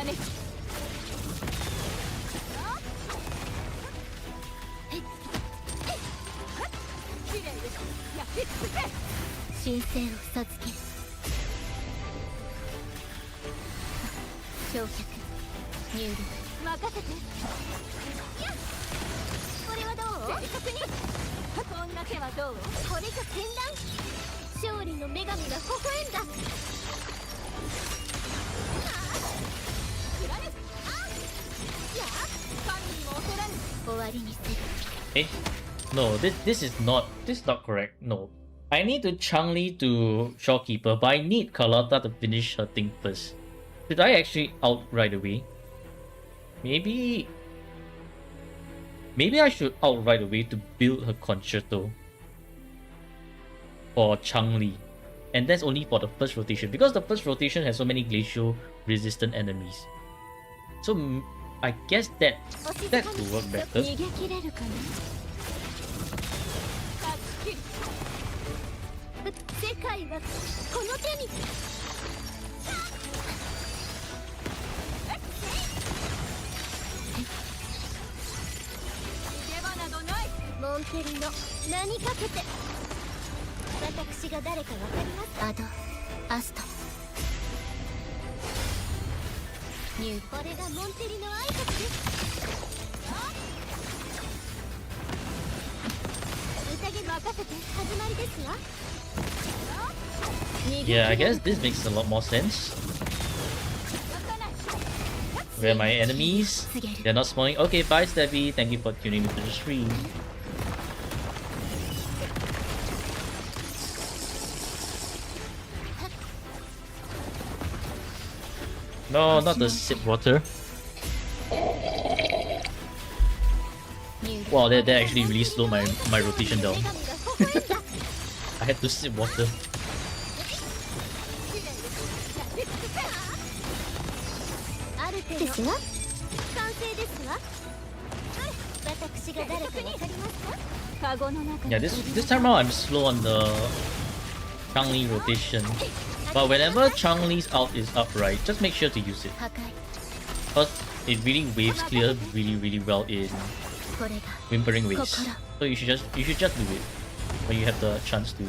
Eh? No, this is not correct. No. I need to Changli to Shopkeeper, but I need Carlotta to finish her thing first. Should I actually out right away? Maybe I should out right away to build her concerto for Changli. And that's only for the first rotation, because the first rotation has so many glacial resistant enemies. So I guess that could work better. Yeah, I guess this makes a lot more sense. Where my enemies, they're not spawning. Okay, bye Steffi, thank you for tuning into the stream. No, not the sip water. Wow, that actually really slowed my rotation down. I had to sip water. Yeah, this time around I'm slow on the Changli rotation. But whenever Changli's ult is up, right, just make sure to use it. Because it really waves clear really well in Whimpering Waves. So you should just do it when you have the chance to.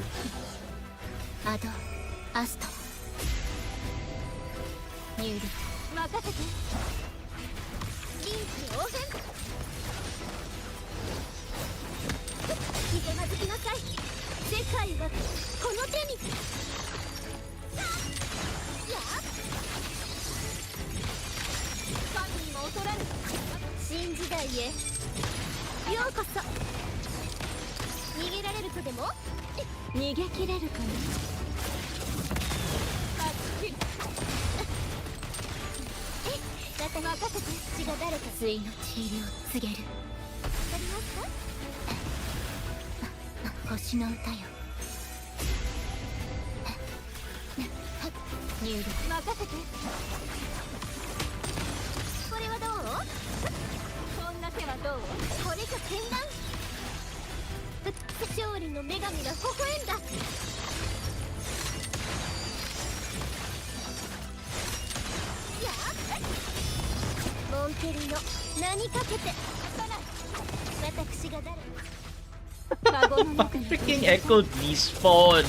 Freaking Echo despawn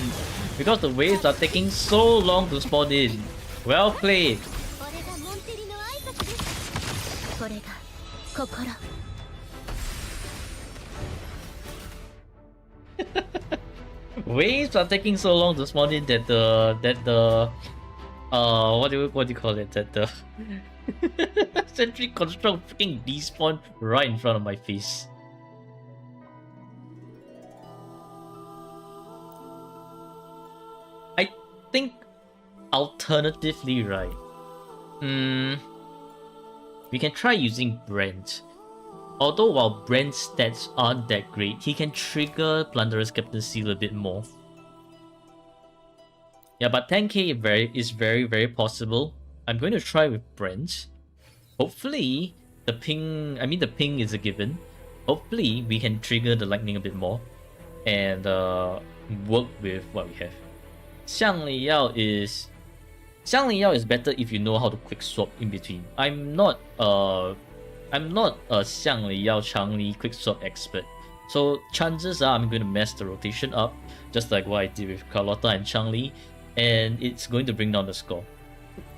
because the waves are taking so long to spawn in. Well played. 心 Waves are taking so long to spawn in that the what do you call it, that the sentry construct freaking despawn right in front of my face. I think alternatively, right, we can try using Brent. Although while Brent's stats aren't that great, he can trigger Plunderer's Captain Seal a bit more. Yeah, but 10k is very, very possible. I'm going to try with Brent. Hopefully, the ping is a given. Hopefully, we can trigger the lightning a bit more and work with what we have. Xiang Li Yao is better if you know how to quick swap in between. I'm not a Xiang Li Yao Chang Li quick swap expert, so chances are I'm going to mess the rotation up, just like what I did with Carlotta and Chang Li, and it's going to bring down the score.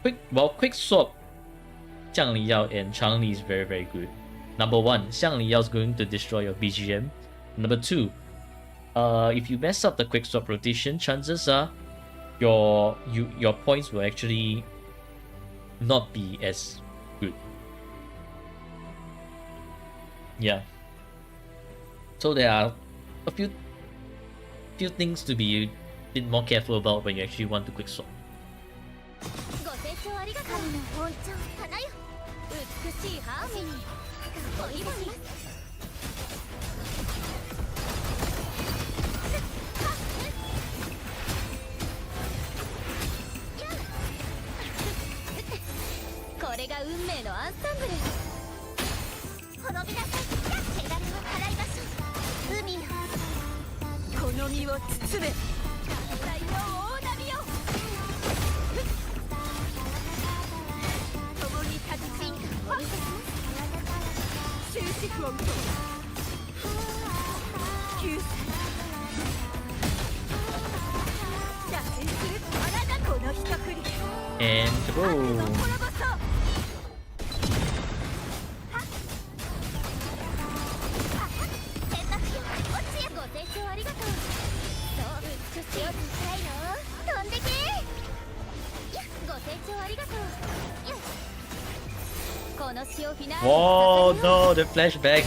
Quick swap Xiang Li Yao and Chang Li is very, very good. Number one, Xiang Li Yao is going to destroy your BGM. Number two, if you mess up the quick swap rotation, chances are your points will actually not be as good. Yeah. So there are a few things to be a bit more careful about when you actually want to quick swap. ご清聴ありがとう神の本調花よ美しいハーモニーお祝いこれが運命のアンサンブル滅びなさい手紙を払いましょう海よこの身を包め大の大波よ共に立ち進化終止符を打とう救済邪変するあなたこの一振り And go. 'Whoa, no, the flashback.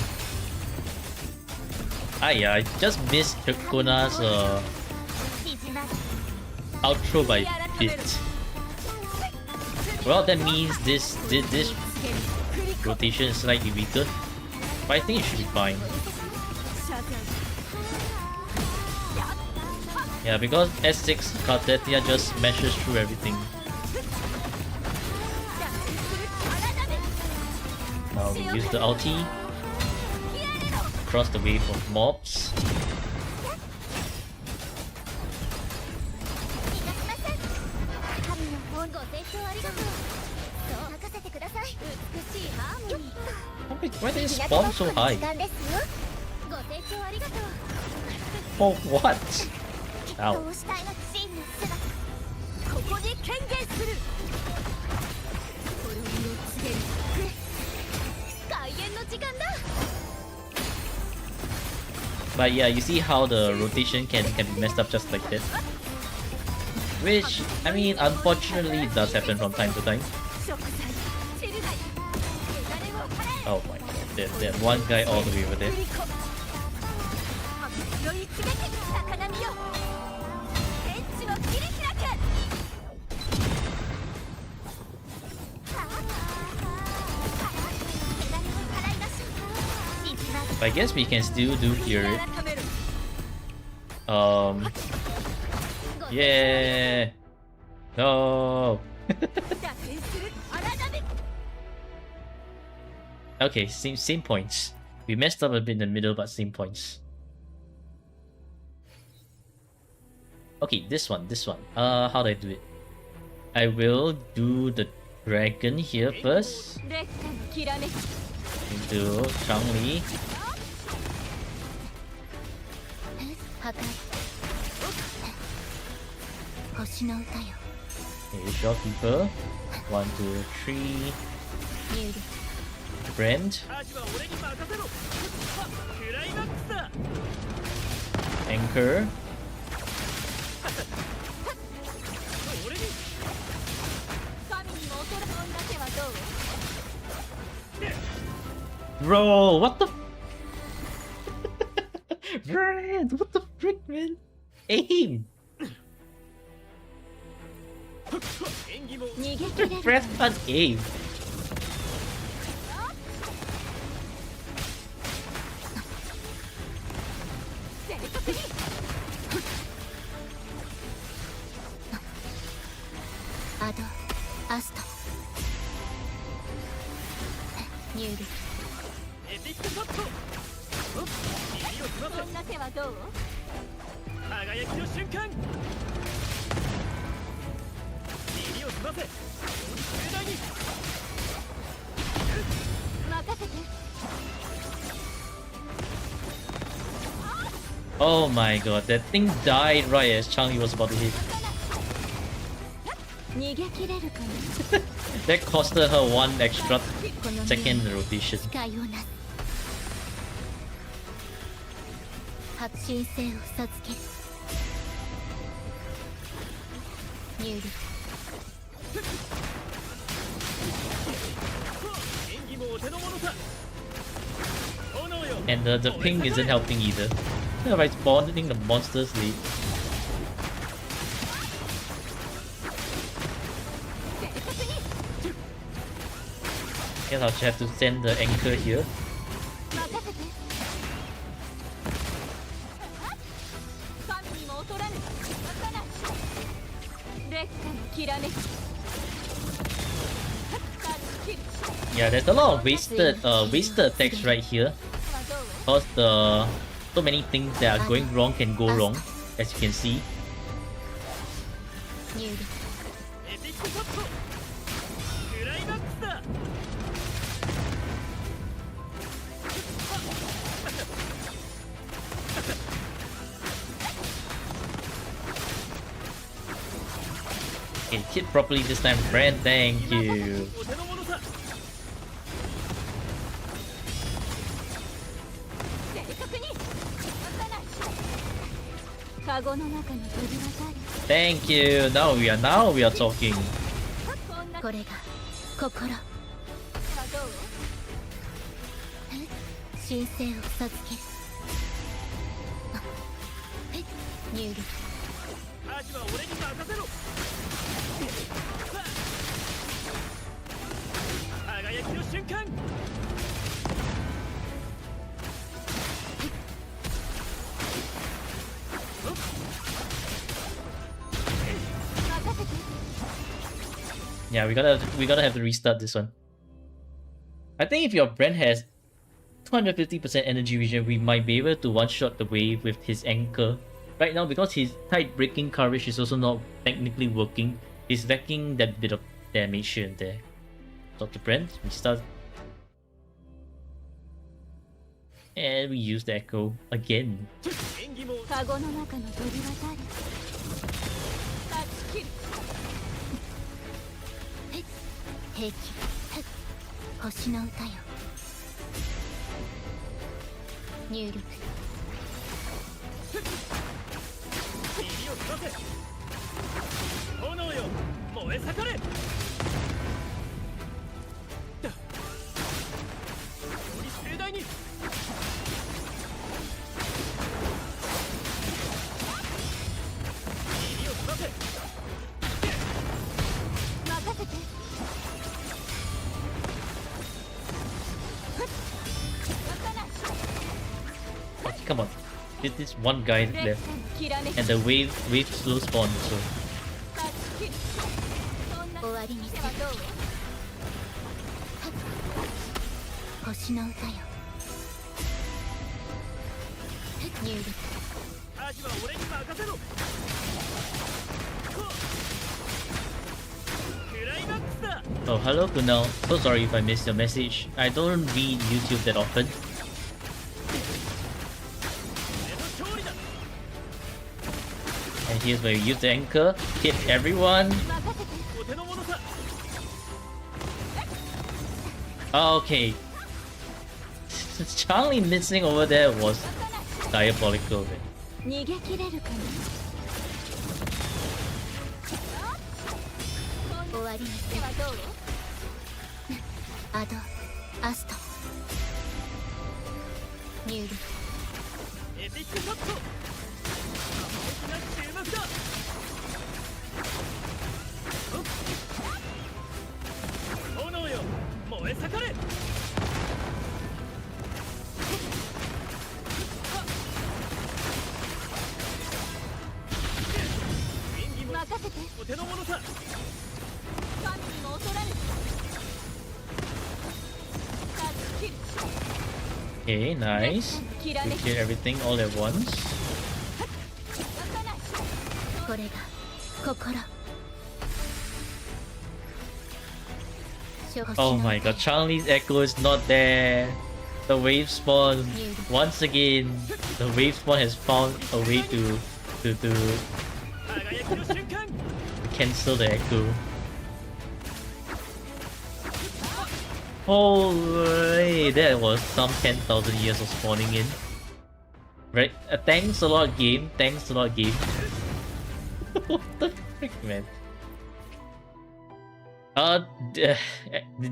Yeah, I just missed Kona's outro by a bit. Well, that means this rotation is slightly weaker, but I think it should be fine. Yeah, because S6 Cartetia just smashes through everything. Now we use the ulti, cross the wave of mobs. Why did it spawn so high? Oh, what? Ow. But yeah, you see how the rotation can be messed up just like that. Which, I mean, unfortunately does happen from time to time. Oh my god, that one guy all the way over there. I guess we can still do hear it. Yeah. No. Okay, same points. We messed up a bit in the middle, but same points. Okay, this one. How do I do it? I will do the dragon here first. Into Changli. Okay, shopkeeper. 1, 2, 3. brand. アジは俺に任せろ。クライマックスだ。 Anchor. 俺に。神にも劣らないだけはどう？ Bro, what the brand? What the frick, man? Aim! 演技も逃げ切れる Press on aim. 正確に。アドアストニュールエピックショット。耳を澄ませ。そんな手はどう？輝きの瞬間。耳を澄ませ。盛大に。任せて。 Oh my god, that thing died right as Changi was about to hit. 逃げ切れるかな。 That costed her one extra この second rotation. 誓いをなす。発信性を授ける。ニュール演技もお手の物さ。炎よ。 And the ping isn't helping either. By spawning the monsters lead. 正確に。 Guess I'll just have to send the anchor here. 任せて。神にも劣らぬ。渡な劣化のきらめき。Yeah, there's a lot of wasted attacks right here. Because so many things that are going wrong can go wrong, as you can see. ニュールエピックショット。クライマックスだ。 Okay, hit properly this time, friend. Thank you. お手の物さ。正確に。渡なカゴの中の飛び渡り。 Thank you. Now we are talking. これが心。はどう？神聖を授ける。ニュールアジは俺に任せろ。輝きの瞬間。 任せて。 Yeah, we gotta have to restart this one. I think if your brand has 250% energy region, we might be able to one-shot the wave with his anchor. Right now, because his tight breaking coverage is also not technically working, he's lacking that bit of damage here and there. Stop the brand, restart. And we use the echo again. 演技もカゴの中の飛び渡り。断ち切る。兵器。星の歌よ。ニュール耳を澄ませ。炎よ、燃え盛れ。だ。より盛大に。耳を澄ませ。任せて。 Okay, come on. There's this one guy left. And the wave slow spawn so. 終わりにせよ。星の歌よ。ニュールアジは俺に任せろ。クライマックスだ。 Oh, hello Kunal. So sorry if I missed your message. I don't read YouTube that often. 俺の勝利だ。 And here's where you use the anchor, hit everyone. 任せて。お手の物さ。 Okay, Charlie missing over there was diabolical, man. 逃げ切れるかな。終わりにしてはどう？アド、アスト、ニューリ。エピックショット。注目だ。炎よ、燃え盛れ。任せて。お手の物さ。神にも恐られる。Okay, nice. We kill everything all at once. これが心。Oh my god, Charlie's echo is not there. The wave spawn once again. The wave spawn has found a way to cancel the echo. Holy, that was some 10,000 years of spawning in. Right? Thanks a lot, game. Thanks a lot, game. What the frick, man?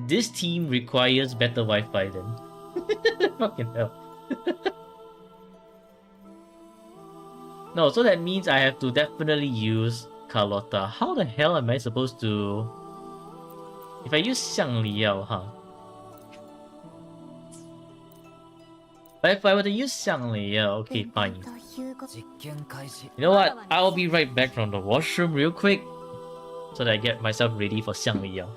This team requires better Wi-Fi then. Fucking hell. No, so that means I have to definitely use Carlotta. How the hell am I supposed to... If I use Xiang Liao, huh? But if I were to use Xiang Liao, okay, fine. You know what? I'll be right back from the washroom real quick so that I get myself ready for Xiang Liao.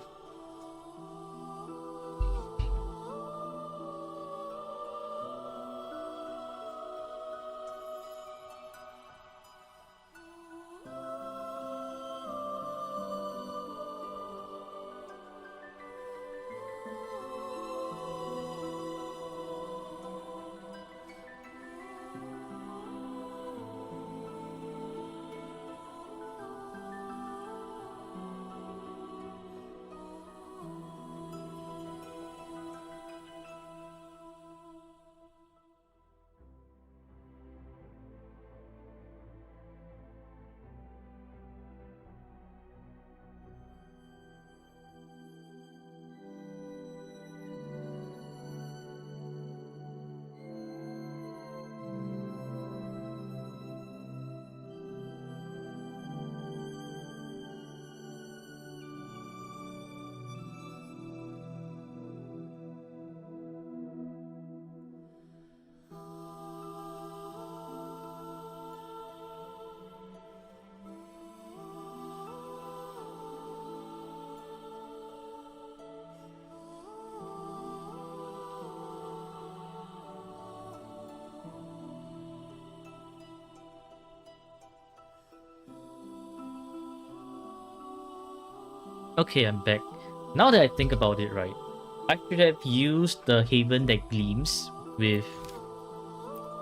Okay, I'm back. Now that I think about it, right, I should have used the Haven that gleams with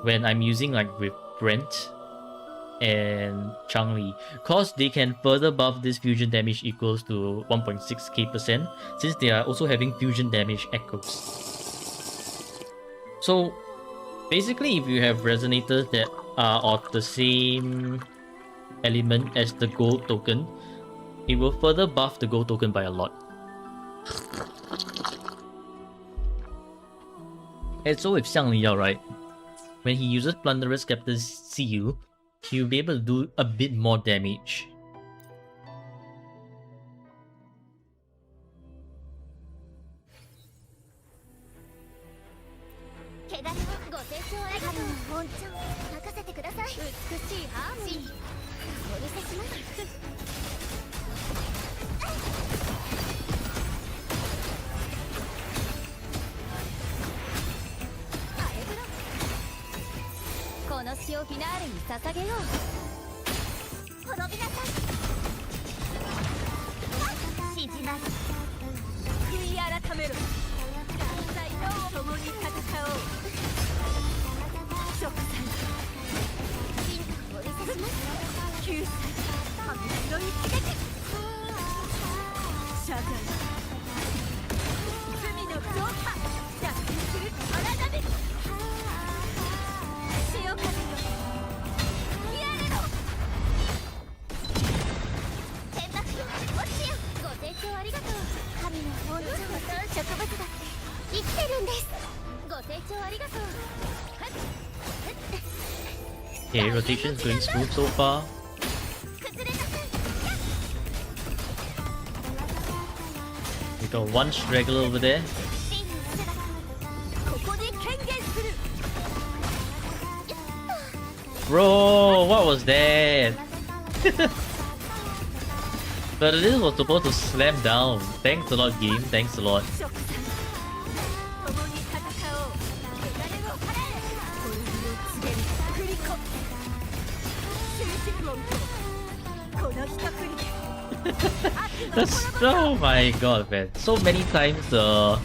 when I'm using like with Brent and Changli, cause they can further buff this fusion damage equals to 1.6k% since they are also having fusion damage echoes. So basically, if you have resonators that are of the same element as the gold token, it will further buff the gold token by a lot. And so with Xiang Liao, right, when he uses Plunderous Captain's Seal, he'll be able to do a bit more damage. Okay, rotation is going smooth so far. We got one straggler over there. Bro, what was that? But this was supposed to slam down. Thanks a lot, game. Thanks a lot. That's, oh my god, man. So many times the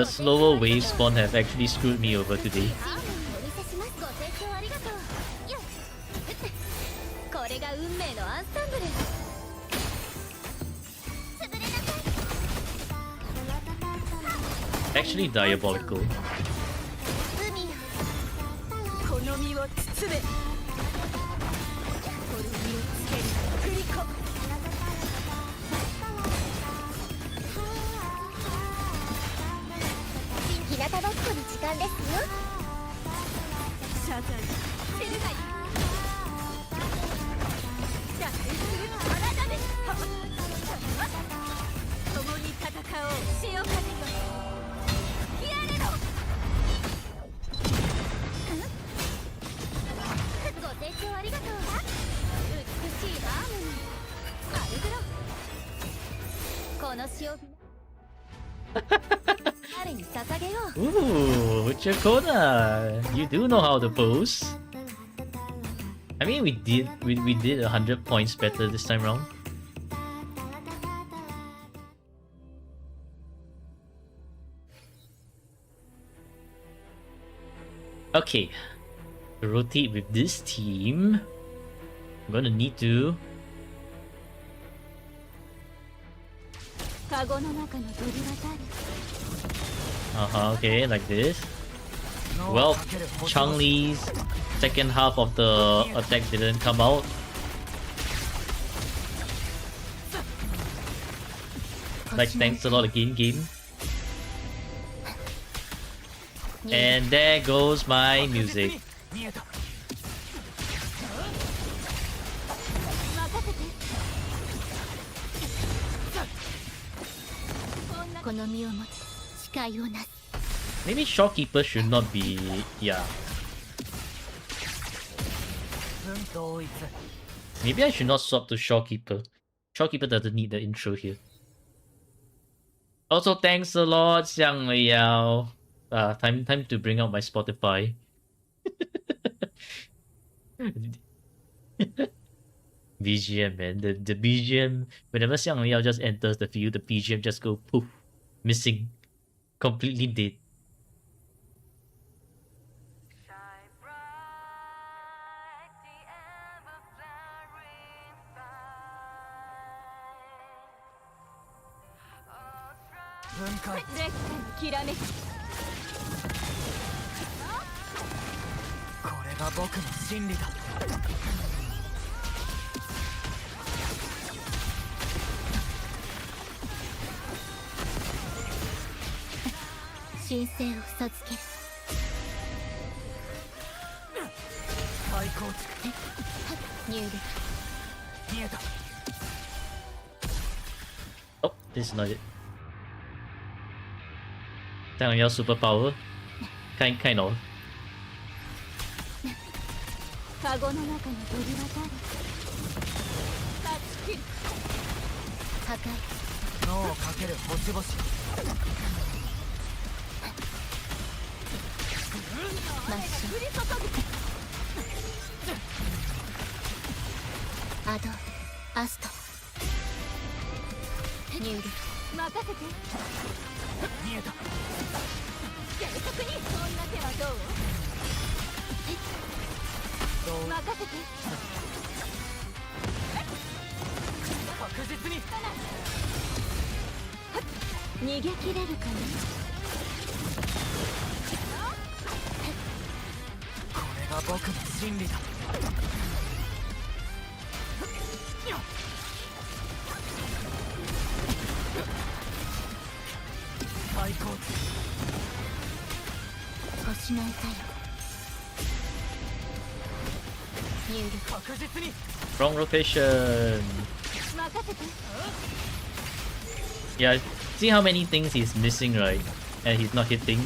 slower wave spawn have actually screwed me over today. Actually diabolical. Ooh, Chakona, you do know how to pose. I mean, we did 100 points better this time round. Okay, to rotate with this team, I'm gonna need to. Okay, like this. Well, Chang-Li's second half of the attack didn't come out. Like, thanks a lot again, game. And there goes my music. Maybe Shopkeeper should not be... yeah. Maybe I should not swap to Shopkeeper. Shopkeeper doesn't need the intro here. Also, thanks a lot, Xiang Liao. Time to bring out my Spotify. BGM, man. The BGM, whenever Xiang Liao just enters the field, the BGM just go poof. Missing. Completely dead. Oh, this is not it. Down your superpower. Kind of. Wrong rotation. Yeah, see how many things he's missing, right? And he's not hitting,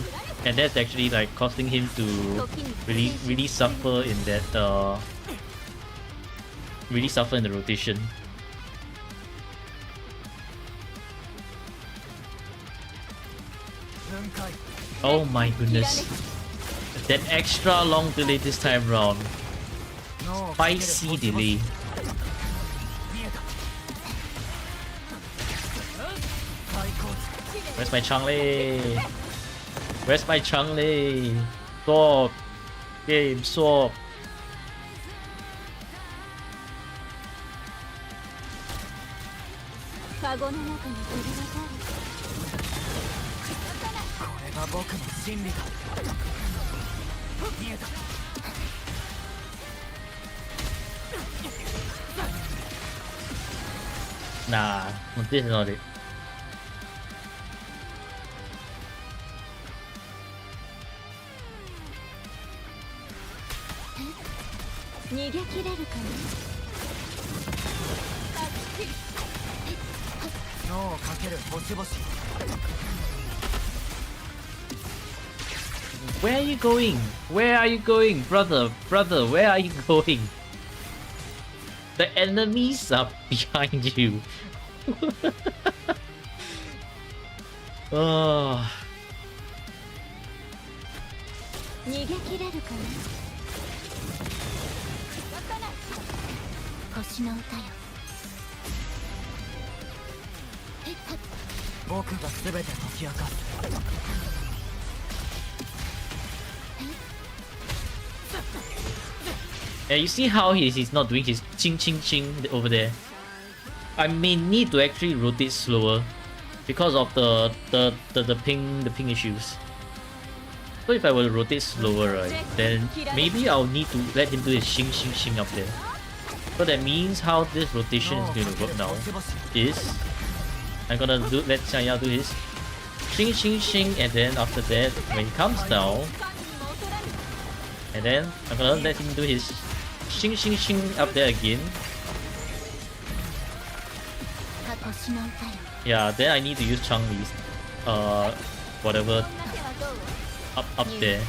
and that's actually like costing him to really suffer in that really suffer in the rotation. Oh my goodness. That extra long delay this time round. Spicy delay. Where's my Changlei? Where's my Changlei? Swap. Game, swap. Nah, this is not it. Where are you going? Where are you going? Brother, brother, where are you going? The enemies are behind you. Oh. Yeah, you see how he's not doing his ching ching ching over there. I may need to actually rotate slower because of the ping issues. So if I were to rotate slower, right, then maybe I'll need to let him do his shing shing shing up there. So that means how this rotation is going to work now is I'm gonna let Xiangyao do his shing shing shing, and then after that when he comes down, and then I'm gonna let him do his shing shing shing up there again. Yeah, then I need to use Changli's whatever up there.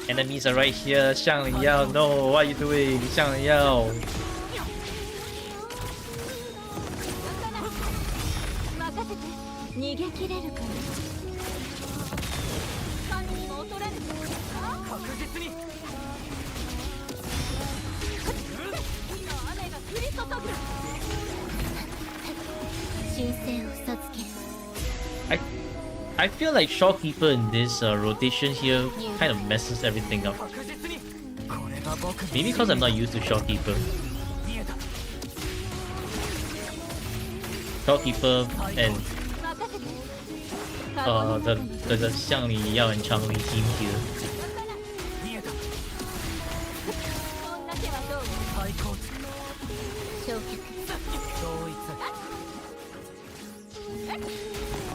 Enemies are right here. Xiangyao, no, what are you doing? Xiangyao. I feel like Shopkeeper in this rotation here kind of messes everything up. Maybe because I'm not used to Shopkeeper. Shopkeeper and the Xiangyao and Changlei team here.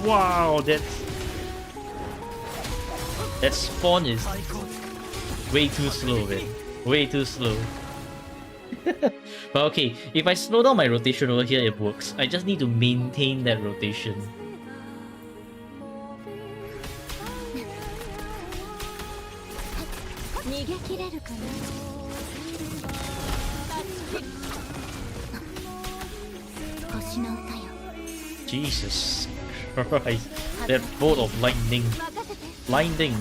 Wow, that spawn is way too slow, man. Way too slow. But okay, if I slow down my rotation over here, it works. I just need to maintain that rotation. Jesus Christ. That bolt of lightning. Blinding.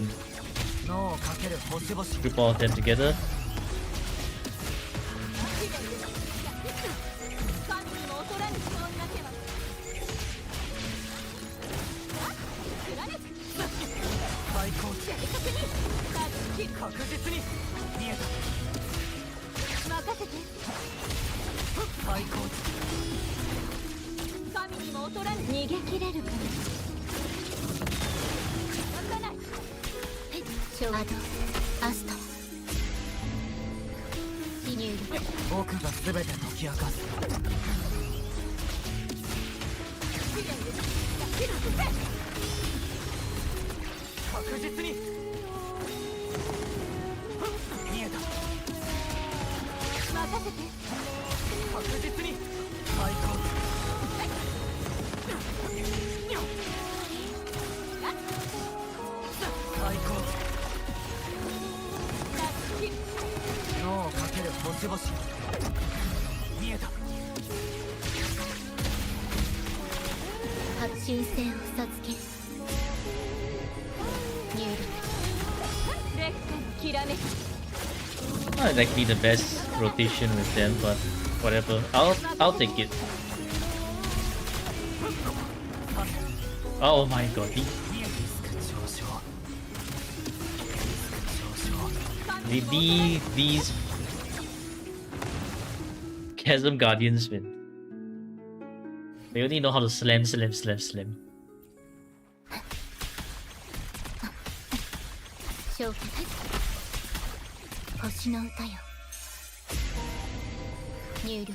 脳をかける星々 Group all of them together. 神にも劣らぬそんな手は最高値確実に見えた任せて最高値神にも劣らぬ逃げ切れるかな渡さないショワドアスト死入僕が全て解き明かす確実に見えた任せて確実に最高最高脳をかける星々見えた発信性を授ける入力劣化のきらめき Not exactly the best rotation with them, but whatever. I'll take it. Oh my god. These Chasm Guardians, man. They only know how to slam. 消化星の歌よ入力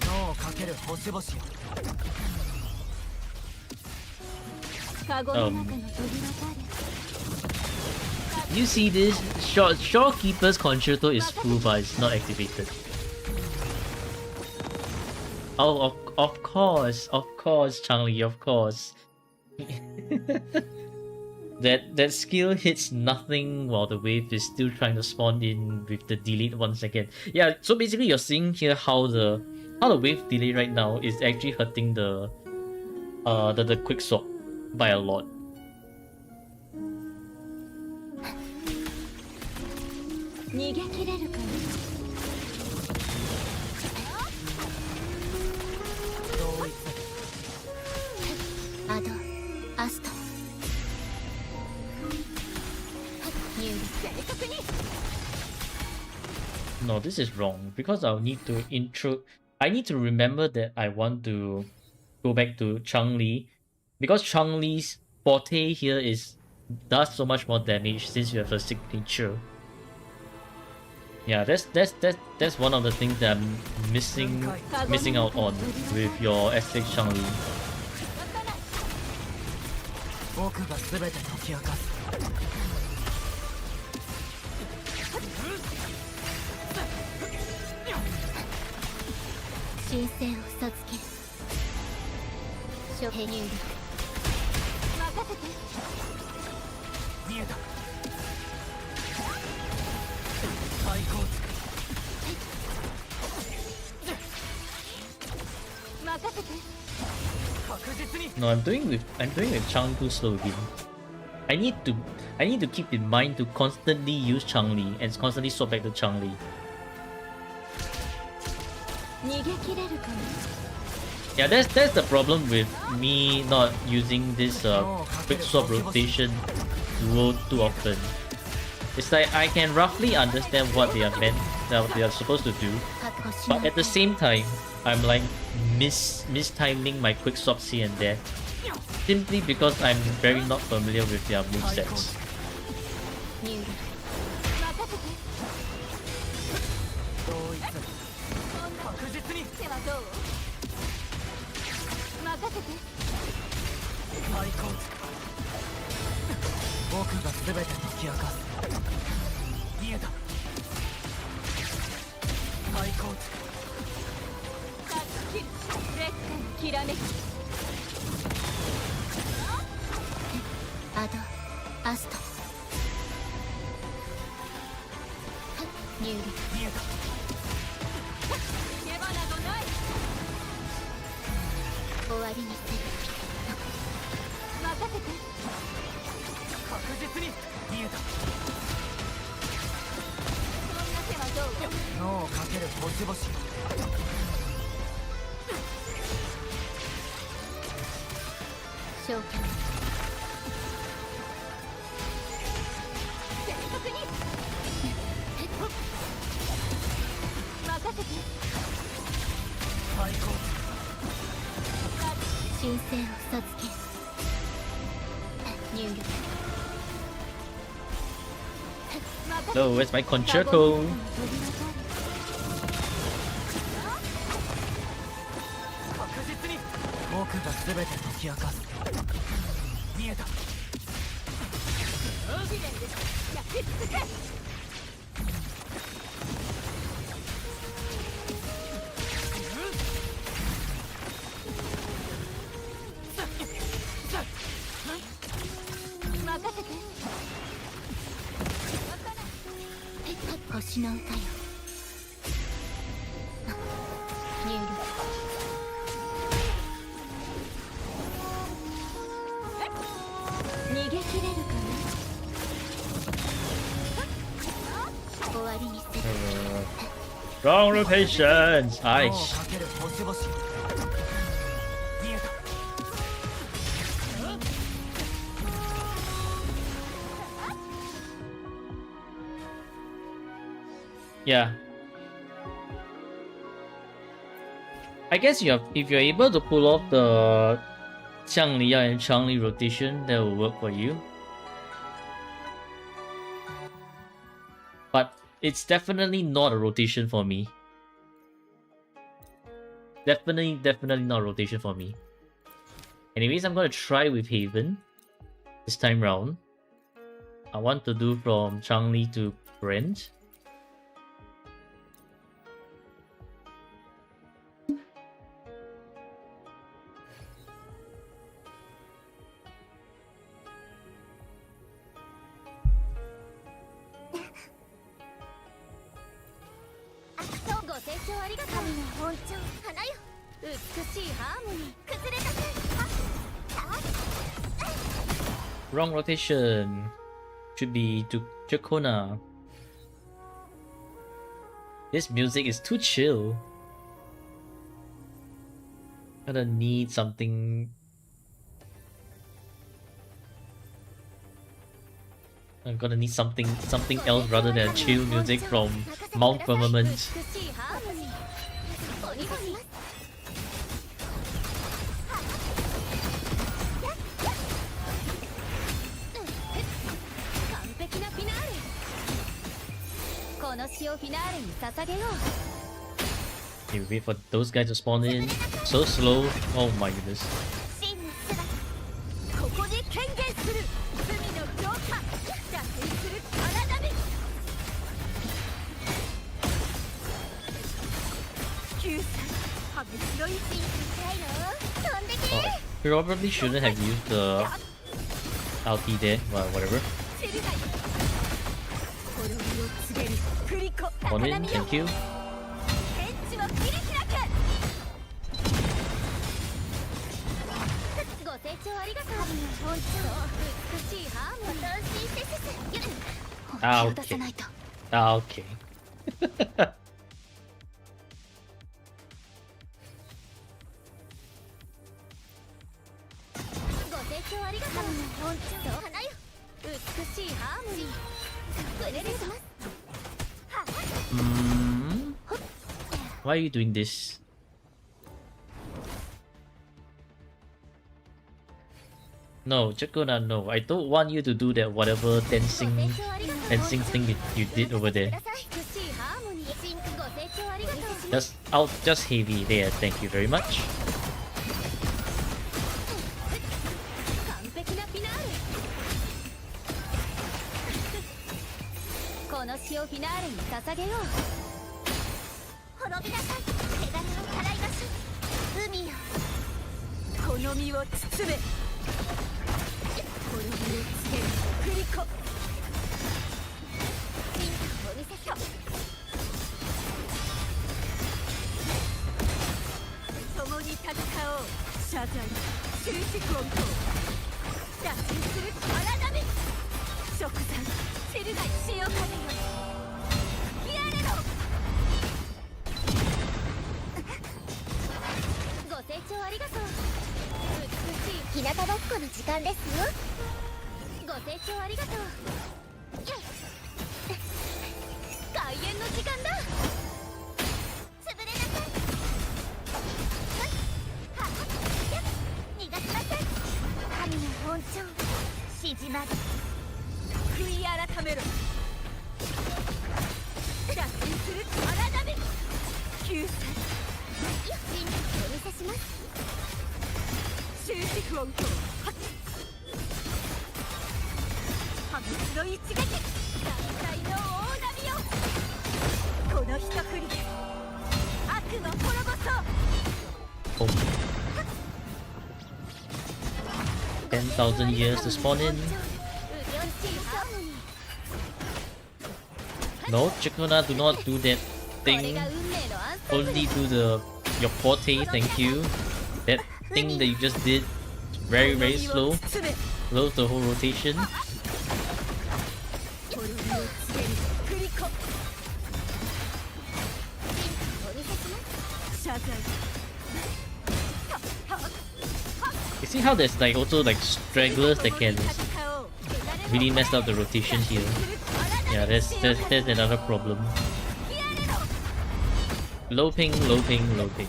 脳をかける星々カゴの中の扉誰 You see this? Shorekeeper's Concerto is full, but it's not activated. Oh, of course, Changli, of course. That skill hits nothing while the wave is still trying to spawn in with the delete once again. Yeah, so basically you're seeing here how the wave delay right now is actually hurting the quick swap by a lot. 逃げ切れるかな同一アドアスト入力正確に No, this is wrong because I'll need to I need to remember that I want to go back to Changli because Changli's forte here does so much more damage since you have a signature. Yeah, that's one of the things that I'm missing out on with your S6 Changli. 僕が全て解き明かす申請を授ける初手入力任せて見えた最高任せて確実に No, I'm doing with Changli too slow again. I need to keep in mind to constantly use Changli and constantly swap back to Changli. 逃げ切れるかな Yeah, that's the problem with me not using this quick swap rotation duo too often. It's like I can roughly understand what they are supposed to do, but at the same time, I'm like mistiming my quick swaps here and there, simply because I'm very not familiar with their movesets. 入力任せて同一確実に手はどう任せて最高僕が全て解き明かす見えた最高タッチキル劣化のきらめきアドアスト入力見えた手放などないわりにする。任せて。確実に見えた。そんな手はどう？脳をかける星々。正気。全速に。任せて。最高。神聖を授ける。入力。 So where's my concerto? 確実に僕が全て解き明かす。見えた。試練です焼き尽くせ。任せて。星の歌よ。入力。逃げ切れるか終わりにする。 Wrong rotations. 脳を Nice. かける星々。見えた。 Yeah. I guess if you're able to pull off the Xiangliya and Changli rotation, that will work for you. But it's definitely not a rotation for me. Definitely not a rotation for me. Anyways, I'm gonna try with Haven this time round. I want to do from Changli to Brent. Wrong rotation. Should be to Jakona. This music is too chill. Gonna need something. I'm gonna need something else rather than chill music from Mount Firmament. You wait for those guys to spawn in. So slow. Oh my goodness. Oh, probably shouldn't have used the ulti there, but whatever. On in, thank you. Okay. Okay. Why are you doing this? No, Jakuna, no. I don't want you to do that whatever dancing thing you did over there. Just heavy there, thank you very much. 謝罪終止根拠脱出する荒波食材汁が潮風よやれろご清聴ありがとう美しい日向ぼっこの時間ですよご清聴ありがとう開演の時間だ潰れなさい逃がしません神の本庁静まる悔い改めろ脱出する荒波救済真実をお見せします終止符音響破滅の一撃大体の大波よこの一振りで悪の滅ぼそうOh. 10,000 years to spawn in. No, Chikuna, do not do that thing. Only do the your forte, thank you. That thing that you just did, very very slow. Slows the whole rotation. You see how there's like also like stragglers that can really mess up the rotation here. Yeah, that's another problem. Low ping, low ping, low ping.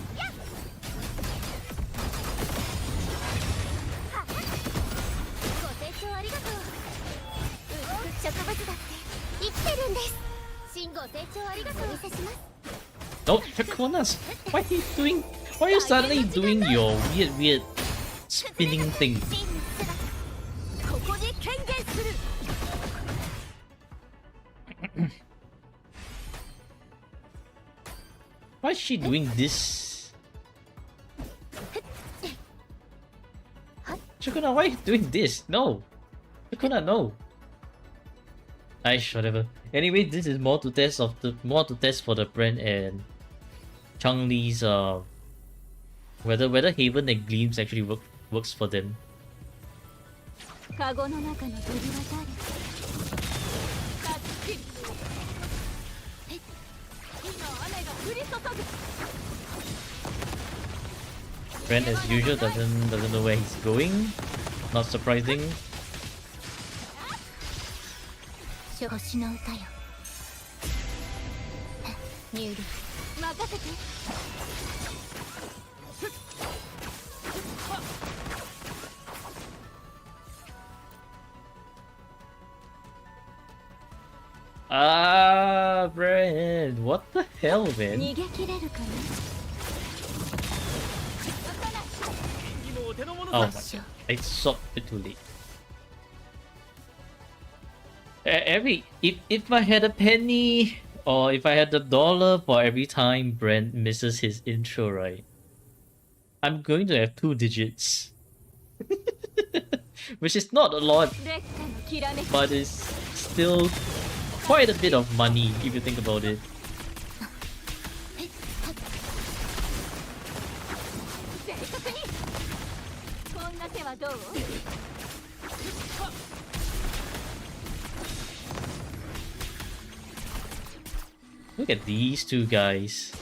No, Chakonas! Why are you doing? Why are you suddenly doing your weird spinning thing? Why is she doing this? Chakuna, why are you doing this? No! Chakuna, no! Aish, whatever. Anyway, this is more to test for the brand and Chang-Li's whether Haven and Gleams actually works for them. Brand as usual doesn't know where he's going. Not surprising. Ah, Brand, what the hell, man? Oh my god, I saw it too late. If I had a penny or if I had $1 for every time Brent misses his intro, right, I'm going to have 2 digits. Which is not a lot, but it's still quite a bit of money if you think about it. Look at these two guys.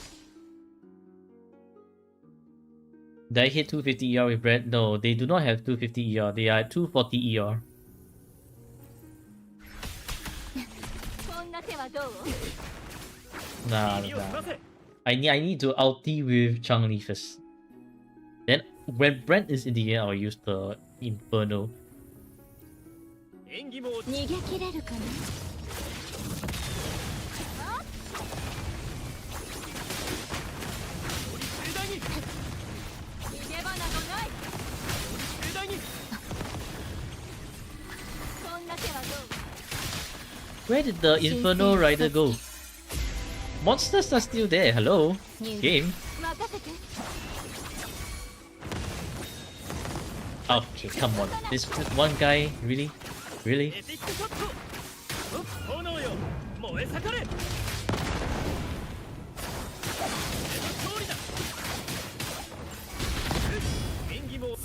Did I hit 250 ER with Brent? No, they do not have 250 ER. They are at 240 ER. Nah. I need to ulti with Chang-Li first. Then when Brent is in the air, I'll use the Inferno. Where did the Inferno Rider go? Monsters are still there. Hello? Game? Okay, come on. This one guy, really? Really?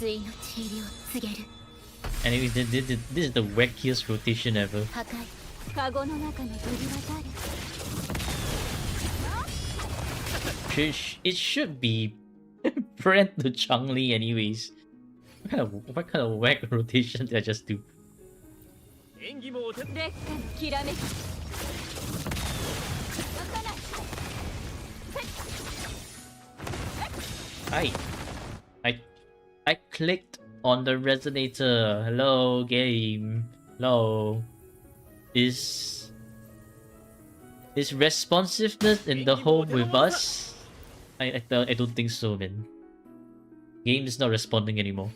対の地入りを告げる。 Anyways, this is the wackiest rotation ever. 破壊。カゴの中の鳥は誰？ It should be friend to Changli anyways. What kind of whack rotation did I just do? 演技もお手。烈火のきらめき。 I clicked on the resonator. Hello, game. Hello. Is responsiveness in the home with us? I don't think so, man. Game is not responding anymore.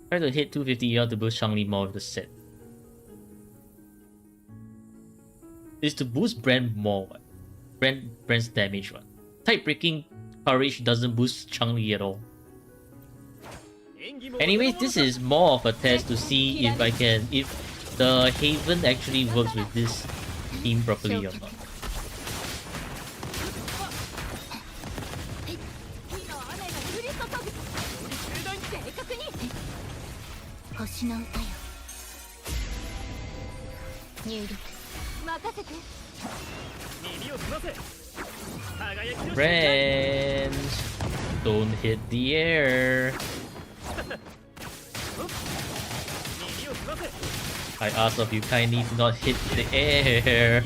Try to hit 250 ER to boost Changli more with the set. Is to boost Brand more. Brand's damage one. Type breaking courage doesn't boost Changli at all. Anyways, this is more of a test to see if the Haven actually works with this team properly or not. Friends, don't hit the air. I ask of you kindly to not hit the air.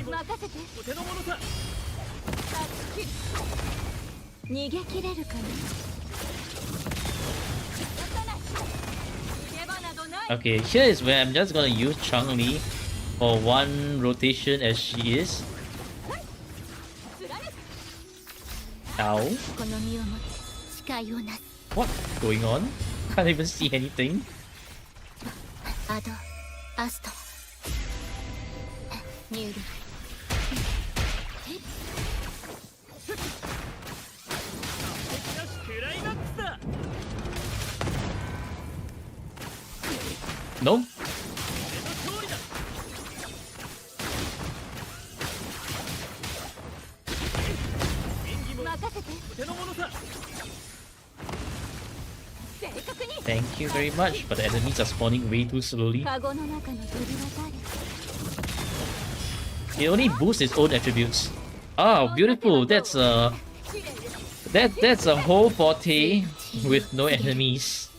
Okay, here is where I'm just gonna use Changli for one rotation as she is. Ow. What's going on? Can't even see anything. No? Thank you very much, but the enemies are spawning way too slowly. It only boosts its own attributes. Oh, beautiful! That's a whole forte with no enemies.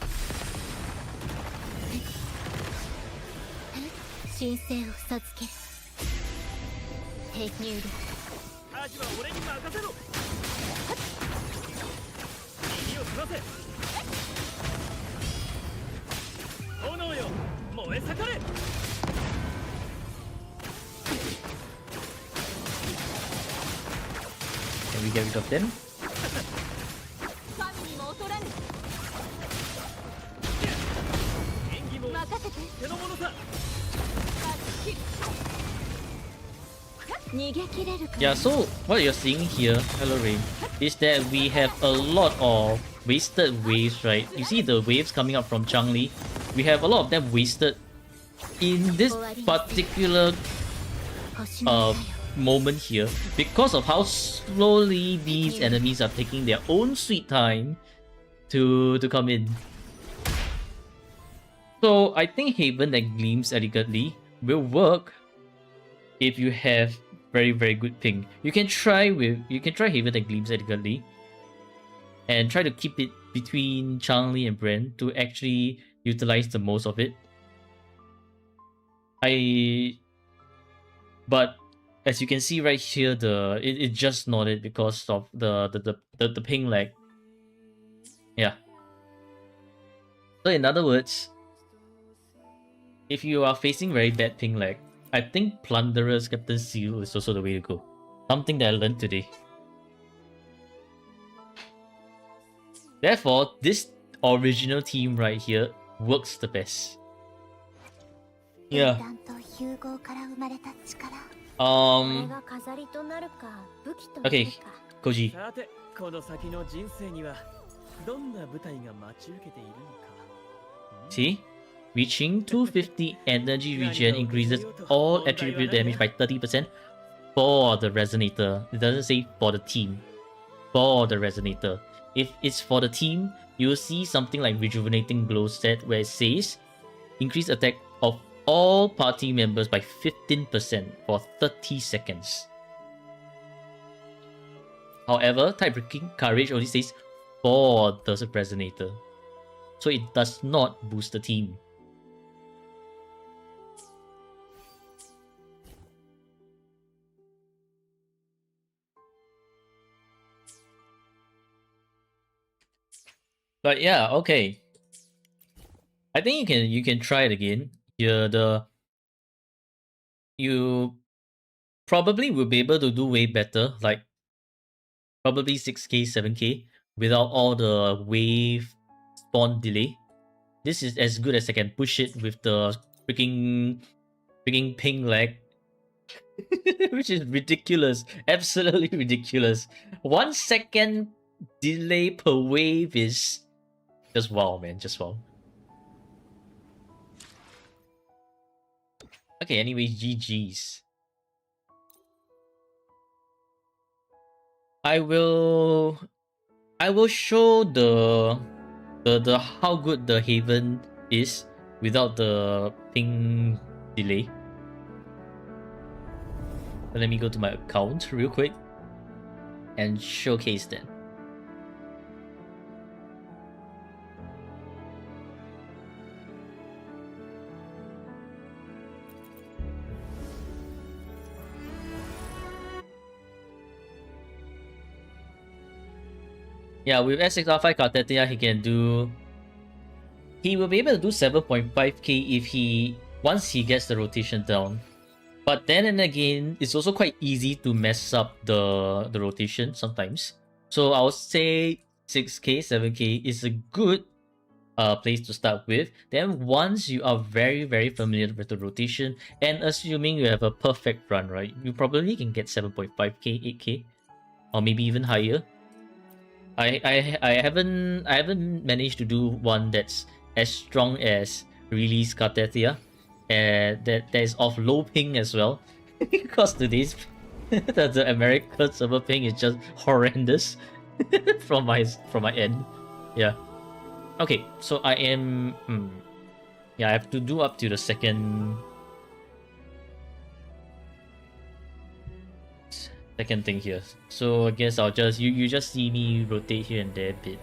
Can we get rid of them? Yeah, so what you're seeing here, hello Rain, is that we have a lot of wasted waves, right? You see the waves coming up from Changli? We have a lot of them wasted in this particular moment here because of how slowly these enemies are taking their own sweet time to come in. So I think Haven that gleams elegantly will work if you have very good ping. You can try Haven that gleams elegantly and try to keep it between Changli and Bren to actually utilize the most of it. But as you can see right here, it just nodded because of the ping lag. Yeah. So in other words, if you are facing very bad ping lag, I think Plunderer's Captain Seal is also the way to go. Something that I learned today. Therefore, this original team right here works the best. Yeah. Okay, Koji. See? Reaching 250 energy regen increases all attribute damage by 30% for the Resonator. It doesn't say for the team. For the Resonator. if it's for the team, you'll see something like Rejuvenating Glow set where it says increase attack of all party members by 15% for 30 seconds. However, Type Breaking Courage only says for the Resonator, so it does not boost the team. But yeah, okay. I think you can try it again. You probably will be able to do way better, like probably 6k, 7k without all the wave spawn delay. This is as good as I can push it with the freaking ping lag. Which is ridiculous. Absolutely ridiculous. 1 second delay per wave is just wow, man. Just wow. Okay, anyway, GG's. I will show the how good the Haven is without the ping delay. But let me go to my account real quick and showcase that. Yeah, with S6R5 Cartetia, he will be able to do 7.5k once he gets the rotation down. But then and again, it's also quite easy to mess up the rotation sometimes. So I would say 6k, 7k is a good place to start with. Then once you are very, very familiar with the rotation, and assuming you have a perfect run, right, you probably can get 7.5k, 8k, or maybe even higher. I haven't managed to do one that's as strong as Reeely's Cartetia, and that is of low ping as well, because today's the American server ping is just horrendous from my end. Yeah. Okay, so I am yeah, I have to do up to the second thing here. So I guess I'll just you just see me rotate here and there a bit.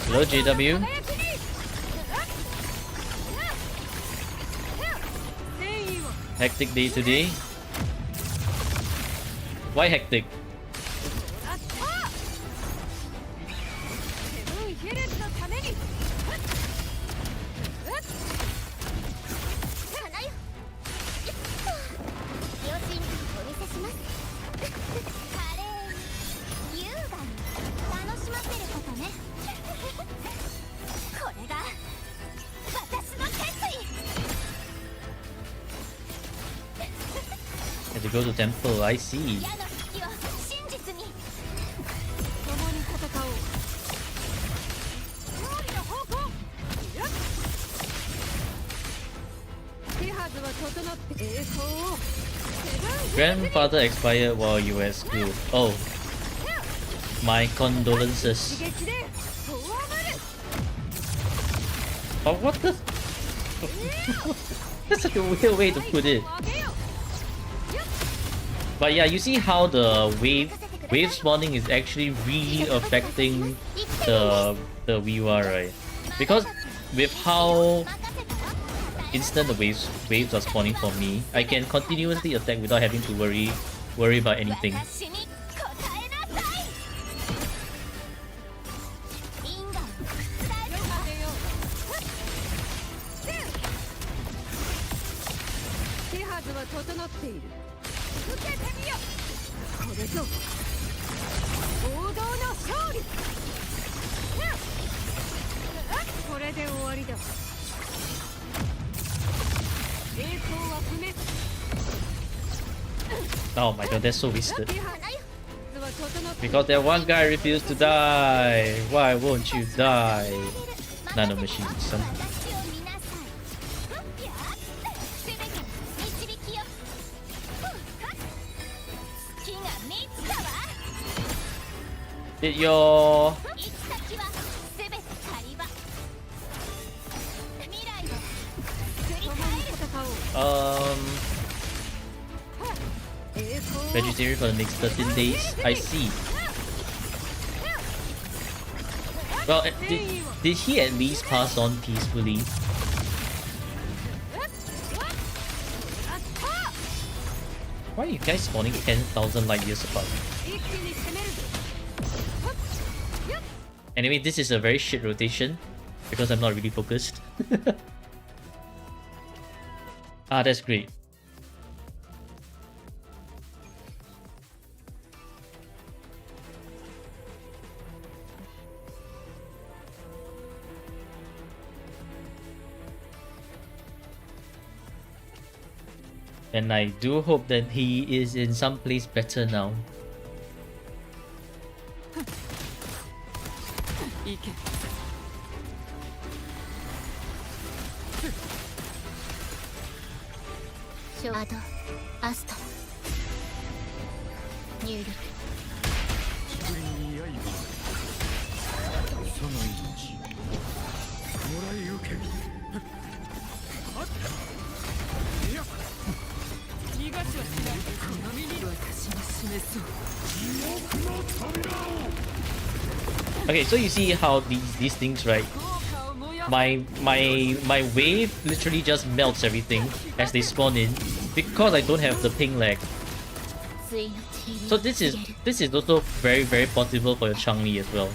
Hello JW. Hectic day today. Why hectic? Had to go to temple, I see. Grandfather expired while you were at school. Oh. My condolences. Oh, what the? That's such a weird way to put it. But yeah, you see how the wave spawning is actually really affecting the Wuwa, right? Because with how instant the waves are spawning for me, I can continuously attack without having to worry about anything. Oh my god, that's so wasted. Because that one guy refused to die. Why won't you die? Nano Machine System. 私を見なさい。やっ全ての導きよ。月が満ちたわ。 Did your 行き先は全て狩場。未来を繰り返る。 vegetarian for the next 13 days? I see. Well, did he at least pass on peacefully? Why are you guys spawning 10,000 light years apart? Anyway, this is a very shit rotation because I'm not really focused. Ah, that's great. And I do hope that he is in some place better now. Add Asta. New Leaf. 自分に刃その命もらい受け逃がしはしないこの身に私が示そう地獄の扉を Okay, so you see how these things, right? My wave literally just melts everything as they spawn in because I don't have the ping lag. So this is also very possible for your Changli as well.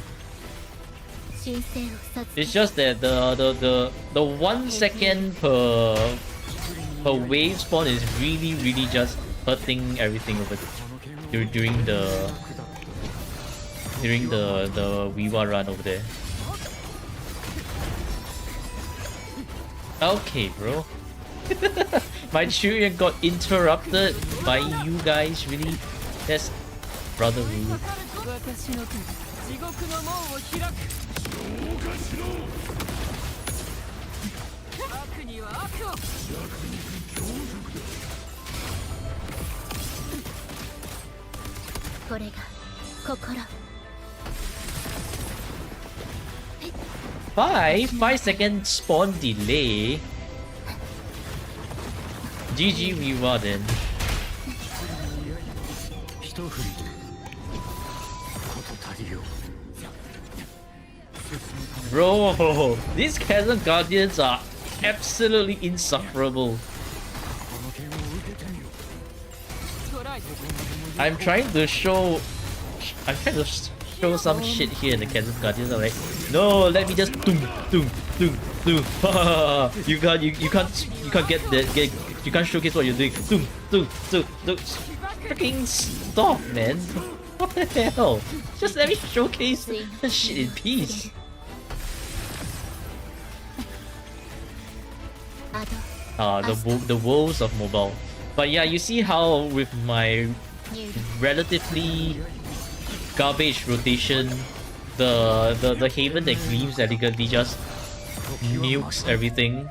It's just that the 1 second per wave spawn is really just hurting everything over during the Wuwa run over there. Okay, bro. My children got interrupted by you guys, really? That's rather rude. Five second spawn delay. GG Wuwa then. Bro, these Chasm Guardians are absolutely insufferable. I'm trying to show some shit here in the Chasm Guardians. I'm like, no, let me just doom. You can't get that. You can't showcase what you're doing. Doom. Freaking stop, man. What the hell? Just let me showcase the shit in peace. The woes of mobile. But yeah, you see how with my relatively garbage rotation, the Haven that gleams elegantly just nukes everything.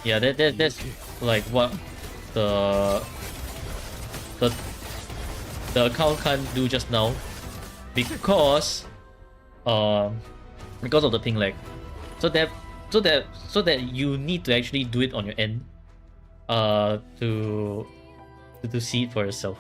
Yeah, that's like what the account can't do just now because of the ping lag. So that you need to actually do it on your end to see it for yourself.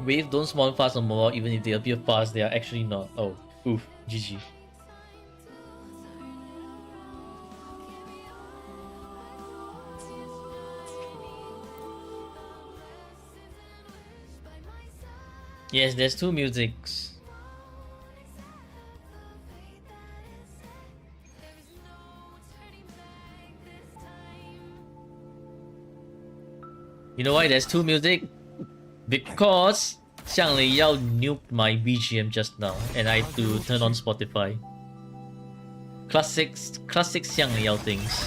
Wave don't spawn fast on mobile, even if they appear fast, they are actually not. Oh, oof, GG. Yes, there's two musics. You know why there's two music? Because Xiangli Yao nuked my BGM just now and I had to turn on Spotify. classic 像妖 things.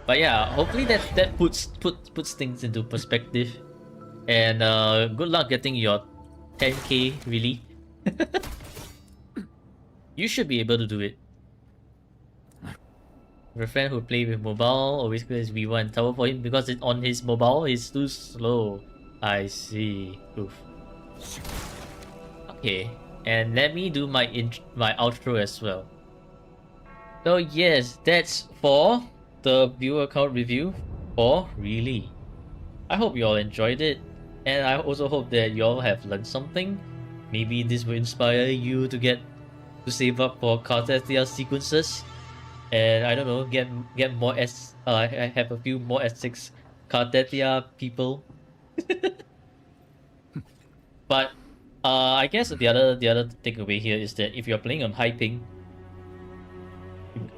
But yeah, hopefully that puts things into perspective. And good luck getting your 10k, really. You should be able to do it. A friend who play with mobile always plays Wuwa and tower for him because on his mobile it's too slow. I see. Oof. Okay, and let me do my outro as well. So yes, that's for the viewer count review for Reely. I hope you all enjoyed it, and I also hope that you all have learned something. Maybe this will inspire you to save up for Cartesia sequences, and I don't know, get more have a few more S6 Cartesia people. But I guess the other takeaway here is that if you're playing on high ping,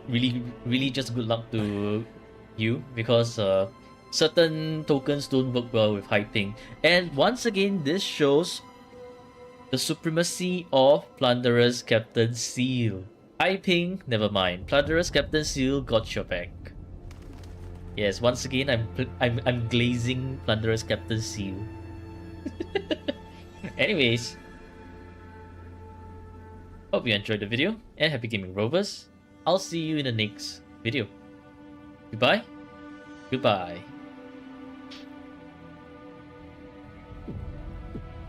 really just good luck to you, because certain tokens don't work well with high ping. And once again, this shows the supremacy of Plunderer's Captain Seal. High ping, never mind. Plunderer's Captain Seal got your back. Yes, once again, I'm glazing Plunderer's Captain Seal. Anyways, hope you enjoyed the video, and happy gaming, Rovers. I'll see you in the next video. Goodbye. Goodbye.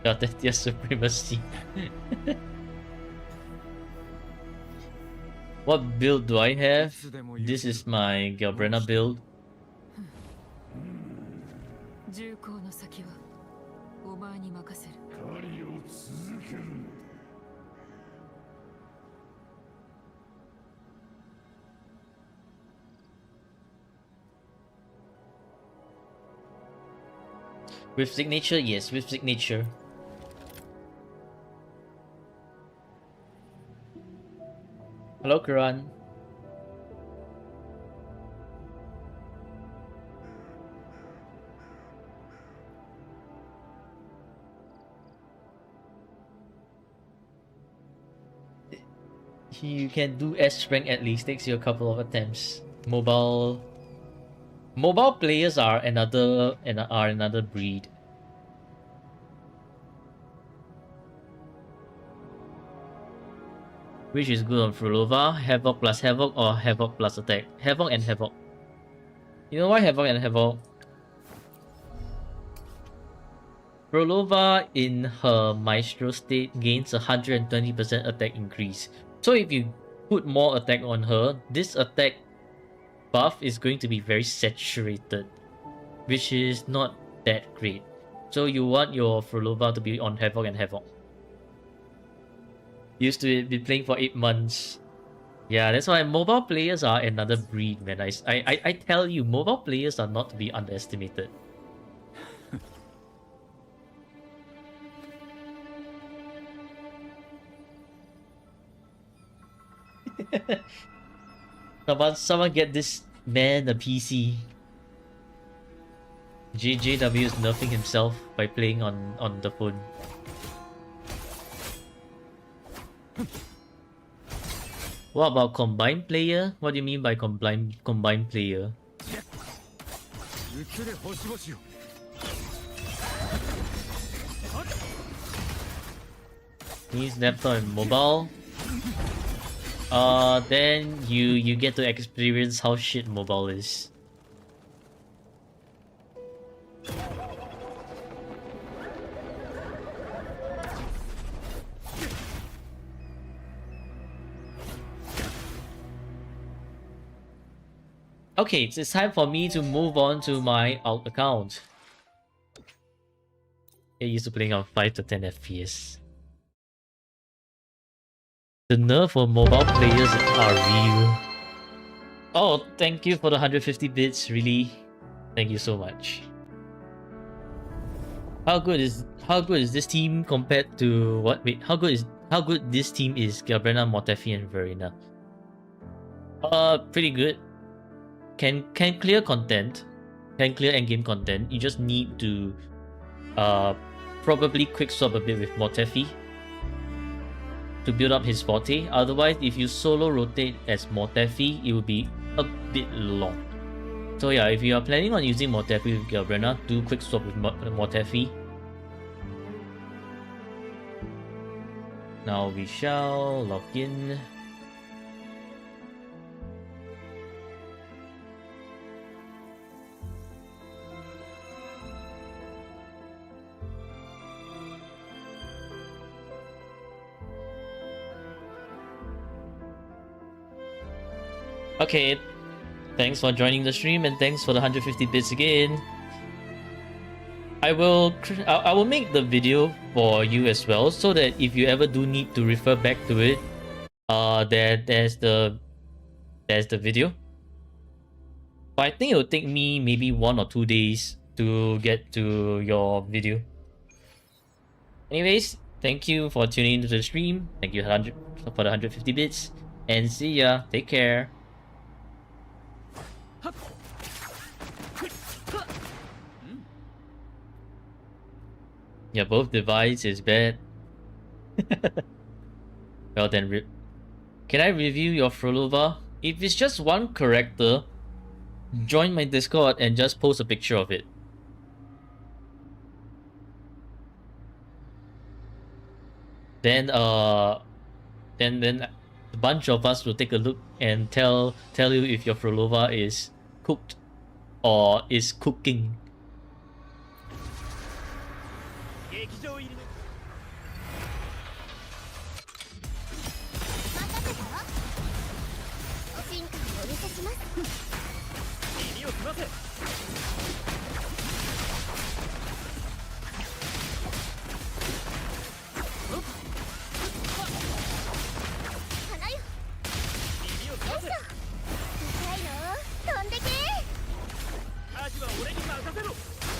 God, that's your supremacy. What build do I have? This is my Galbrena build. With signature, yes, with signature. Hello, Karan. You can do S rank at least, takes you a couple of attempts. Mobile players are another breed. Which is good on Frolova? Havoc plus Havoc or Havoc plus attack? Havoc and Havoc. You know why Havoc and Havoc? Frolova in her Maestro state gains 120% attack increase. So if you put more attack on her, this attack buff is going to be very saturated, which is not that great. So you want your Frolova to be on Havoc and Havoc. Used to be playing for 8 months. Yeah, that's why mobile players are another breed, man. I tell you, mobile players are not to be underestimated. Someone get this man a PC. JJW is nerfing himself by playing on the phone. What about combined player? What do you mean by combined player? Means laptop and mobile. Then you get to experience how shit mobile is. Okay, it's time for me to move on to my alt account. Get used to playing on 5 to 10 FPS. The nerf for mobile players are real. Oh, thank you for the 150 bits, really. Thank you so much. How good is this team compared to what? Wait, how good this team is? Galbrena, Motefi, and Verena. Pretty good. Can clear content, can clear endgame content. You just need to probably quick swap a bit with Motefi to build up his forte. Otherwise, if you solo rotate as Motefi, it will be a bit long. So yeah, if you are planning on using Motefi with Galbrena, do quick swap with Motefi. Now we shall log in. Okay, thanks for joining the stream and thanks for the 150 bits again. I will make the video for you as well, so that if you ever do need to refer back to it, there's the video. But I think it will take me maybe 1 or 2 days to get to your video. Anyways, thank you for tuning into the stream. Thank you for the 150 bits, and see ya. Take care. Yeah, both device is bad. Well then, can I review your Frolova? If it's just one character, join my Discord and just post a picture of it. Then a bunch of us will take a look and tell you if your Frolova is cooked or is cooking.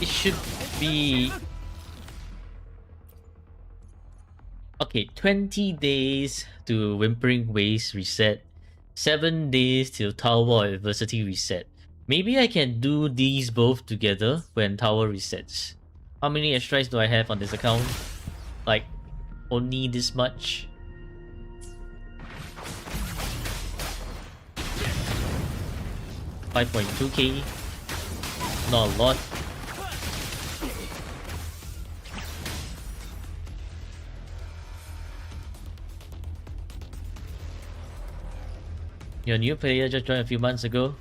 It should be okay. 20 days to Whimpering Waste reset, 7 days till Tower Adversity reset. Maybe I can do these both together when Tower resets. How many airstrikes do I have on this account? Like, only this much. $5.2k. Not a lot. You're a new player, just joined a few months ago.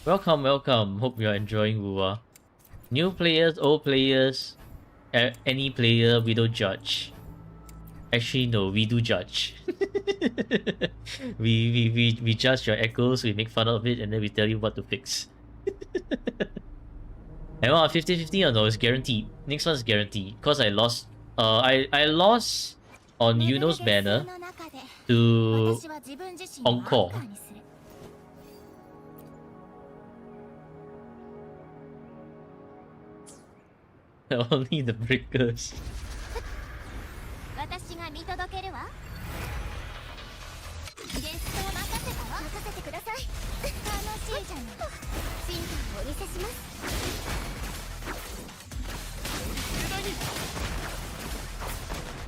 Welcome, welcome. Hope you're enjoying Wuwa. New players, old players, any player, we don't judge. Actually, no, we do judge. we judge your echoes, we make fun of it, and then we tell you what to fix. And well, 50-50 or no, it's guaranteed. Next one's guaranteed. Cause I lost I lost on Yuno's banner to Encore. Only the breakers.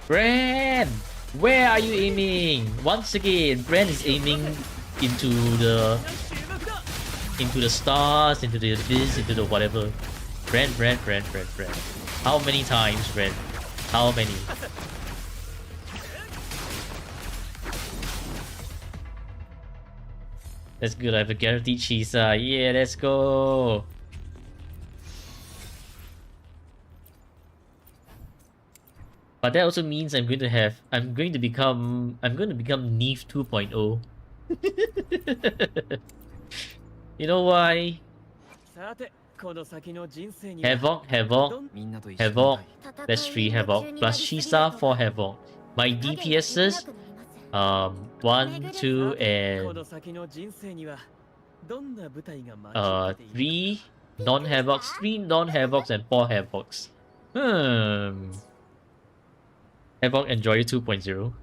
Bran! Where are you aiming? Once again, Bran is aiming into the stars, into the abyss, into the whatever. Bran. How many times, Bran? How many? That's good, I have a guaranteed cheese. Yeah, let's go. But that also means I'm going to become Neve 2.0. You know why? Havoc. That's 3 Havoc plus Shisa 4 Havoc. My DPSs 1, 2, and 3 non-Havocs, 3 non-Havocs, and 4 Havocs. Havoc Enjoyer 2.0.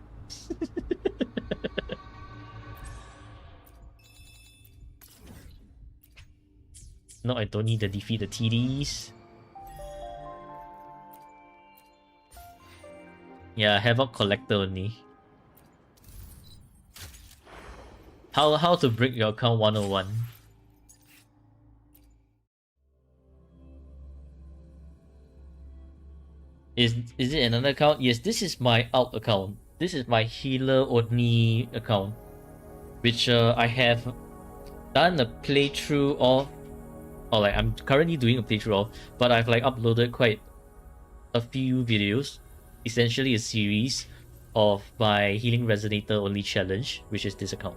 No, I don't need to defeat the TDs. Yeah, Havoc Collector only. How to break your account 101. Is it another account? Yes, this is my alt account. This is my healer only account, which I have done a playthrough of, or like I'm currently doing a playthrough of, but I've like uploaded quite a few videos, essentially a series of my healing resonator only challenge, which is this account.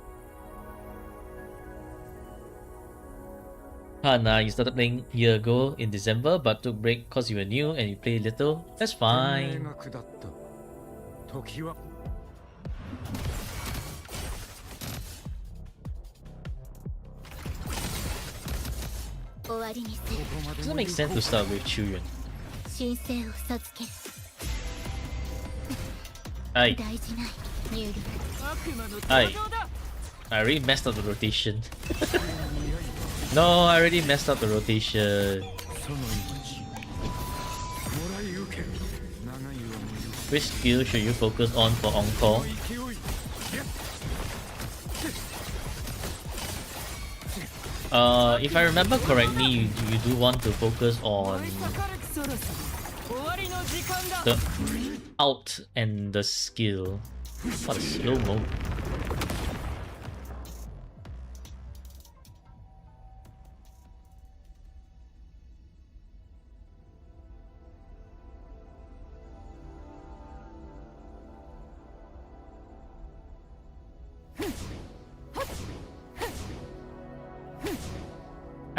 Hana, you started playing a year ago in December, but took break cause you were new and you played little. That's fine. 時は 終わりにする Doesn't make sense to start with Chuyan. 神聖を授ける I 大事ない入力 I already messed up the rotation. No, I already messed up the rotation. その命もらい受け長いは無力 Which skill should you focus on for on-call? 勢い If I remember correctly, you do want to focus on the out and the skill. What a slow-mo.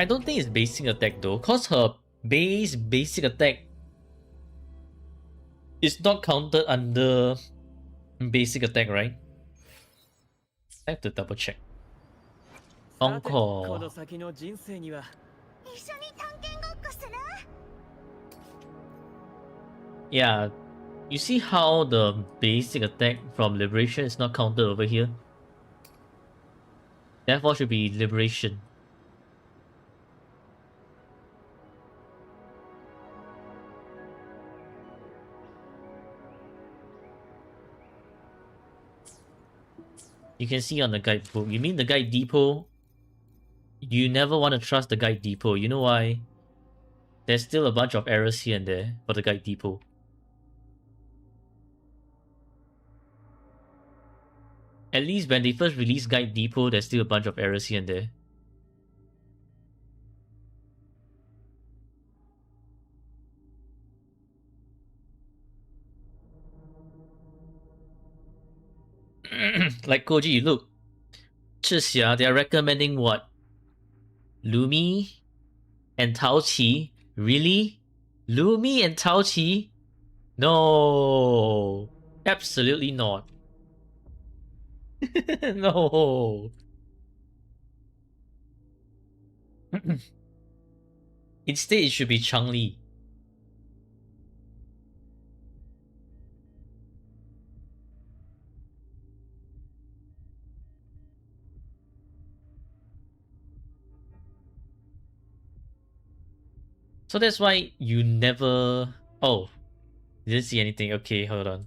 I don't think it's basic attack though, cause her basic attack is not counted under basic attack, right? I have to double check. Encore. この先の人生には 一緒に探検ごっこする Yeah, you see how the basic attack from Liberation is not counted over here? Therefore should be Liberation. You can see on the guidebook. You mean the guide depot? You never want to trust the guide depot. You know why? There's still a bunch of errors here and there for the guide depot. At least when they first released Guide Depot, there's still a bunch of errors here and there. Like Koji, look. Chixia, they're recommending what? Lumi and Taoqi? Really? Lumi and Taoqi? No. Absolutely not. No. Instead, it should be Changli. So that's why you never... Oh. Didn't see anything. Okay, hold on.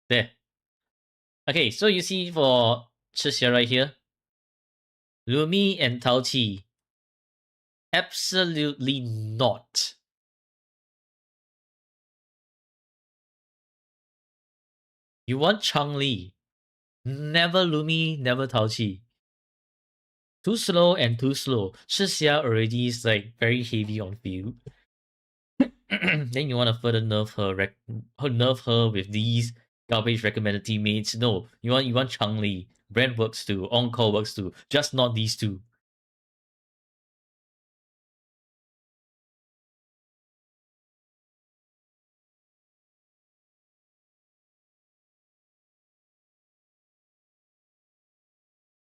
There. Okay, so you see for Chixia right here, Lumi and Taoqi. Absolutely not. You want Changli. Never Lumi, never Taoqi. Too slow and too slow. Chixia already is like very heavy on field. Then you want to further nerf her with these garbage recommended teammates. No, you want Changli. Brand works too. On-call works too. Just not these two.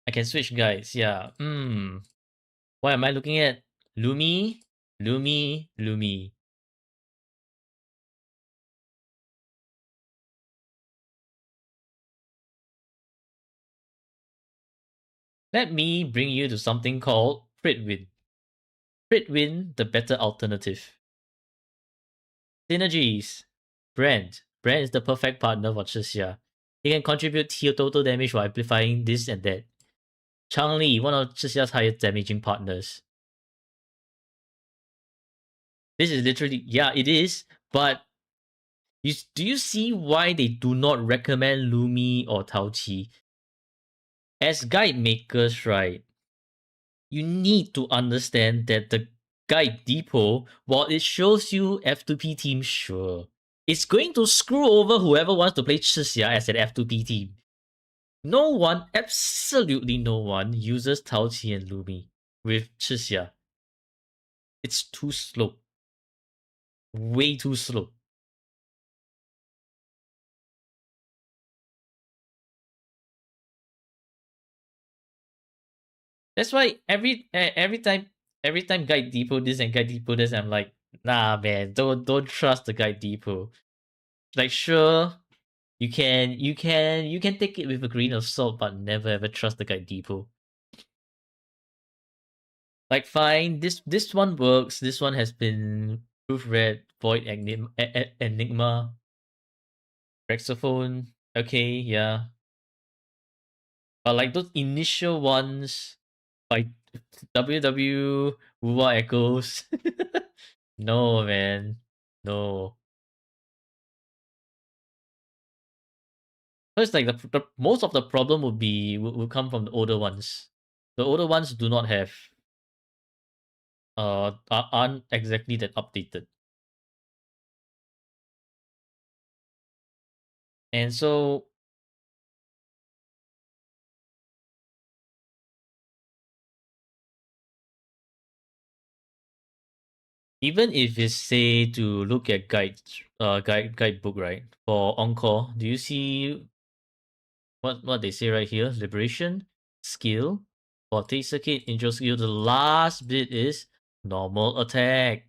I can switch guys. Yeah. What am I looking at? Lumi, Lumi, Lumi. Let me bring you to something called Fritwin. Win, the better alternative. Synergies. Brand. Brand is the perfect partner for Chixia. He can contribute to total damage while amplifying this and that. Changli, one of Chixia's highest damaging partners. This is literally, yeah, it is, but do you see why they do not recommend Lumi or Taoqi? As guide makers, right, you need to understand that the guide depot, while it shows you F2P team, sure, it's going to screw over whoever wants to play Chixia as an F2P team. No one, absolutely no one, uses Taoqi and Lumi with Chixia. It's too slow. Way too slow. That's why every time Guide Depot this and Guide Depot this, I'm like, nah man, don't trust the Guide Depot. Like sure, you can take it with a grain of salt, but never ever trust the Guide Depot. Like fine, this one works. This one has been proofread, Void Enigma, Rexophone. Okay, yeah. But like those initial ones, like WW Wuwa Echoes. No, man. No. So it's like the most of the problem will come from the older ones. The older ones do not have aren't exactly that updated. And so even if it's say to look at guidebook, right? For Encore, do you see what they say right here? Liberation, skill, for Take Circuit, intro skill, the last bit is normal attack.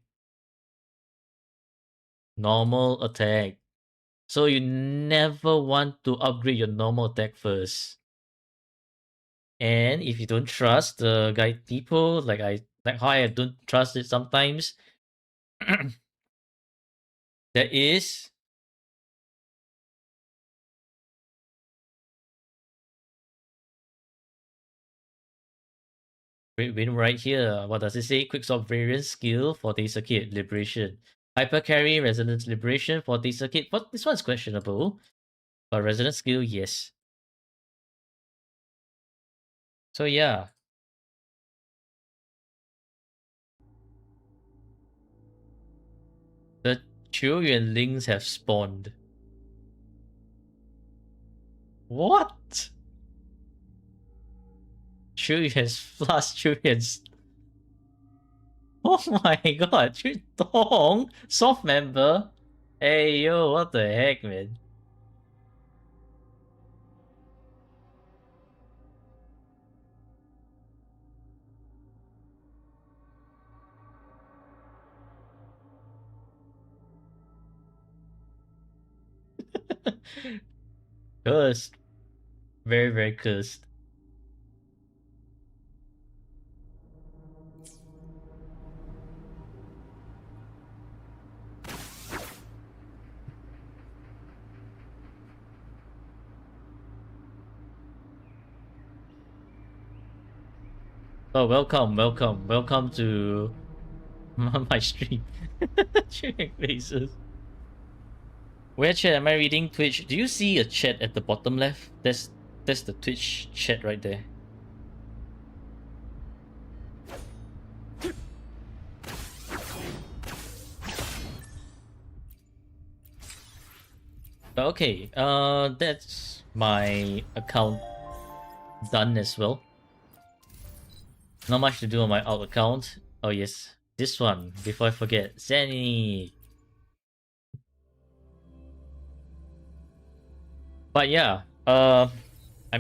Normal attack. So you never want to upgrade your normal attack first. And if you don't trust the guide depot, like how I don't trust it sometimes, there is win right here. What does it say? Quicksort variant skill for Day Circuit Liberation. Hyper carry resonance liberation for Day Circuit. But this one's questionable. But resonance skill, yes. So yeah. The Chiuyuan links have spawned. What? Chiuyuan's plus Chiuyuan's. Oh my god, Chudong! Soft member? Hey yo, what the heck, man? Cursed. Very, very cursed. Oh, welcome to my stream. Streaming faces. Where chat am I reading? Twitch. Do you see a chat at the bottom left? That's the Twitch chat right there. Okay, that's my account done as well. Not much to do on my alt account. Oh yes, this one, before I forget. Zanny! But yeah, I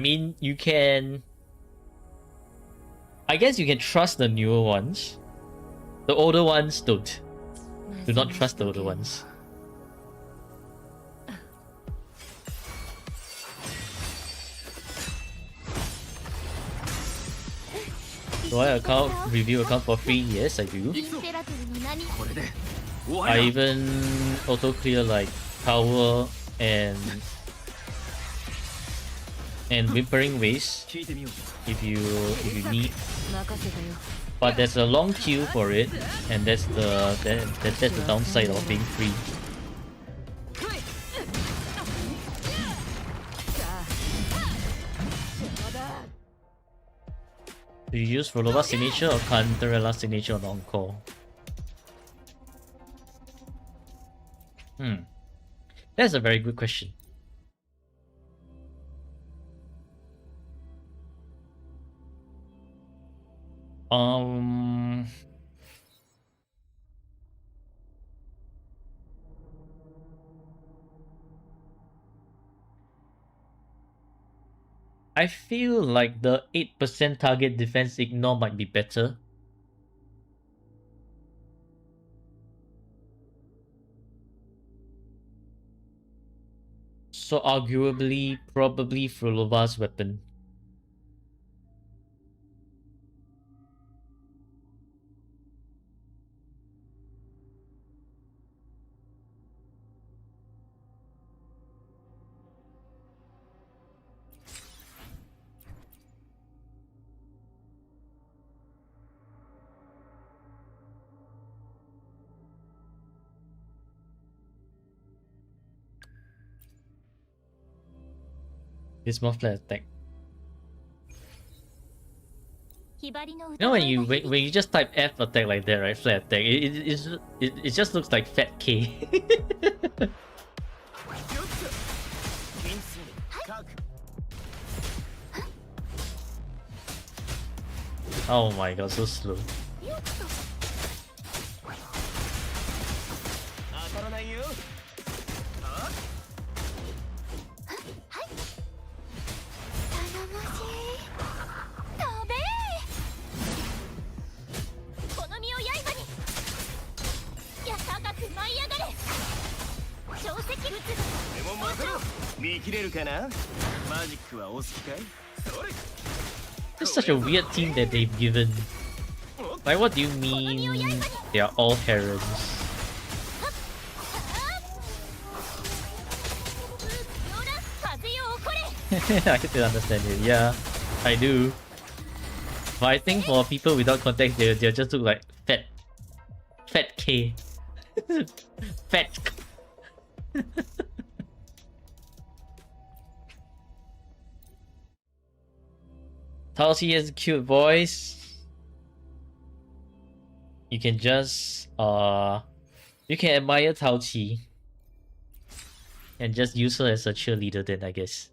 mean, you can... I guess you can trust the newer ones. The older ones don't. Do not trust the older ones. Do I account review account for free? Yes, I do. インペラトルの名に これで終わ I りだ even auto clear like power and whimpering waste 聞いてみよう if you need. 任せたよ But there's a long queue for it, and that's the downside of being free. さあまだ Do you use Rolova signature or Cantarella signature on on-call? That's a very good question. I feel like the 8% target defense ignore might be better. So arguably, probably Frolova's weapon. It's more flat attack. ひばりの You know when you just type F attack like that, right? Flat attack. It just looks like fat K. 金水覚 Oh my god, so slow. 当たらないよ 頼もしい食べこの身を刃にいや高く舞い上がれ小石物でも待てろ見切れるかなマジックはお好きかいそれ It's such a weird team that they've given. Like, what do you mean they are all herons? I can understand it. Yeah, I do. But I think for people without context, they'll just look like fat K. Fat. Talsi has a cute voice. You can just you can admire Taoqi and just use her as a cheerleader then, I guess.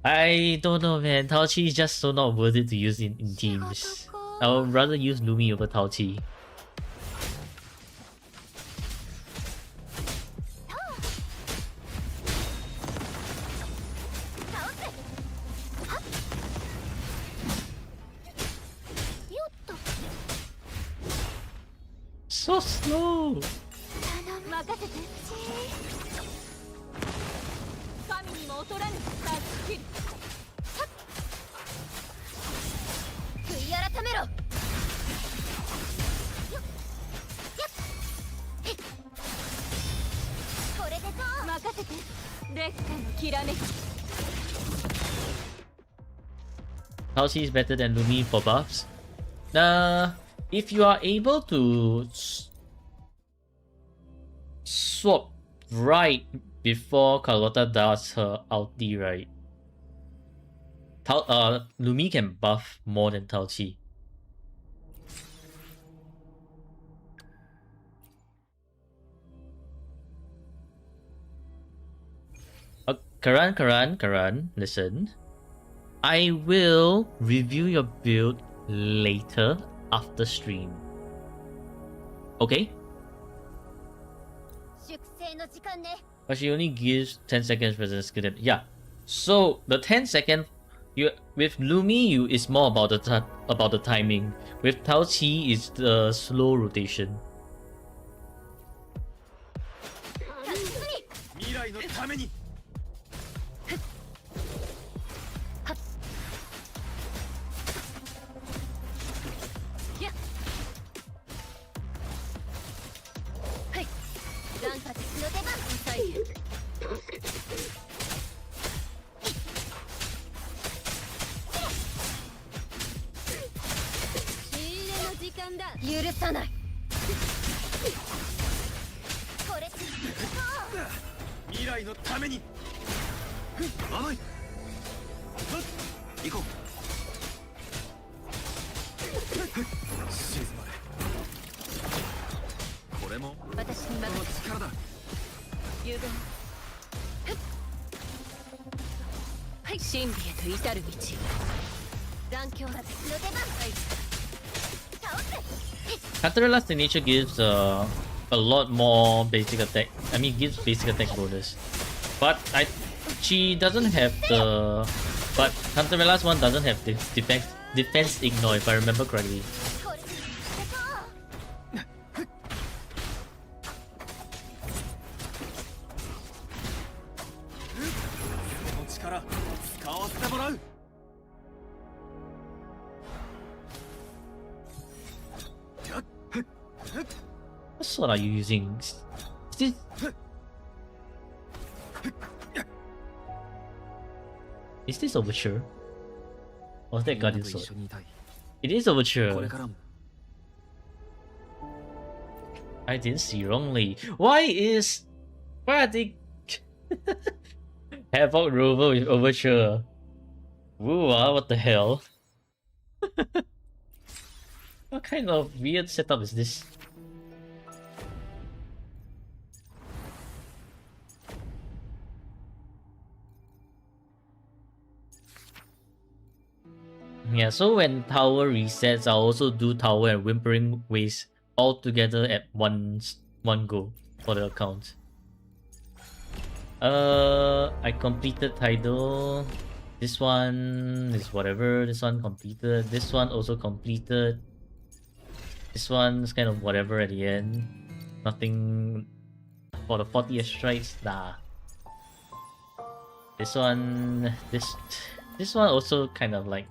I don't know, man. Taoqi is just so not worth it to use in teams. I would rather use Lumi over Taoqi. So slow. 任せて神にも劣らぬタスキル悔い改めろよっこれでどう任せて烈火のきらめき Taoqi is better than Lumi for buffs. If you are able to swap right before Carlotta does her ulti, right? Lumi can buff more than Taoqi. Karan, listen. I will review your build later after stream. Okay? 粛清の時間ね But she only gives 10 seconds present skill damage. Yeah. So the 10-second with Lumi is more about the timing. With Taoqi is the slow rotation. 未来のために こ許さない。これ未来のために甘い行こう静まれこれも私にこの任せ力だ融合。はい、真理へと至る道。残響は敵の出番。倒せ。 Counter Last Nature gives a lot more basic attack. I mean, gives basic attack bonus, but she doesn't have the. But Counter Last one doesn't have the defense ignore if I remember correctly. これこの力使わせてもらう What sword are you using? Is this Overture? Or is that Guardian Sword? It is これ Overture. からも I didn't see wrongly. Why are they Havoc Rover with Overture? Wuwa, what the hell? What kind of weird setup is this? Yeah, so when tower resets, I'll also do tower and whimpering waste all together at one go for the account. I completed Tidal. This one is whatever. This one completed. This one also completed. This one's kind of whatever at the end. Nothing for the 40th strikes. Nah. This one, this one also kind of like.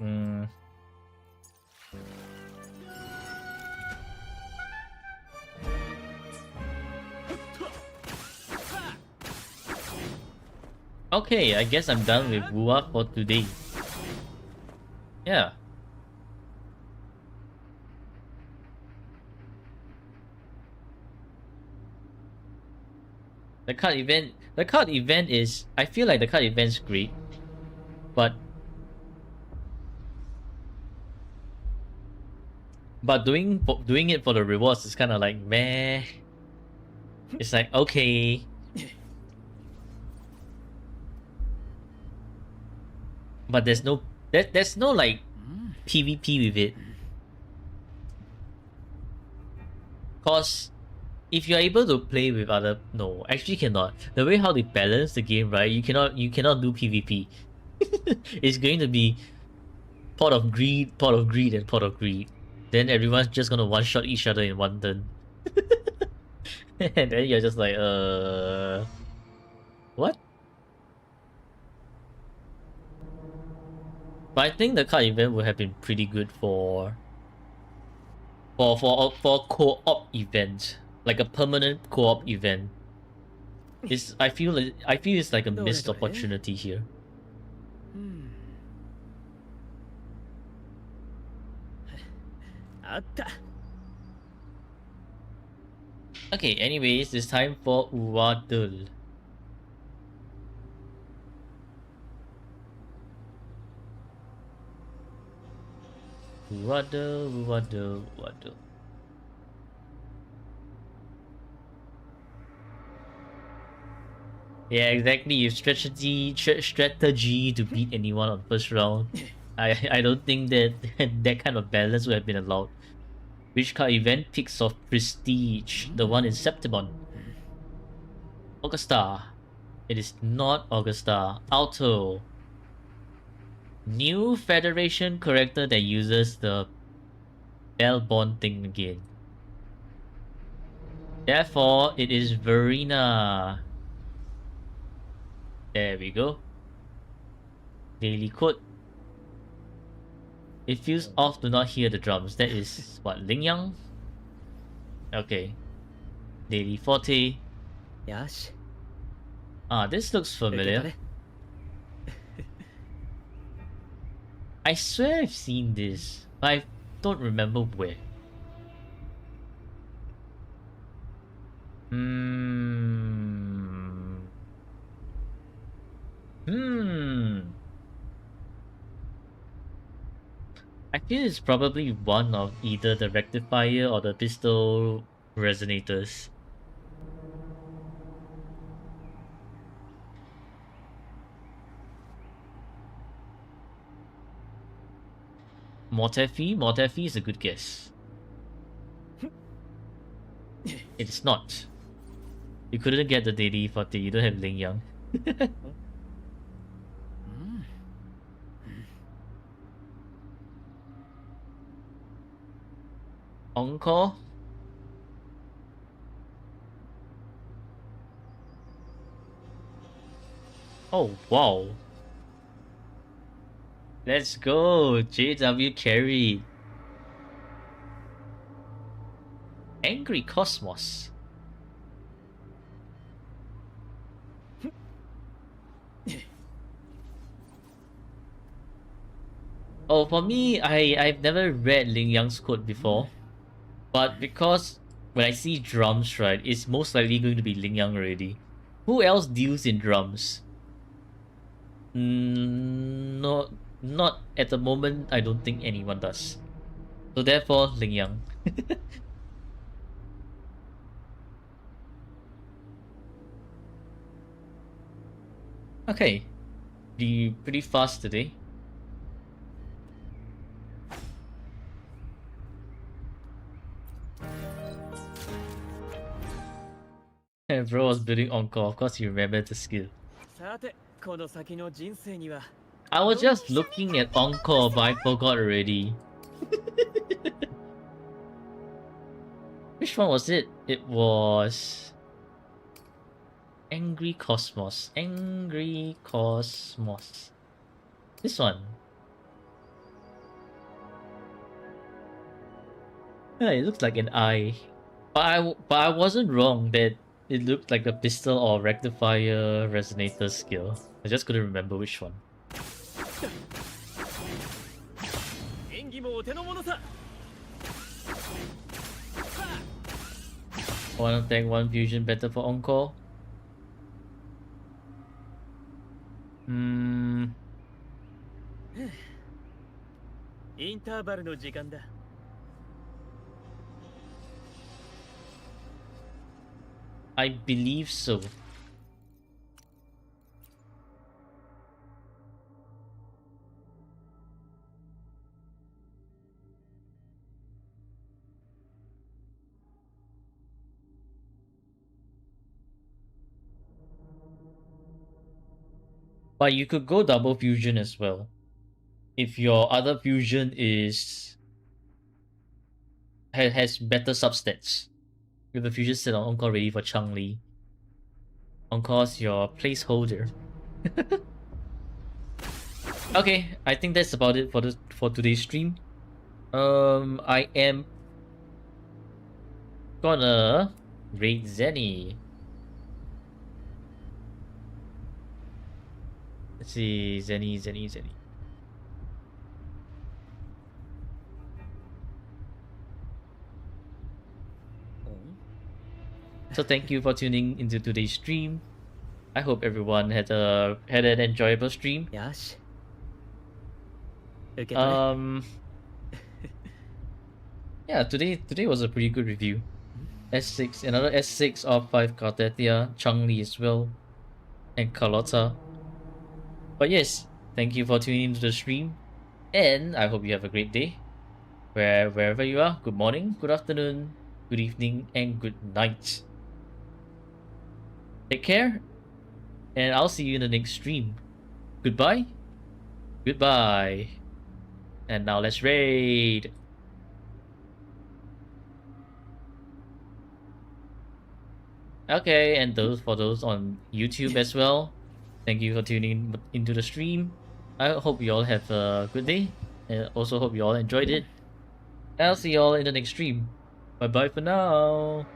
Okay, I guess I'm done with Wuwa for today. Yeah. The card event is, I feel like the card event's great, but doing it for the rewards is kind of like meh. It's like okay. But there's no like PvP with it. Cause if you're able to play with other actually cannot. The way how they balance the game, right? You cannot do PvP. It's going to be pot of greed, and pot of greed. Then everyone's just gonna one shot each other in one turn. And then you're just like what? But I think the card event would have been pretty good for co-op event, like a permanent co-op event. I feel it's like a missed opportunity here. Okay, anyways, it's time for Uwadul. Uwadul. Yeah, exactly. You strategy to beat anyone on first round. I don't think that that kind of balance would have been allowed. Which card event picks of Prestige? The one in Septimon. Augusta. It is not Augusta. Alto. New Federation character that uses the Bell Bond thing again. Therefore, it is Verena. There we go. Daily code. It feels off to not hear the drums. That is what, Ling Yang? Okay. Daily Forte. よし Ah, this looks familiar. I swear I've seen this, but I don't remember where. Hmm. Hmm. I feel it's probably one of either the rectifier or the pistol resonators. Mortefi? Mortefi is a good guess. It's not. You couldn't get the daily 40, you don't have Ling Yang. Encore? Oh, wow. Let's go, JW Carry. Angry Cosmos. Oh, for me, I've never read Ling Yang's quote before. But because when I see drums, right, it's most likely going to be Ling Yang already. Who else deals in drums? Not at the moment. I don't think anyone does. So therefore, Ling Yang. Okay, pretty fast today. And bro was building Encore. Of course, you remember the skill. I was just looking at Encore, but I forgot already. Which one was it? It was Angry Cosmos. Angry Cosmos. This one. Yeah, it looks like an eye. But I wasn't wrong that it looked like a pistol or rectifier resonator skill. I just couldn't remember which one. One attack, one fusion, better for Encore. I believe so. But you could go double fusion as well. If your other fusion has better substats. With the fusion set on Encore ready for Changli. Encore's your placeholder. Okay, I think that's about it for today's stream. I am gonna raid Zenny. Let's see, Zenny. So thank you for tuning into today's stream. I hope everyone had an enjoyable stream. Yeah, today was a pretty good review. S6, another S6 of 5 Cartetia, Changli as well, and Carlotta. But yes, thank you for tuning into the stream, and I hope you have a great day. Wherever you are, good morning, good afternoon, good evening, and good night. Take care, and I'll see you in the next stream. Goodbye. Goodbye. And now let's raid. Okay, and for those on YouTube as well, thank you for tuning into the stream. I hope you all have a good day, and also hope you all enjoyed it. I'll see you all in the next stream. Bye bye for now.